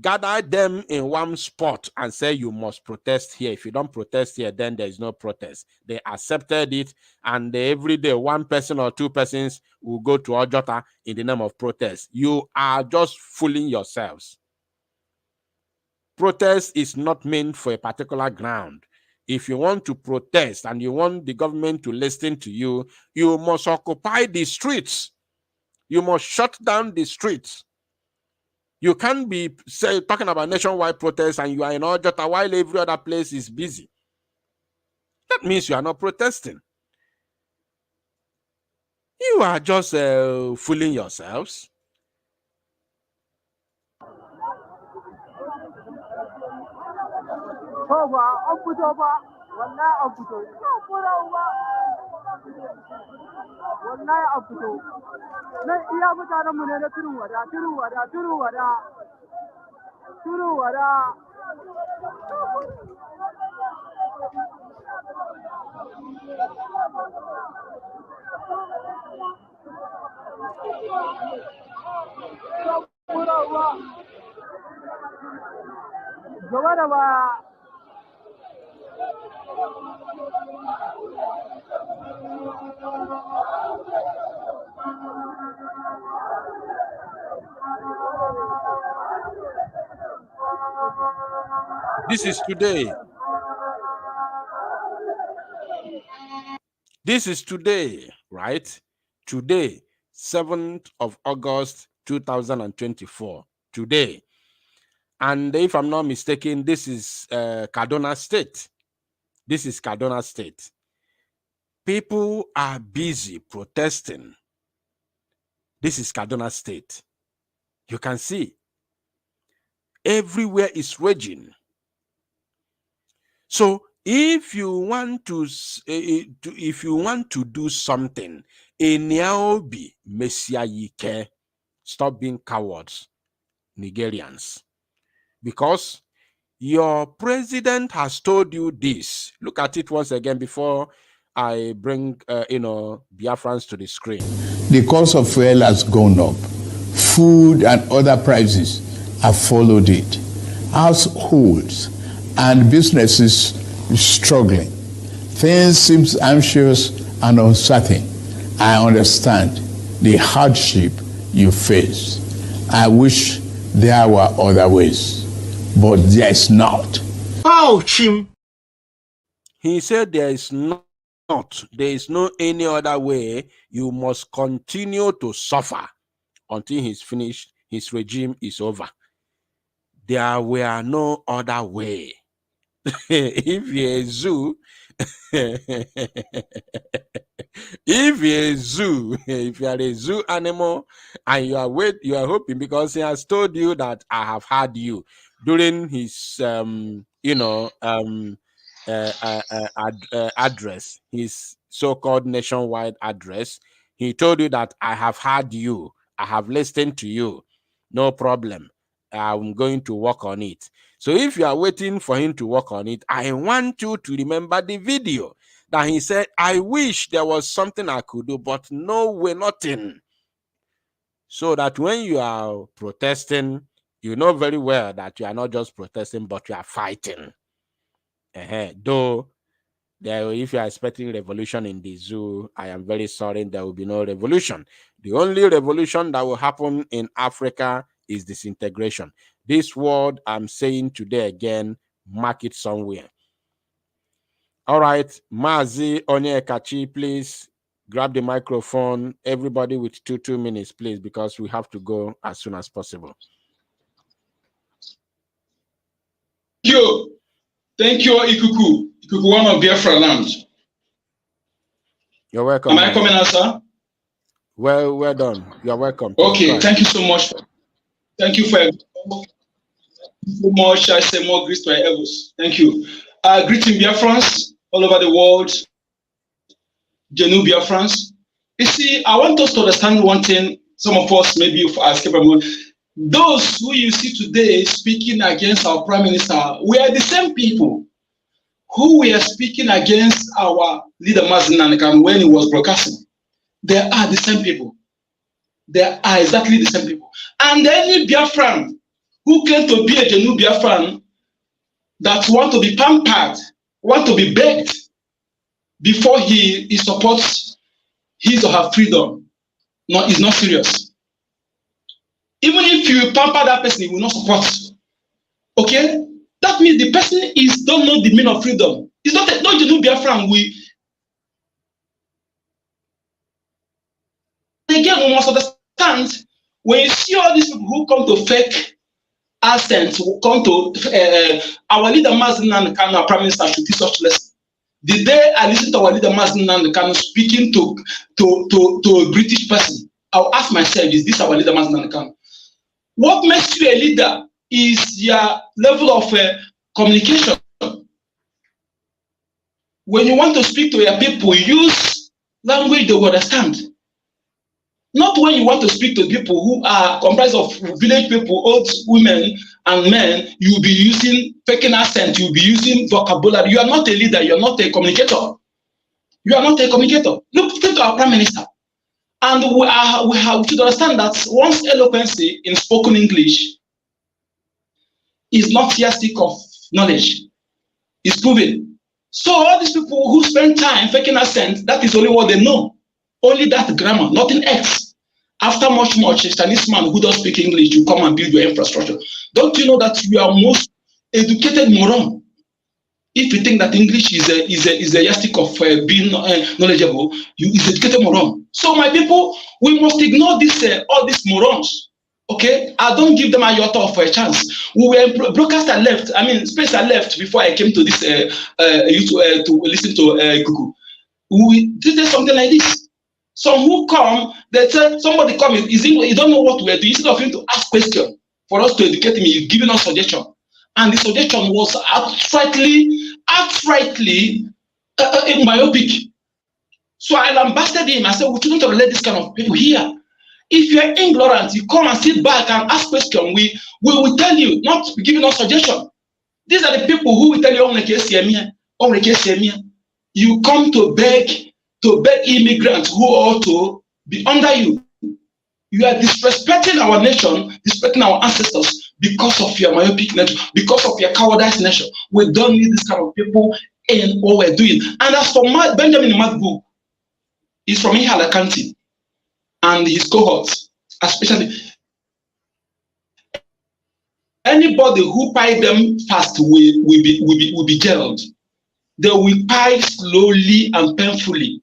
gathered them in one spot and say, you must protest here. If you don't protest here, then there is no protest. They accepted it, and every day one person or two persons will go to Ojota in the name of protest. You are just fooling yourselves. Protest is not meant for a particular ground. If you want to protest and you want the government to listen to you, you must occupy the streets. You must shut down the streets. You can't be talking about nationwide protests and you are in Ojota while every other place is busy. That means you are not protesting. You are just fooling yourselves. This is today. This is today, right? Today, 7th of August, 2024. Today. And if I'm not mistaken, this is Kaduna State. This is Kaduna State. People are busy protesting. This is Kaduna State. You can see. Everywhere is raging. So if you want to do something, Enyaobi Messiah, stop being cowards, Nigerians, because your president has told you this. Look at it once again before I bring Biafrans to the screen. The cost of fuel has gone up. Food and other prices have followed it. Households and businesses struggling. Things seem anxious and uncertain. I understand the hardship you face. I wish there were other ways, but there is not. Ouch him. He said there is not. There is no any other way. You must continue to suffer until he's finished. His regime is over. There were no other way. If you're a zoo, if you are a zoo animal and you are hoping, because he has told you that I have had you during his address, his so-called nationwide address. He told you that I have had you, I have listened to you, no problem. I'm going to work on it. So if you are waiting for him to work on it, I want you to remember the video that he said, I wish there was something I could do, but no way, nothing. So that when you are protesting, you know very well that you are not just protesting, but you are fighting. Though, if you are expecting revolution in the zoo, I am very sorry, there will be no revolution. The only revolution that will happen in Africa is disintegration. This word I'm saying today again, mark it somewhere. All right, Mazi Onyekachi, please grab the microphone. Everybody with 2 minutes, please, because we have to go as soon as possible. Thank you, Ikuku. Ikuku, one of Biafran. You're welcome. Am I coming out, sir? Well done. You're welcome. Okay, thank you so much. Thank you for so much. I say more grace to our elbows. Thank you. Greeting Biafrans all over the world. Genu Biafrans. You see, I want us to understand one thing. Some of us, maybe if I skip a moment, those who you see today speaking against our Prime Minister, we are the same people who were speaking against our leader Mazinanikan when he was broadcasting. They are the same people. They are exactly the same people. And any Biafran who claim to be a Genu Biafran that want to be pampered, want to be begged before he supports his or her freedom, is not serious. Even if you pamper that person, he will not support. Okay? That means the person don't know the meaning of freedom. It's not Genu Biafran. Again, we must understand, when you see all these people who come to fake accents, who come to our leader Mazinan Kanu, Prime Minister, should teach such lesson. The day I listen to our leader Mazinan Kanu speaking to a British person, I'll ask myself, is this our leader Mazinan Kanu? What makes you a leader is your level of communication. When you want to speak to your people, use language they will understand. Not when you want to speak to people who are comprised of village people, old women and men, you will be using faking accent, you will be using vocabulary. You are not a leader, you are not a communicator. You are not a communicator. Look, take our Prime Minister. And we have to understand that one's eloquency in spoken English is not yardstick of knowledge. It's proven. So all these people who spend time faking accent, that is only what they know. Only that grammar, nothing else. After much, a Chinese man who doesn't speak English, you come and build your infrastructure. Don't you know that you are most educated moron? If you think that English is a yardstick of being knowledgeable, you is educated moron. So my people, we must ignore this all these morons. Okay, I don't give them a iota of a chance. We were broadcast are left. I mean, space are left before I came to this to listen to Google. We did something like this. Some who come, they say somebody come, you don't know what we're doing. Instead of him to ask questions for us to educate him, he's giving us suggestion. And the suggestion was outrightly myopic. So I lambasted him. I said, we shouldn't let this kind of people here. If you're ignorant, you come and sit back and ask questions. We will tell you, not giving us suggestion. These are the people who will tell you, you come to beg immigrants who ought to be under you. You are disrespecting our nation, disrespecting our ancestors because of your myopic nature, because of your cowardice nature. We don't need this kind of people in what we're doing. And as for Benjamin Madbu, he's from Ihala County, and his cohorts, especially anybody who pay them fast will be jailed. They will pay slowly and painfully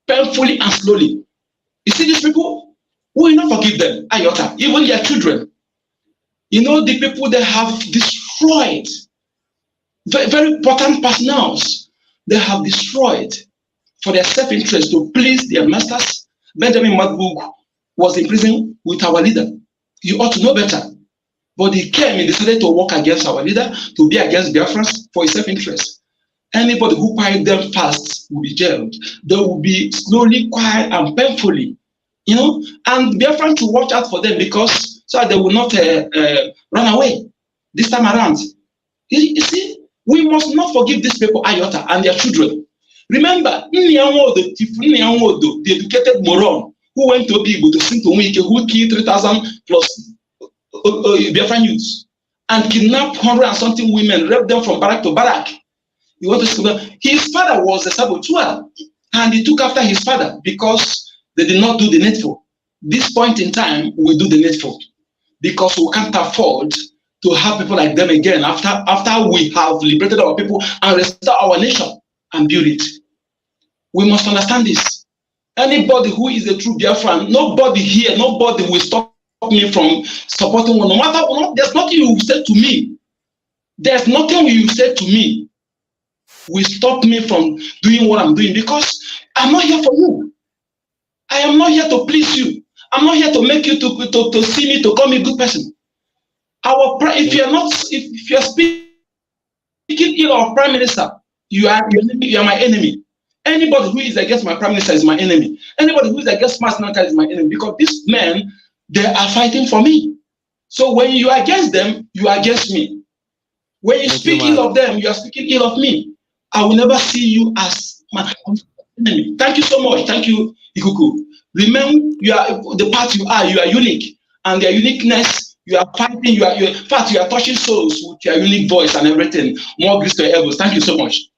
and slowly. You see these people, we will not forgive them, iota, even their children. You know, the people that have destroyed very, very important personnels, they have destroyed for their self-interest to please their masters. Benjamin Madbug was in prison with our leader. You ought to know better. But he came and decided to work against our leader, to be against Biafrans for his self-interest. Anybody who paid them fast will be jailed. They will be slowly, quiet, and painfully. You know, and Biafran to watch out for them, because so that they will not run away this time around. You see, we must not forgive these people, Iota, and their children. Remember, the educated moron who went to Bibo to sing to Wike, who killed 3,000 plus Biafran youths and kidnapped 100 and something women, raped them from barrack to barrack. You want to see them? His father was a saboteur, and he took after his father because they did not do the needful. This point in time, we do the needful because we can't afford to have people like them again after we have liberated our people and restored our nation and build it. We must understand this. Anybody who is a true Biafran, nobody here, nobody will stop me from supporting one. No matter what, there's nothing you said to me. There's nothing you said to me will stop me from doing what I'm doing because I'm not here for you. I am not here to please you. I'm not here to make you to see me, to call me a good person. If you're speaking ill of Prime Minister, you are my enemy. Anybody who is against my Prime Minister is my enemy. Anybody who is against Master Nanka is my enemy because these men, they are fighting for me. So when you are against them, you are against me. When you speak ill of them, you are speaking ill of me. I will never see you as my enemy. Thank you so much. Thank you, Ikuku. Remember, you are the part you are unique. And their uniqueness, you are fighting, you are touching souls with your unique voice and everything. More grace to your elbows. Thank you so much.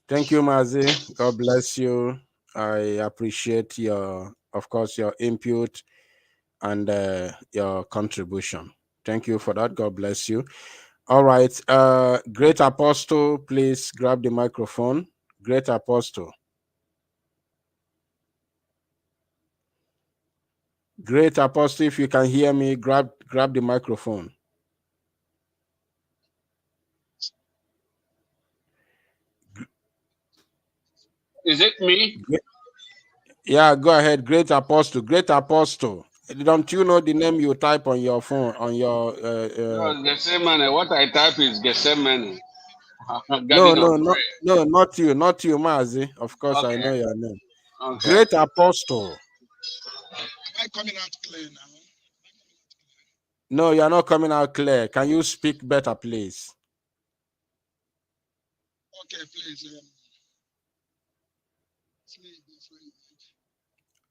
Thank you, Mazi. God bless you. I appreciate of course, your input and your contribution. Thank you for that. God bless you. All right. Great Apostle, please grab the microphone. Great Apostle. Great Apostle, if you can hear me, grab the microphone. Is it me? Yeah, go ahead. Great Apostle. Great Apostle. Don't you know the name you type on your phone, on your... No, Gethsemane. What I type is Gethsemane. No, not you, Mazi. Of course, okay. I know your name. Okay. Great Apostle. Am I coming out clear now? No, you're not coming out clear. Can you speak better, please? Okay, please.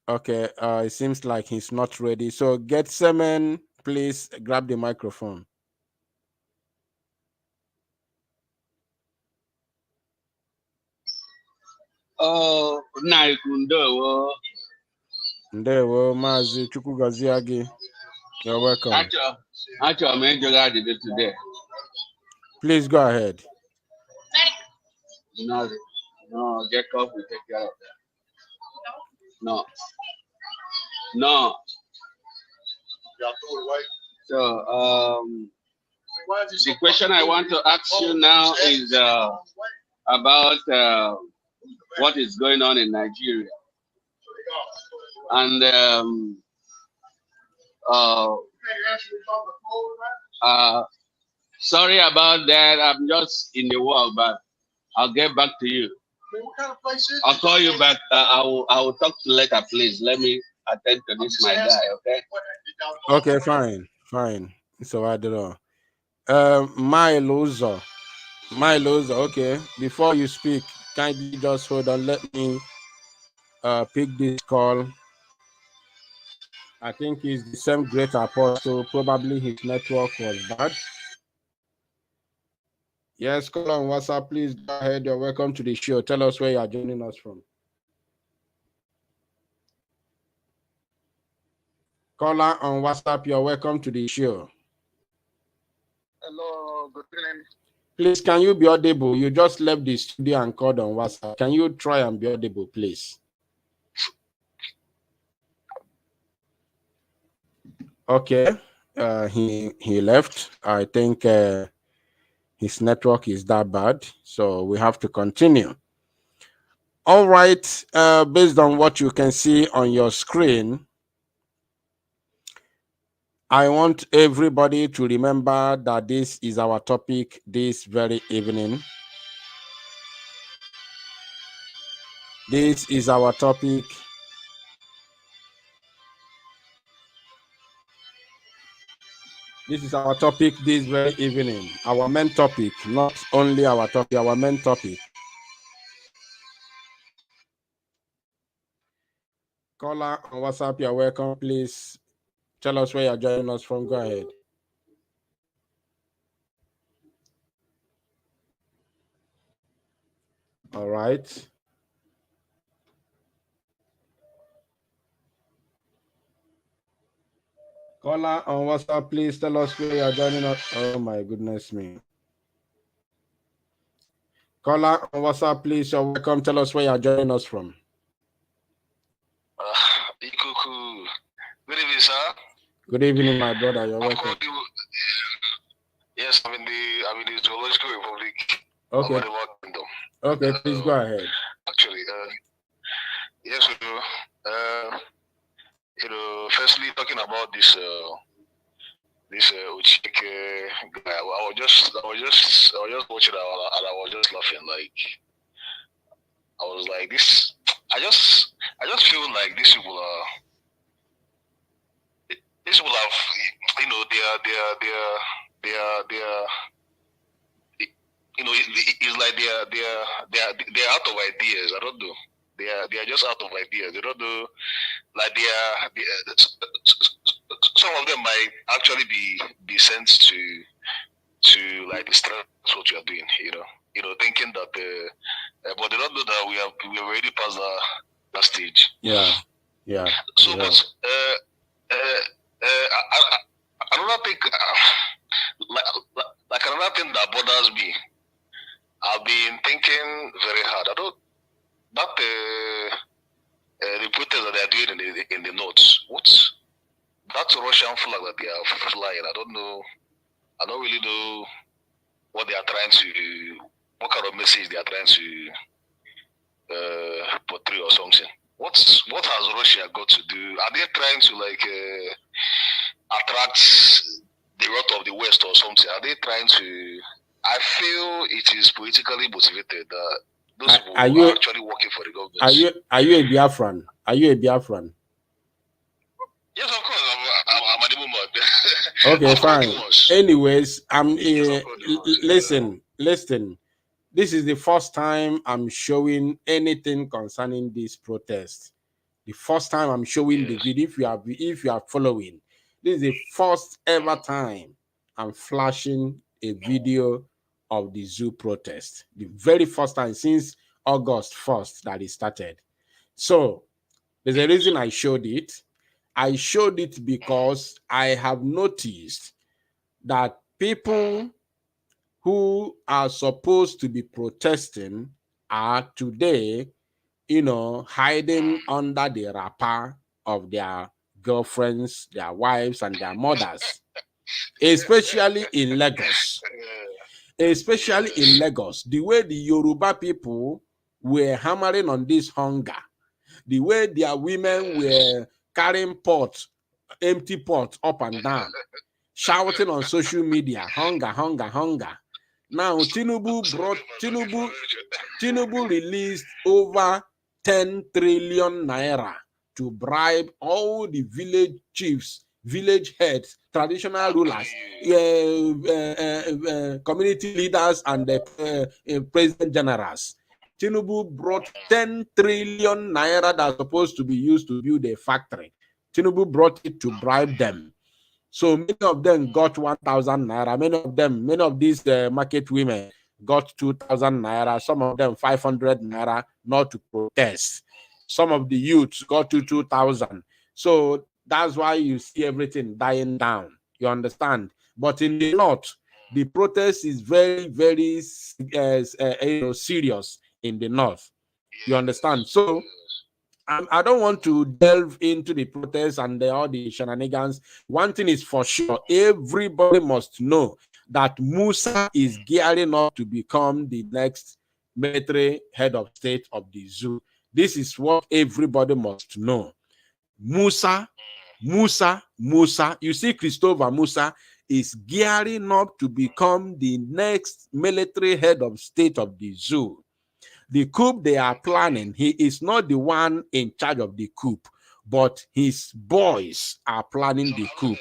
Okay, it seems like he's not ready. So, Gethsemane, please grab the microphone. Oh, Ndewo. Ndewo, Mazi Chukwugaziagi. You're welcome. Actually, I'm enjoying it today. Please go ahead. No, Jacob will take care of that. No. So, the question I want to ask you now is about what is going on in Nigeria. And sorry about that. I'm just in the work, but I'll get back to you. I'll call you back. I will talk to you later, please. Let me attend to this, my guy. Okay. Okay, fine. So I don't know. My loser. Okay. Before you speak, kindly just hold on. Let me pick this call. I think he's the same Great Apostle. Probably his network was bad. Yes, call on WhatsApp, please go ahead. You're welcome to the show. Tell us where you are joining us from. Caller on WhatsApp, you're welcome to the show. Hello, good evening. Please, can you be audible? You just left the studio and called on WhatsApp. Can you try and be audible, please? Okay, he left. I think his network is that bad, so we have to continue. All right, based on what you can see on your screen, I want everybody to remember that this is our topic this very evening. This is our topic. This is our topic this very evening. Our main topic, not only our topic, our main topic. Caller on WhatsApp, you're welcome. Please tell us where you're joining us from. Go ahead. All right. Caller on WhatsApp, please tell us where you're joining us. Oh my goodness me. Caller on WhatsApp, please, you're welcome. Tell us where you're joining us from. Ikuku. Good evening, sir. Good evening, my brother. You're welcome. Yes, I'm in the Zoological Republic. Okay. Of the Kingdom. Okay, please go ahead. Actually, yes, firstly talking about this Uchike guy. I was just watching it and I was just laughing. Like, I was like, this. I just feel like these people are. These people have, it's like they're out of ideas. I don't know. They are just out of ideas. They don't know. Like some of them might actually be sent to like distress what you are doing. Thinking that but they don't know that we already passed that stage. Yeah. So, yeah. but another thing, like another thing that bothers me, I've been thinking very hard. I don't the protest that they are doing in the north. What's that Russian flag that they are flying? I don't know. I don't really know what they are trying to, what kind of message they are trying to portray or something. What has Russia got to do? Are they trying to attract the wrath of the West or something? Are they trying to? I feel it is politically motivated. Those people are actually working for the government. Are you a Biafran? Are you a Biafran? Yes, of course. I'm at the moment. Okay, fine. Anyways, listen. This is the first time I'm showing anything concerning this protest. The first time I'm showing the video. If you are following, this is the first ever time I'm flashing a video of the zoo protest. The very first time since August 1st that it started. So there's a reason I showed it. I showed it because I have noticed that people who are supposed to be protesting are today, hiding under the wrapper of their girlfriends, their wives, and their mothers, especially in Lagos. Especially in Lagos, the way the Yoruba people were hammering on this hunger, the way their women were carrying empty pots up and down, shouting on social media, hunger, hunger, hunger. Now, Tinubu released over 10 trillion naira to bribe all the village chiefs, village heads, traditional rulers, community leaders, and president generals. Tinubu brought 10 trillion naira that's supposed to be used to build a factory. Tinubu brought it to bribe them. So many of them got 1,000 naira. Many of these market women got 2,000 naira. Some of them 500 naira, not to protest. Some of the youths got to 2,000. So that's why you see everything dying down. You understand? But in the north, the protest is very, very serious in the north. You understand? So I don't want to delve into the protests and all the shenanigans. One thing is for sure, everybody must know that Musa is gearing up to become the next military head of state of the zoo. This is what everybody must know. Musa. You see, Christopher Musa is gearing up to become the next military head of state of the zoo. The coup they are planning, he is not the one in charge of the coup, but his boys are planning the coup.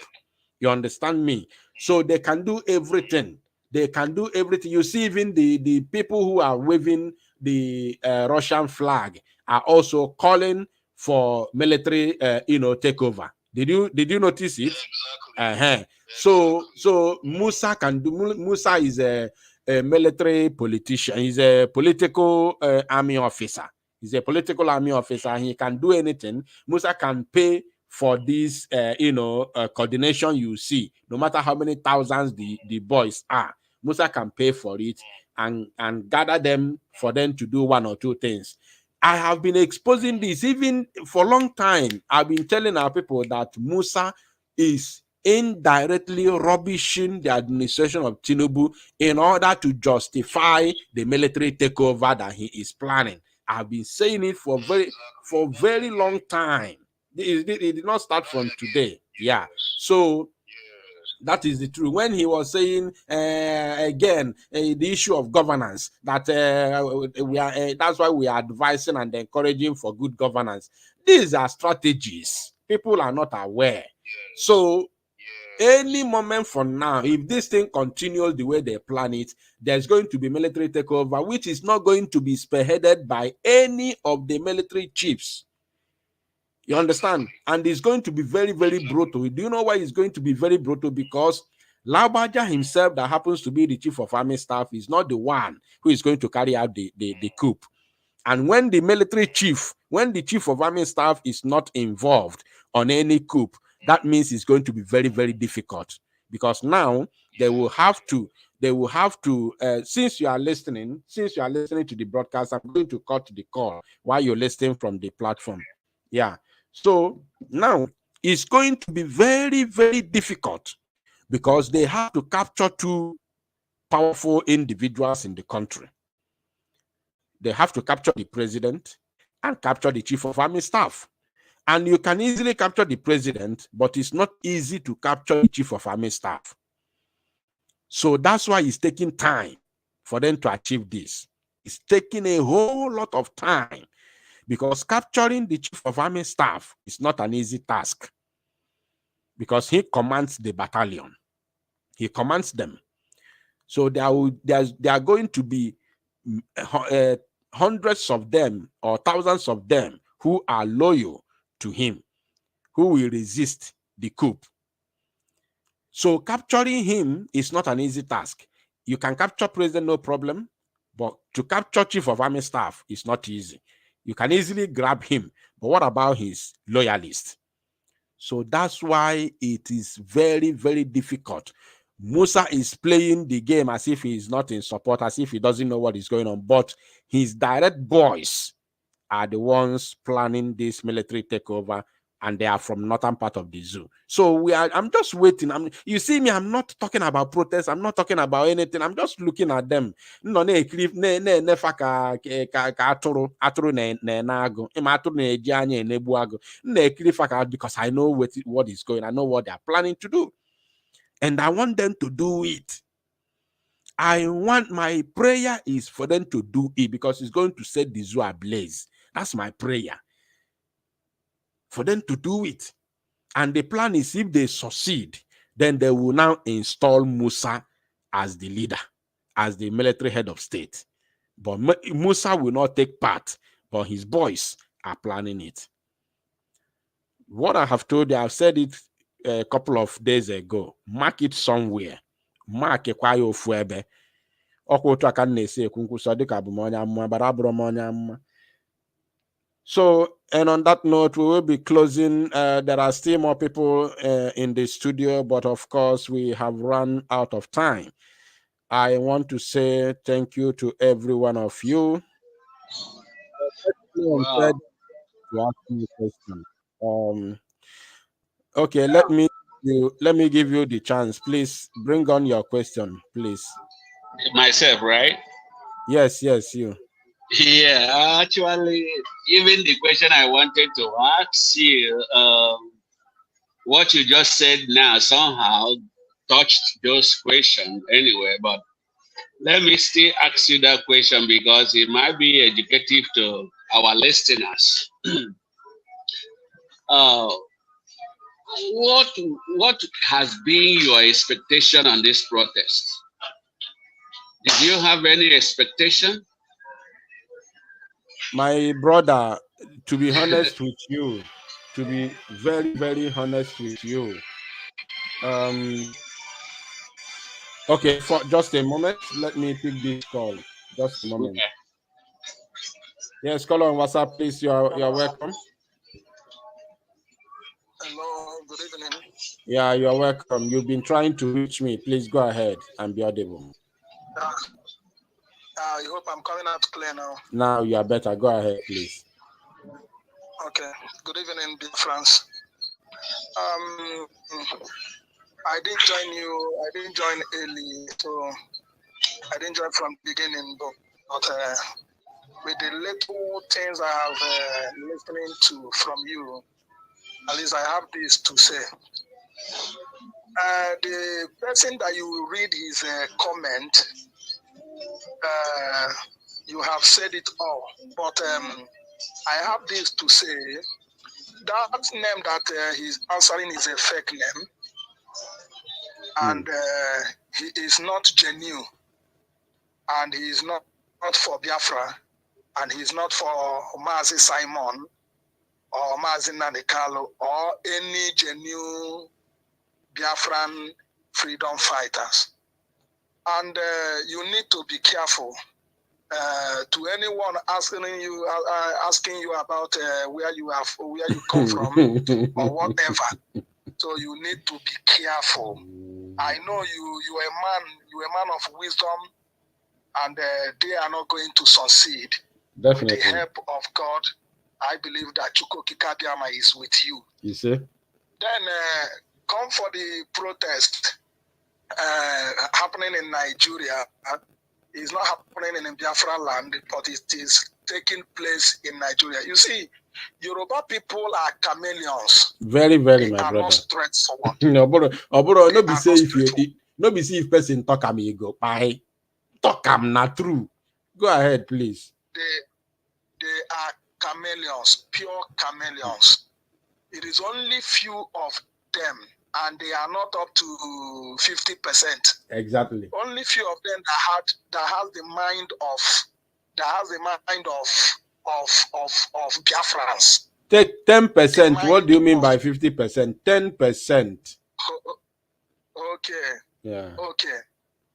You understand me? So they can do everything. They can do everything. You see, even the people who are waving the Russian flag are also calling for military, takeover. Did you notice it? So Musa can do. Musa is a military politician. He's a political army officer. He's a political army officer. He can do anything. Musa can pay for this, coordination you see. No matter how many thousands the boys are, Musa can pay for it and gather them for them to do one or two things. I have been exposing this even for a long time. I've been telling our people that Musa is indirectly rubbishing the administration of Tinubu in order to justify the military takeover that he is planning. I've been saying it for very long time. It did not start from today. Yeah. So that is the truth. When he was saying again the issue of governance, that we are that's why we are advising and encouraging for good governance. These are strategies. People are not aware. So any moment from now, if this thing continues the way they plan it, there's going to be military takeover, which is not going to be spearheaded by any of the military chiefs. You understand? And it's going to be very, very brutal. Do you know why it's going to be very brutal? Because Labaja himself, that happens to be the chief of army staff, is not the one who is going to carry out the coup. And when the military chief, when the chief of army staff is not involved on any coup, that means it's going to be very, very difficult. Because now they will have to, since you are listening to the broadcast, I'm going to cut the call while you're listening from the platform. Yeah. So now it's going to be very, very difficult because they have to capture two powerful individuals in the country. They have to capture the president and capture the chief of army staff. And you can easily capture the president, but it's not easy to capture the chief of army staff. So that's why it's taking time for them to achieve this. It's taking a whole lot of time, because capturing the chief of army staff is not an easy task, because he commands the battalion. He commands them. So there are going to be hundreds of them or thousands of them who are loyal to him, who will resist the coup. So capturing him is not an easy task. You can capture president, no problem, but to capture chief of army staff is not easy. You can easily grab him, but what about his loyalists? So that's why it is very, very difficult. Musa is playing the game as if he is not in support, as if he doesn't know what is going on, but his direct boys are the ones planning this military takeover, and they are from northern part of the zoo. So I'm just waiting. You see me, I'm not talking about protests. I'm not talking about anything. I'm just looking at them. Because I know what is going. I know what they are planning to do. And I want them to do it. My prayer is for them to do it, because it's going to set the zoo ablaze. That's my prayer. For them to do it. And the plan is, if they succeed, then they will now install Musa as the leader, as the military head of state. But Musa will not take part, but his boys are planning it. What I have told you, I've said it a couple of days ago. Mark it somewhere. Mark a kwayo fuebe. So, and on that note, we will be closing. There are still more people in the studio, but of course, we have run out of time. I want to say thank you to every one of you. Wow. To ask me a question. Okay, let me give you the chance. Please bring on your question, please. Myself, right? Yes, you. Yeah, actually, even the question I wanted to ask you, what you just said now somehow touched those questions anyway, but let me still ask you that question because it might be educative to our listeners. what has been your expectation on this protest? Did you have any expectation? My brother, to be honest with you, to be very, very honest with you, okay, for just a moment, let me pick this call. Just a moment. Okay. Yes, call on WhatsApp, please. You're welcome. Hello, good evening. Yeah, you're welcome. You've been trying to reach me. Please go ahead and be audible. I hope I'm coming out clear now. Now you are better. Go ahead, please. Okay. Good evening, Biafrans. I didn't join you. I didn't join early, so I didn't join from the beginning. But with the little things I have listening to from you, at least I have this to say. The person that you read his comment, you have said it all. But I have this to say. That name that he's answering is a fake name. And he is not genuine. And he is not for Biafra. And he's not for Mazi Simon or Mazi Nanekalo or any genuine Biafran freedom fighters. And you need to be careful. To anyone asking you about where you come from or whatever. So you need to be careful. I know you're a man of wisdom, and they are not going to succeed. Definitely. With the help of God, I believe that Chuko Kikabiama is with you. You see? Then come for the protest happening in Nigeria. It's not happening in Biafran land, but it is taking place in Nigeria. You see, Yoruba people are chameleons. Very, very, they my are brother. Not straightforward. No, bro, no be say if person talk am you go bye. Talk am not true. Go ahead, please. They are chameleons, pure chameleons. It is only few of them, and they are not up to 50%. Exactly. Only few of them that has the mind of Biafrans. Take 10%. What do you mean by 50%? 10%. Okay. Yeah. Okay.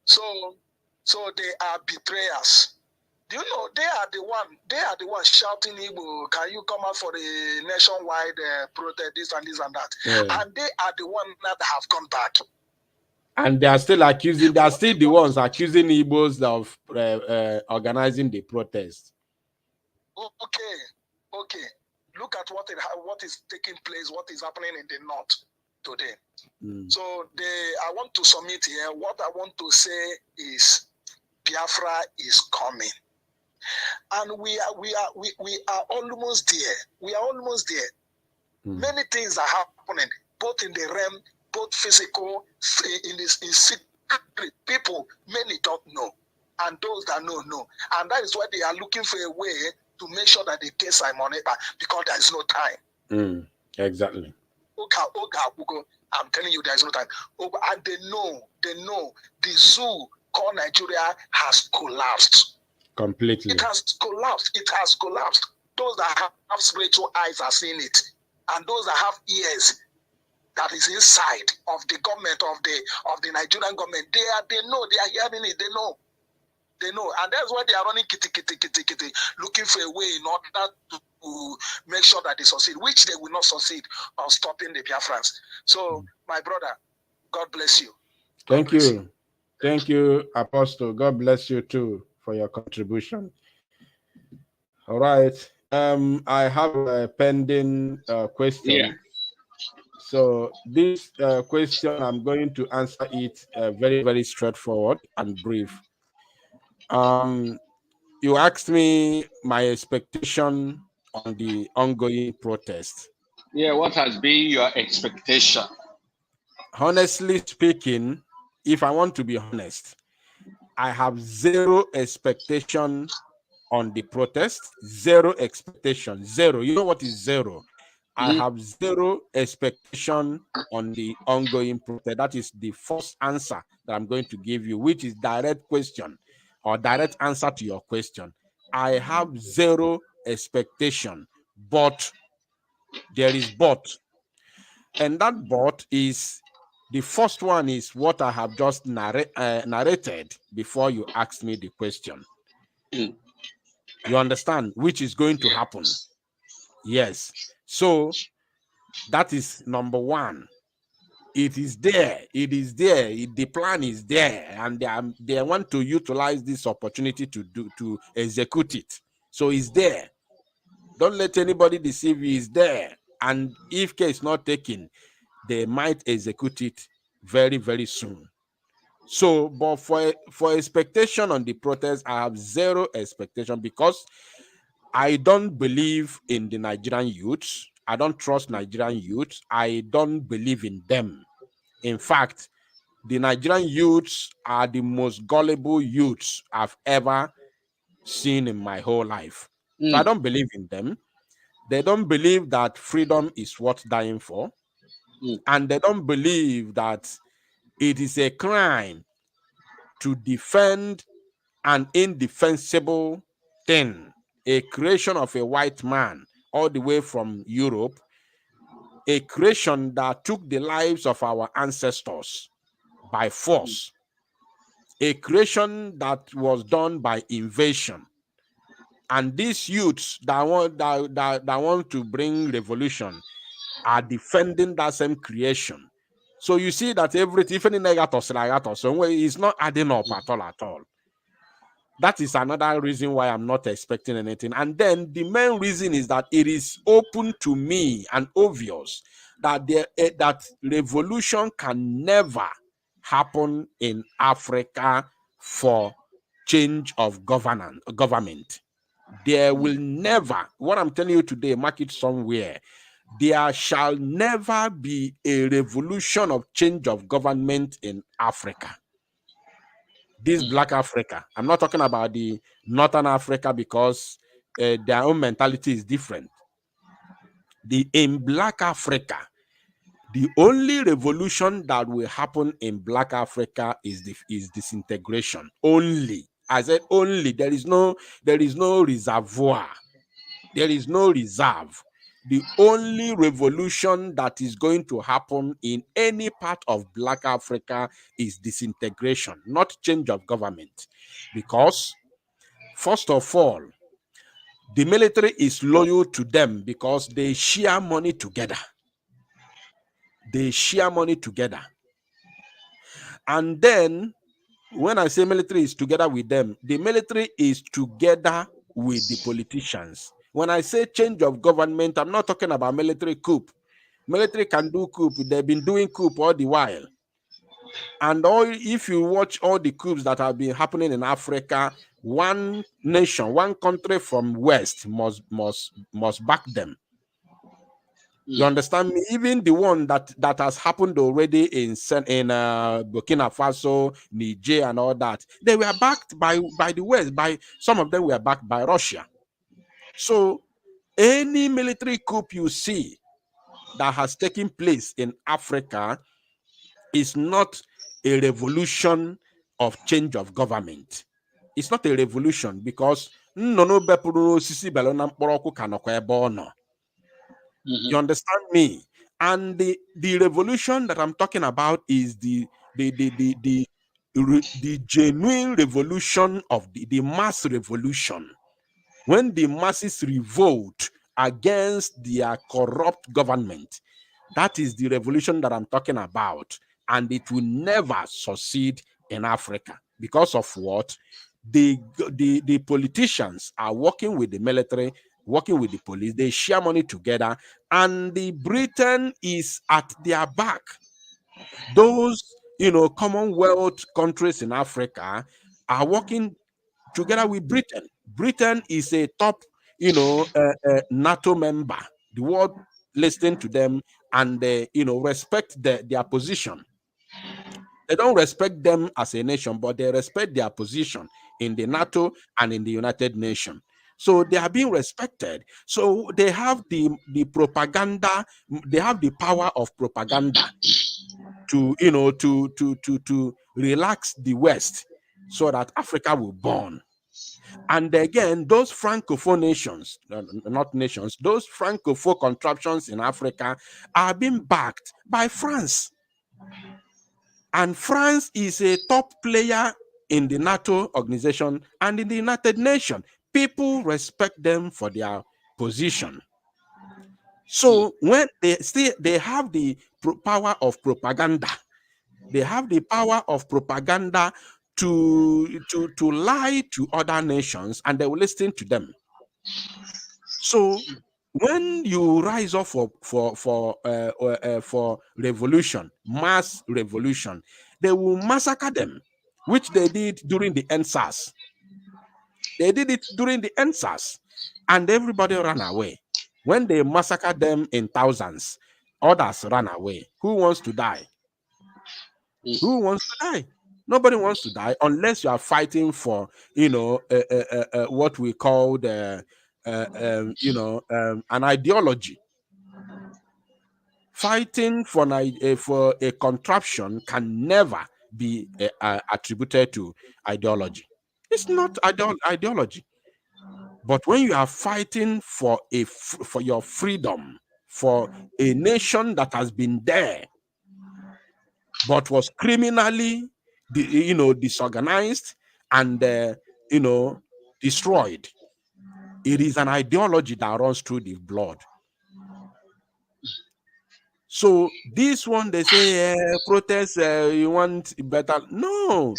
So they are betrayers. Do you know they are the one shouting Igbo, can you come out for the nationwide protest, this and that? Yeah. And they are the one that have come back. And they are still accusing, they are still the ones accusing Igbos of organizing the protest. Okay. Look at what is taking place, what is happening in the north today. So I want to submit here. What I want to say is Biafra is coming. And we are almost there. We are almost there. Many things are happening, both in the realm, both physical, in secret. People, many don't know. And those that know. And that is why they are looking for a way to make sure that they get Simon Ekpa, because there is no time. Exactly. I'm telling you, there is no time. And they know the zoo called Nigeria has collapsed. Completely. It has collapsed. Those that have spiritual eyes are seeing it. And those that have ears that is inside of the government, of the Nigerian government, they know, they are hearing it, they know. And that's why they are running kitty, looking for a way in order to make sure that they succeed, which they will not succeed on stopping the Biafrans. So, my brother, God bless you. Thank you. Thank you, Apostle. God bless you too for your contribution. All right. I have a pending question. Yeah. So this question, I'm going to answer it very, very straightforward and brief. You asked me my expectation on the ongoing protest. Yeah, what has been your expectation? Honestly speaking, if I want to be honest, I have zero expectation on the protest. Zero expectation. Zero. You know what is zero? I have zero expectation on the ongoing protest. That is the first answer that I'm going to give you, which is direct question or direct answer to your question. I have zero expectation, but there is but. And that but is, the first one is what I have just narrated before you asked me the question. You understand, which is going to happen. Yes. So that is number one. It is there. It is there. The plan is there, and they want to utilize this opportunity to execute it. So it's there. Don't let anybody deceive you. It's there. And if care is not taken, they might execute it very, very soon. So, but for expectation on the protest, I have zero expectation because I don't believe in the Nigerian youths. I don't trust Nigerian youths. I don't believe in them. In fact, the Nigerian youths are the most gullible youths I've ever seen in my whole life. So I don't believe in them. They don't believe that freedom is worth dying for. And they don't believe that it is a crime to defend an indefensible thing, a creation of a white man all the way from Europe, a creation that took the lives of our ancestors by force, a creation that was done by invasion. And these youths that want to bring revolution are defending that same creation. So you see that everything, even in so it's not adding up at all. That is another reason why I'm not expecting anything. And then the main reason is that it is open to me and obvious that that revolution can never happen in Africa for change of government. There will never, what I'm telling you today, mark it somewhere, there shall never be a revolution of change of government in Africa. This Black Africa, I'm not talking about the Northern Africa because their own mentality is different. In Black Africa, the only revolution that will happen in Black Africa is disintegration. Only. I said only. There is no reservoir. There is no reserve. The only revolution that is going to happen in any part of Black Africa is disintegration, not change of government. Because, first of all, the military is loyal to them because they share money together. They share money together. And then, when I say military is together with them, the military is together with the politicians. When I say change of government, I'm not talking about military coup. Military can do coup. They've been doing coup all the while. And if you watch all the coups that have been happening in Africa, one nation, one country from West must back them. You understand me? Even the one that has happened already in Burkina Faso, Niger, and all that, they were backed by the West. Some of them were backed by Russia. So any military coup you see that has taken place in Africa is not a revolution of change of government. It's not a revolution because you understand me? And the revolution that I'm talking about is the genuine revolution of the mass revolution. When the masses revolt against their corrupt government, that is the revolution that I'm talking about. And it will never succeed in Africa. Because of what? The politicians are working with the military, working with the police. They share money together, and the Britain is at their back. Those, Commonwealth countries in Africa are working together with Britain. Britain is a top, NATO member. The world listen to them and they, respect their position. They don't respect them as a nation, but they respect their position in the NATO and in the United Nations. So they are being respected. So they have the propaganda, they have the power of propaganda to, you know, to relax the West so that Africa will burn. And again, those francophone nations, not nations, those francophone contraptions in Africa are being backed by France. And France is a top player in the NATO organization and in the United Nations. People respect them for their position. So when they have the power of propaganda, they have the power of propaganda to lie to other nations, and they will listen to them. So when you rise up for revolution, mass revolution, they will massacre them, which they did during the NSAS. They did it during the NSAS, and everybody ran away. When they massacred them in thousands, others ran away. Who wants to die? Who wants to die? Nobody wants to die unless you are fighting for, you know, what we call the, an ideology. Fighting for a contraption can never be attributed to ideology. It's not ideology. But when you are fighting for for your freedom, for a nation that has been there but was criminally, disorganized and destroyed, it is an ideology that runs through the blood. So this one, they say protest, you want better. No.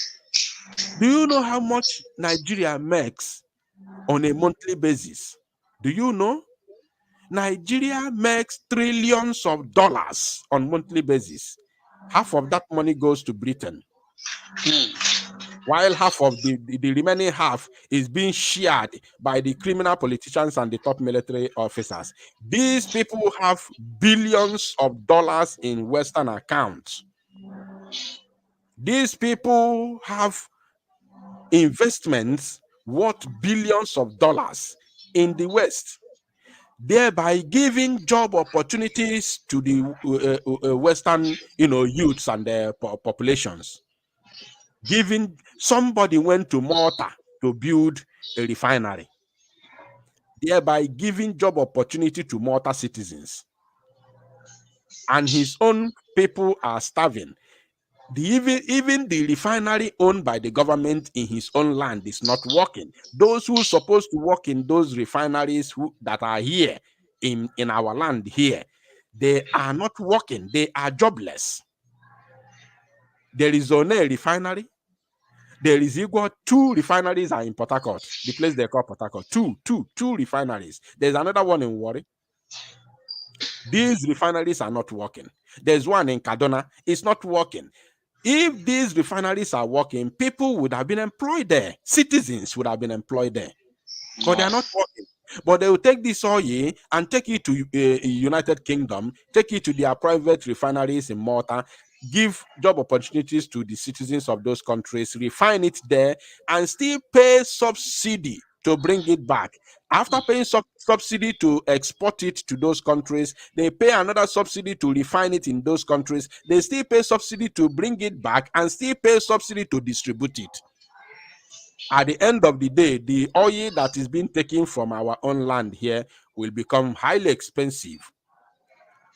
Do you know how much Nigeria makes on a monthly basis? Do you know? Nigeria makes trillions of dollars on monthly basis. Half of that money goes to Britain, while half of the remaining half is being shared by the criminal politicians and the top military officers. These people have billions of dollars in Western accounts. These people have investments worth billions of dollars in the West, thereby giving job opportunities to the Western, youths and their populations. Somebody went to Malta to build a refinery, thereby giving job opportunity to Malta citizens, and his own people are starving. Even the refinery owned by the government in his own land is not working. Those who are supposed to work in those refineries that are here in our land here, they are not working. They are jobless. There is only a refinery. There is equal 2 refineries are in Port Harcourt, the place they call Port Harcourt. Two refineries. There's another one in Warri. These refineries are not working. There's one in Kaduna. It's not working. If these refineries are working, people would have been employed there. Citizens would have been employed there. But they are not working. But they will take this oil and take it to United Kingdom, take it to their private refineries in Malta, give job opportunities to the citizens of those countries, refine it there, and still pay subsidy to bring it back. After paying subsidy to export it to those countries, they pay another subsidy to refine it in those countries. They still pay subsidy to bring it back and still pay subsidy to distribute it. At the end of the day, the oil that is being taken from our own land here will become highly expensive.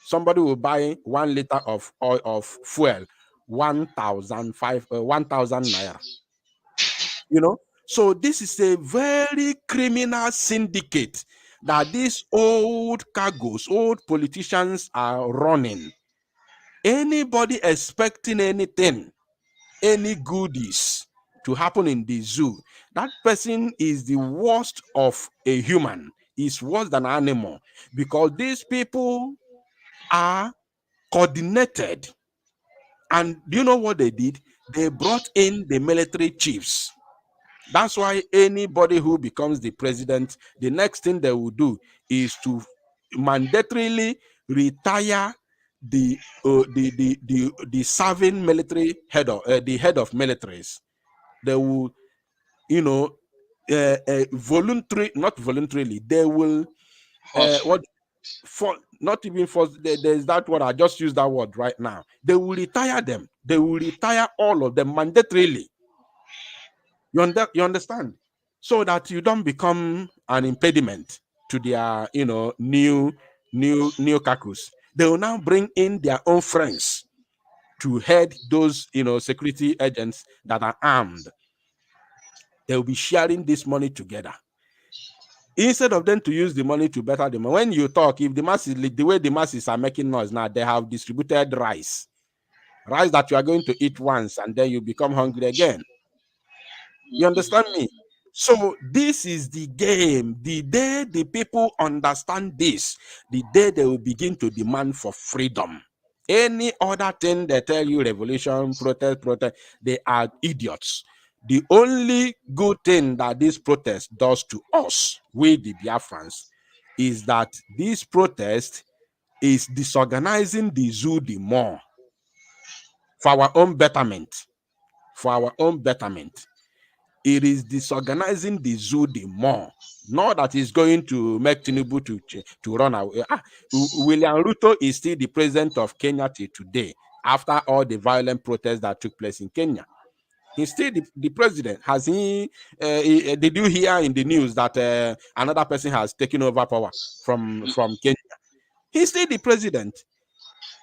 Somebody will buy 1 liter of oil of fuel, 1,000 naira. So this is a very criminal syndicate that these old cargoes, old politicians are running. Anybody expecting anything, any goodies to happen in the zoo, that person is the worst of a human, is worse than an animal, because these people are coordinated. And do you know what they did? They brought in the military chiefs. That's why anybody who becomes the president, the next thing they will do is to mandatorily retire the serving military head of the head of militaries. They will, not voluntarily, they will not even for there's that word, I just used that word right now. They will retire them. They will retire all of them mandatorily. You understand? So that you don't become an impediment to their, new caucus. They will now bring in their own friends to head those, security agents that are armed. They will be sharing this money together. Instead of them to use the money to better them. When you talk, if the masses, the way the masses are making noise now, they have distributed rice that you are going to eat once and then you become hungry again. You understand me? So this is the game. The day the people understand this, the day they will begin to demand for freedom. Any other thing they tell you, revolution, protest, they are idiots. The only good thing that this protest does to us, we the Biafrans, is that this protest is disorganizing the zoo the more for our own betterment. For our own betterment. It is disorganizing the zoo the more. Not that it's going to make Tinubu to run away. William Ruto is still the president of Kenya till today, after all the violent protests that took place in Kenya. He's still the president. Has he? Did you hear in the news that another person has taken over power from Kenya? He's still the president.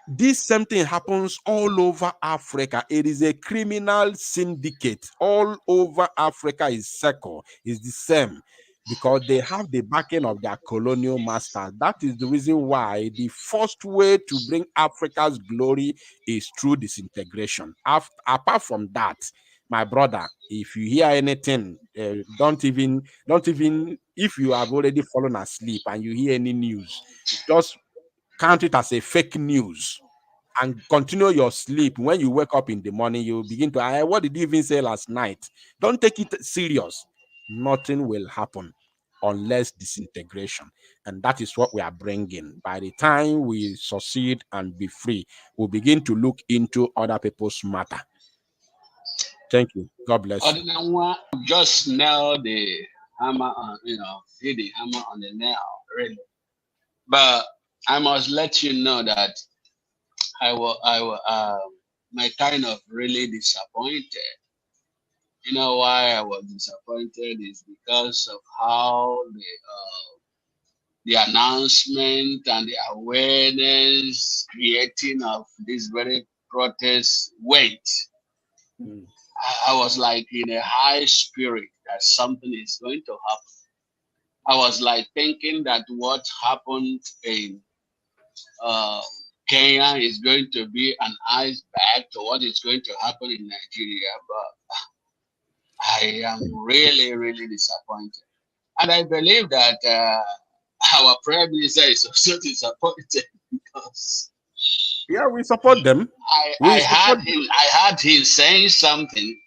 This same thing happens all over Africa. It is a criminal syndicate. All over Africa is circle, is the same, because they have the backing of their colonial masters. That is the reason why the first way to bring Africa's glory is through disintegration. Apart from that, my brother, if you hear anything, don't even, if you have already fallen asleep and you hear any news, just count it as a fake news and continue your sleep. When you wake up in the morning, you begin to, what did you even say last night? Don't take it serious. Nothing will happen unless disintegration. And that is what we are bringing. By the time we succeed and be free, we'll begin to look into other people's matter. Thank you. God bless you. Just nail the hammer on, hit the hammer on the nail, really. But I must let you know that my kind of really disappointed. You know why I was disappointed is because of how the announcement and the awareness creating of this very protest went. I was like in a high spirit that something is going to happen. I was like thinking that what happened in Kenya is going to be an iceberg to what is going to happen in Nigeria, but I am really, really disappointed. And I believe that our Prime Minister is also disappointed because we support them. I had him saying something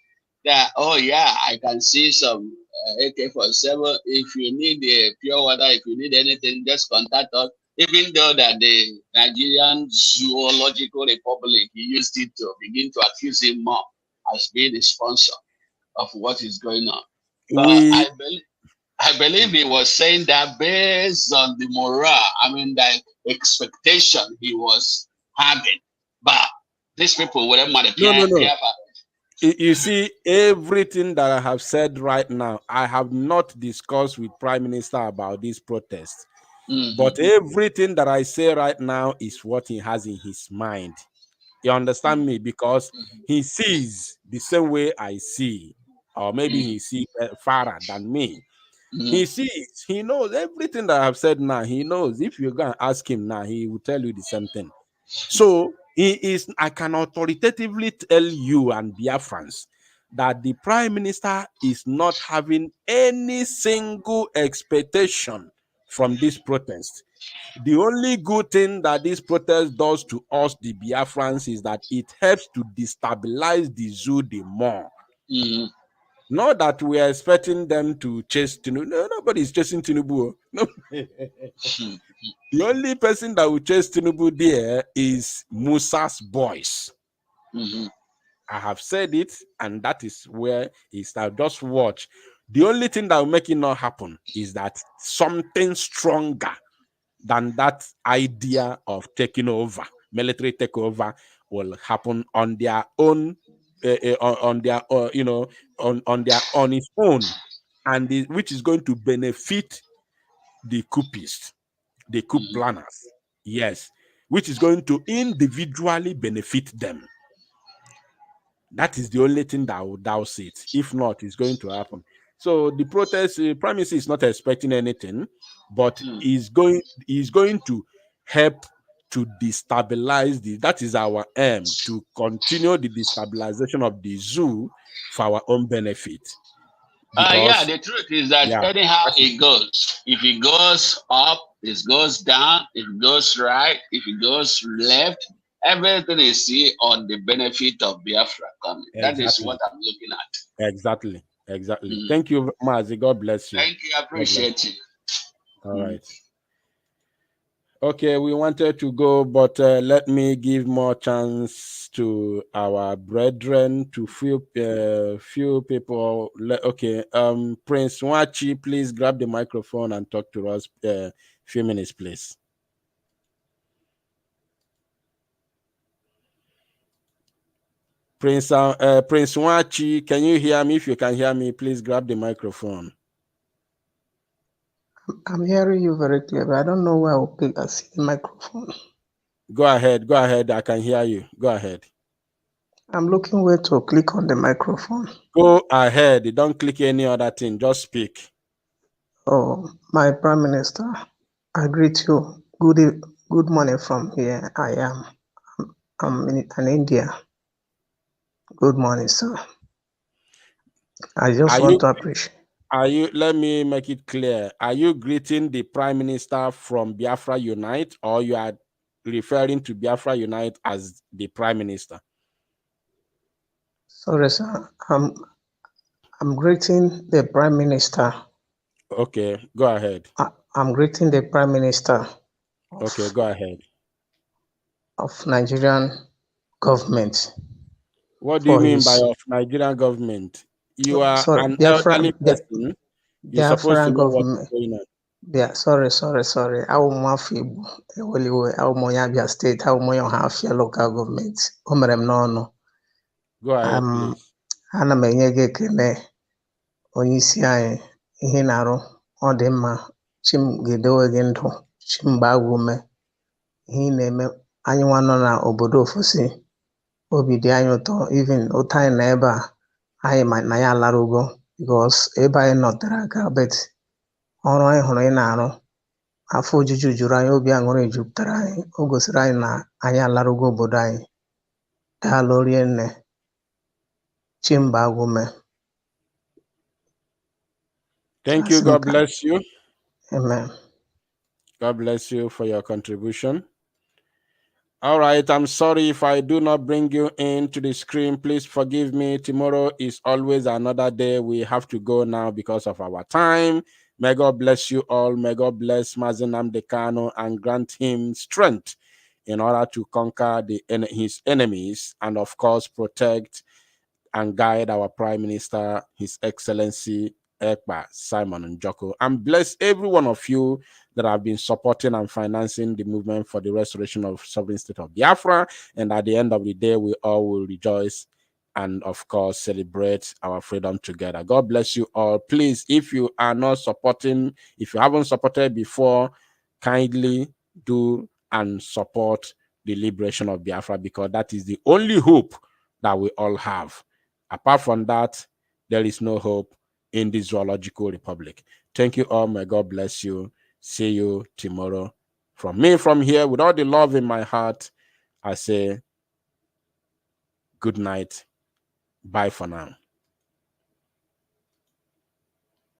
that, oh yeah, I can see some AK-47. If you need pure water, if you need anything, just contact us. Even though that the Nigerian Zoological Republic, he used it to begin to accuse him more as being the sponsor of what is going on. But I believe he was saying that based on the morale, the expectation he was having. But these people were no. You see, everything that I have said right now, I have not discussed with Prime Minister about this protest. But everything that I say right now is what he has in his mind. You understand me? Because he sees the same way I see, or maybe he sees farther than me. He sees, he knows everything that I've said now. He knows. If you go and ask him now, he will tell you the same thing. So I can authoritatively tell you and Biafrans that the Prime Minister is not having any single expectation from this protest. The only good thing that this protest does to us, the Biafrans, is that it helps to destabilize the zoo the more. Not that we are expecting them to chase Tinubu. No, nobody's chasing Tinubu. No. The only person that will chase Tinubu there is Musa's boys. I have said it, and that is where he started. Just watch. The only thing that will make it not happen is that something stronger than that idea of taking over, military takeover, will happen on their own, on their, on its own, and which is going to benefit the coupists, the coup planners, yes, which is going to individually benefit them. That is the only thing that will douse it. If not, it's going to happen. So the protest, Prime Minister is not expecting anything, but is going to help to destabilize that is our aim, to continue the destabilization of the zoo for our own benefit. Yeah, the truth is that anyhow it goes. If it goes up, it goes down. If it goes right, if it goes left, everything is see on the benefit of Biafra coming. That is what I'm looking at. Exactly. Thank you, Mazi. God bless you. Thank you. I appreciate it. All right. Okay, we wanted to go, but let me give more chance to our brethren, to few people. Okay, Prince Su1c, please grab the microphone and talk to us. Few minutes, please. Prince Su1c, can you hear me? If you can hear me, please grab the microphone. I'm hearing you very clear, but I don't know where I'll click. I see the microphone. Go ahead. I can hear you. Go ahead. I'm looking where to click on the microphone. Go ahead. Don't click any other thing. Just speak. Oh, my Prime Minister, I greet you. Good morning from here. I'm in India. Good morning, sir. I just want to appreciate. Let me make it clear. Are you greeting the Prime Minister from Biafra Unite, or you are referring to Biafra Unite as the Prime Minister? Sorry, sir. I'm greeting the Prime Minister. Okay, go ahead. I'm greeting the Prime Minister. Okay, go ahead. Of Nigerian government. What do you mean by of Nigerian government? You are an elderly person. You're supposed to know what's going on. Yeah, sorry. I will Mafia Moyabia State, I will Moyabia local government. No. Go ahead, please. Ana m enye gị ekele onye isi anyị, ihe na-arụ ọ dị mma, chi m ga-edowe gị ndụ, chi m gbaa gị ume, ihe ị na-eme anyị nwa nọ n'obodo ofesi, obi dị anyị ụtọ, even ụtọ anyị na ebe a anyị ma na ya alarugo, because ebe anyị nọtere aka, but ọrụ anyị hụrụ ị na-arụ, afọ ojuju juru anyị, obi aṅụrị jupụtara anyị, o gosiri anyị na anyị alarugo obodo anyị. Daalụ rinne. Thank you. God bless you. Amen. God bless you for your contribution. All right. I'm sorry if I do not bring you into the screen. Please forgive me. Tomorrow is always another day. We have to go now because of our time. May God bless you all. May God bless Mazi Nnamdi Kanu and grant him strength in order to conquer his enemies and, of course, protect and guide our Prime Minister, His Excellency Ekpa Simon Njoku, and bless every one of you that have been supporting and financing the movement for the restoration of sovereign state of Biafra. And at the end of the day, we all will rejoice and, of course, celebrate our freedom together. God bless you all. Please, if you are not supporting, if you haven't supported before, kindly do and support the liberation of Biafra, because that is the only hope that we all have. Apart from that, there is no hope in the zoological republic. Thank you all. May God bless you. See you tomorrow. From me, from here, with all the love in my heart, I say good night. Bye for now.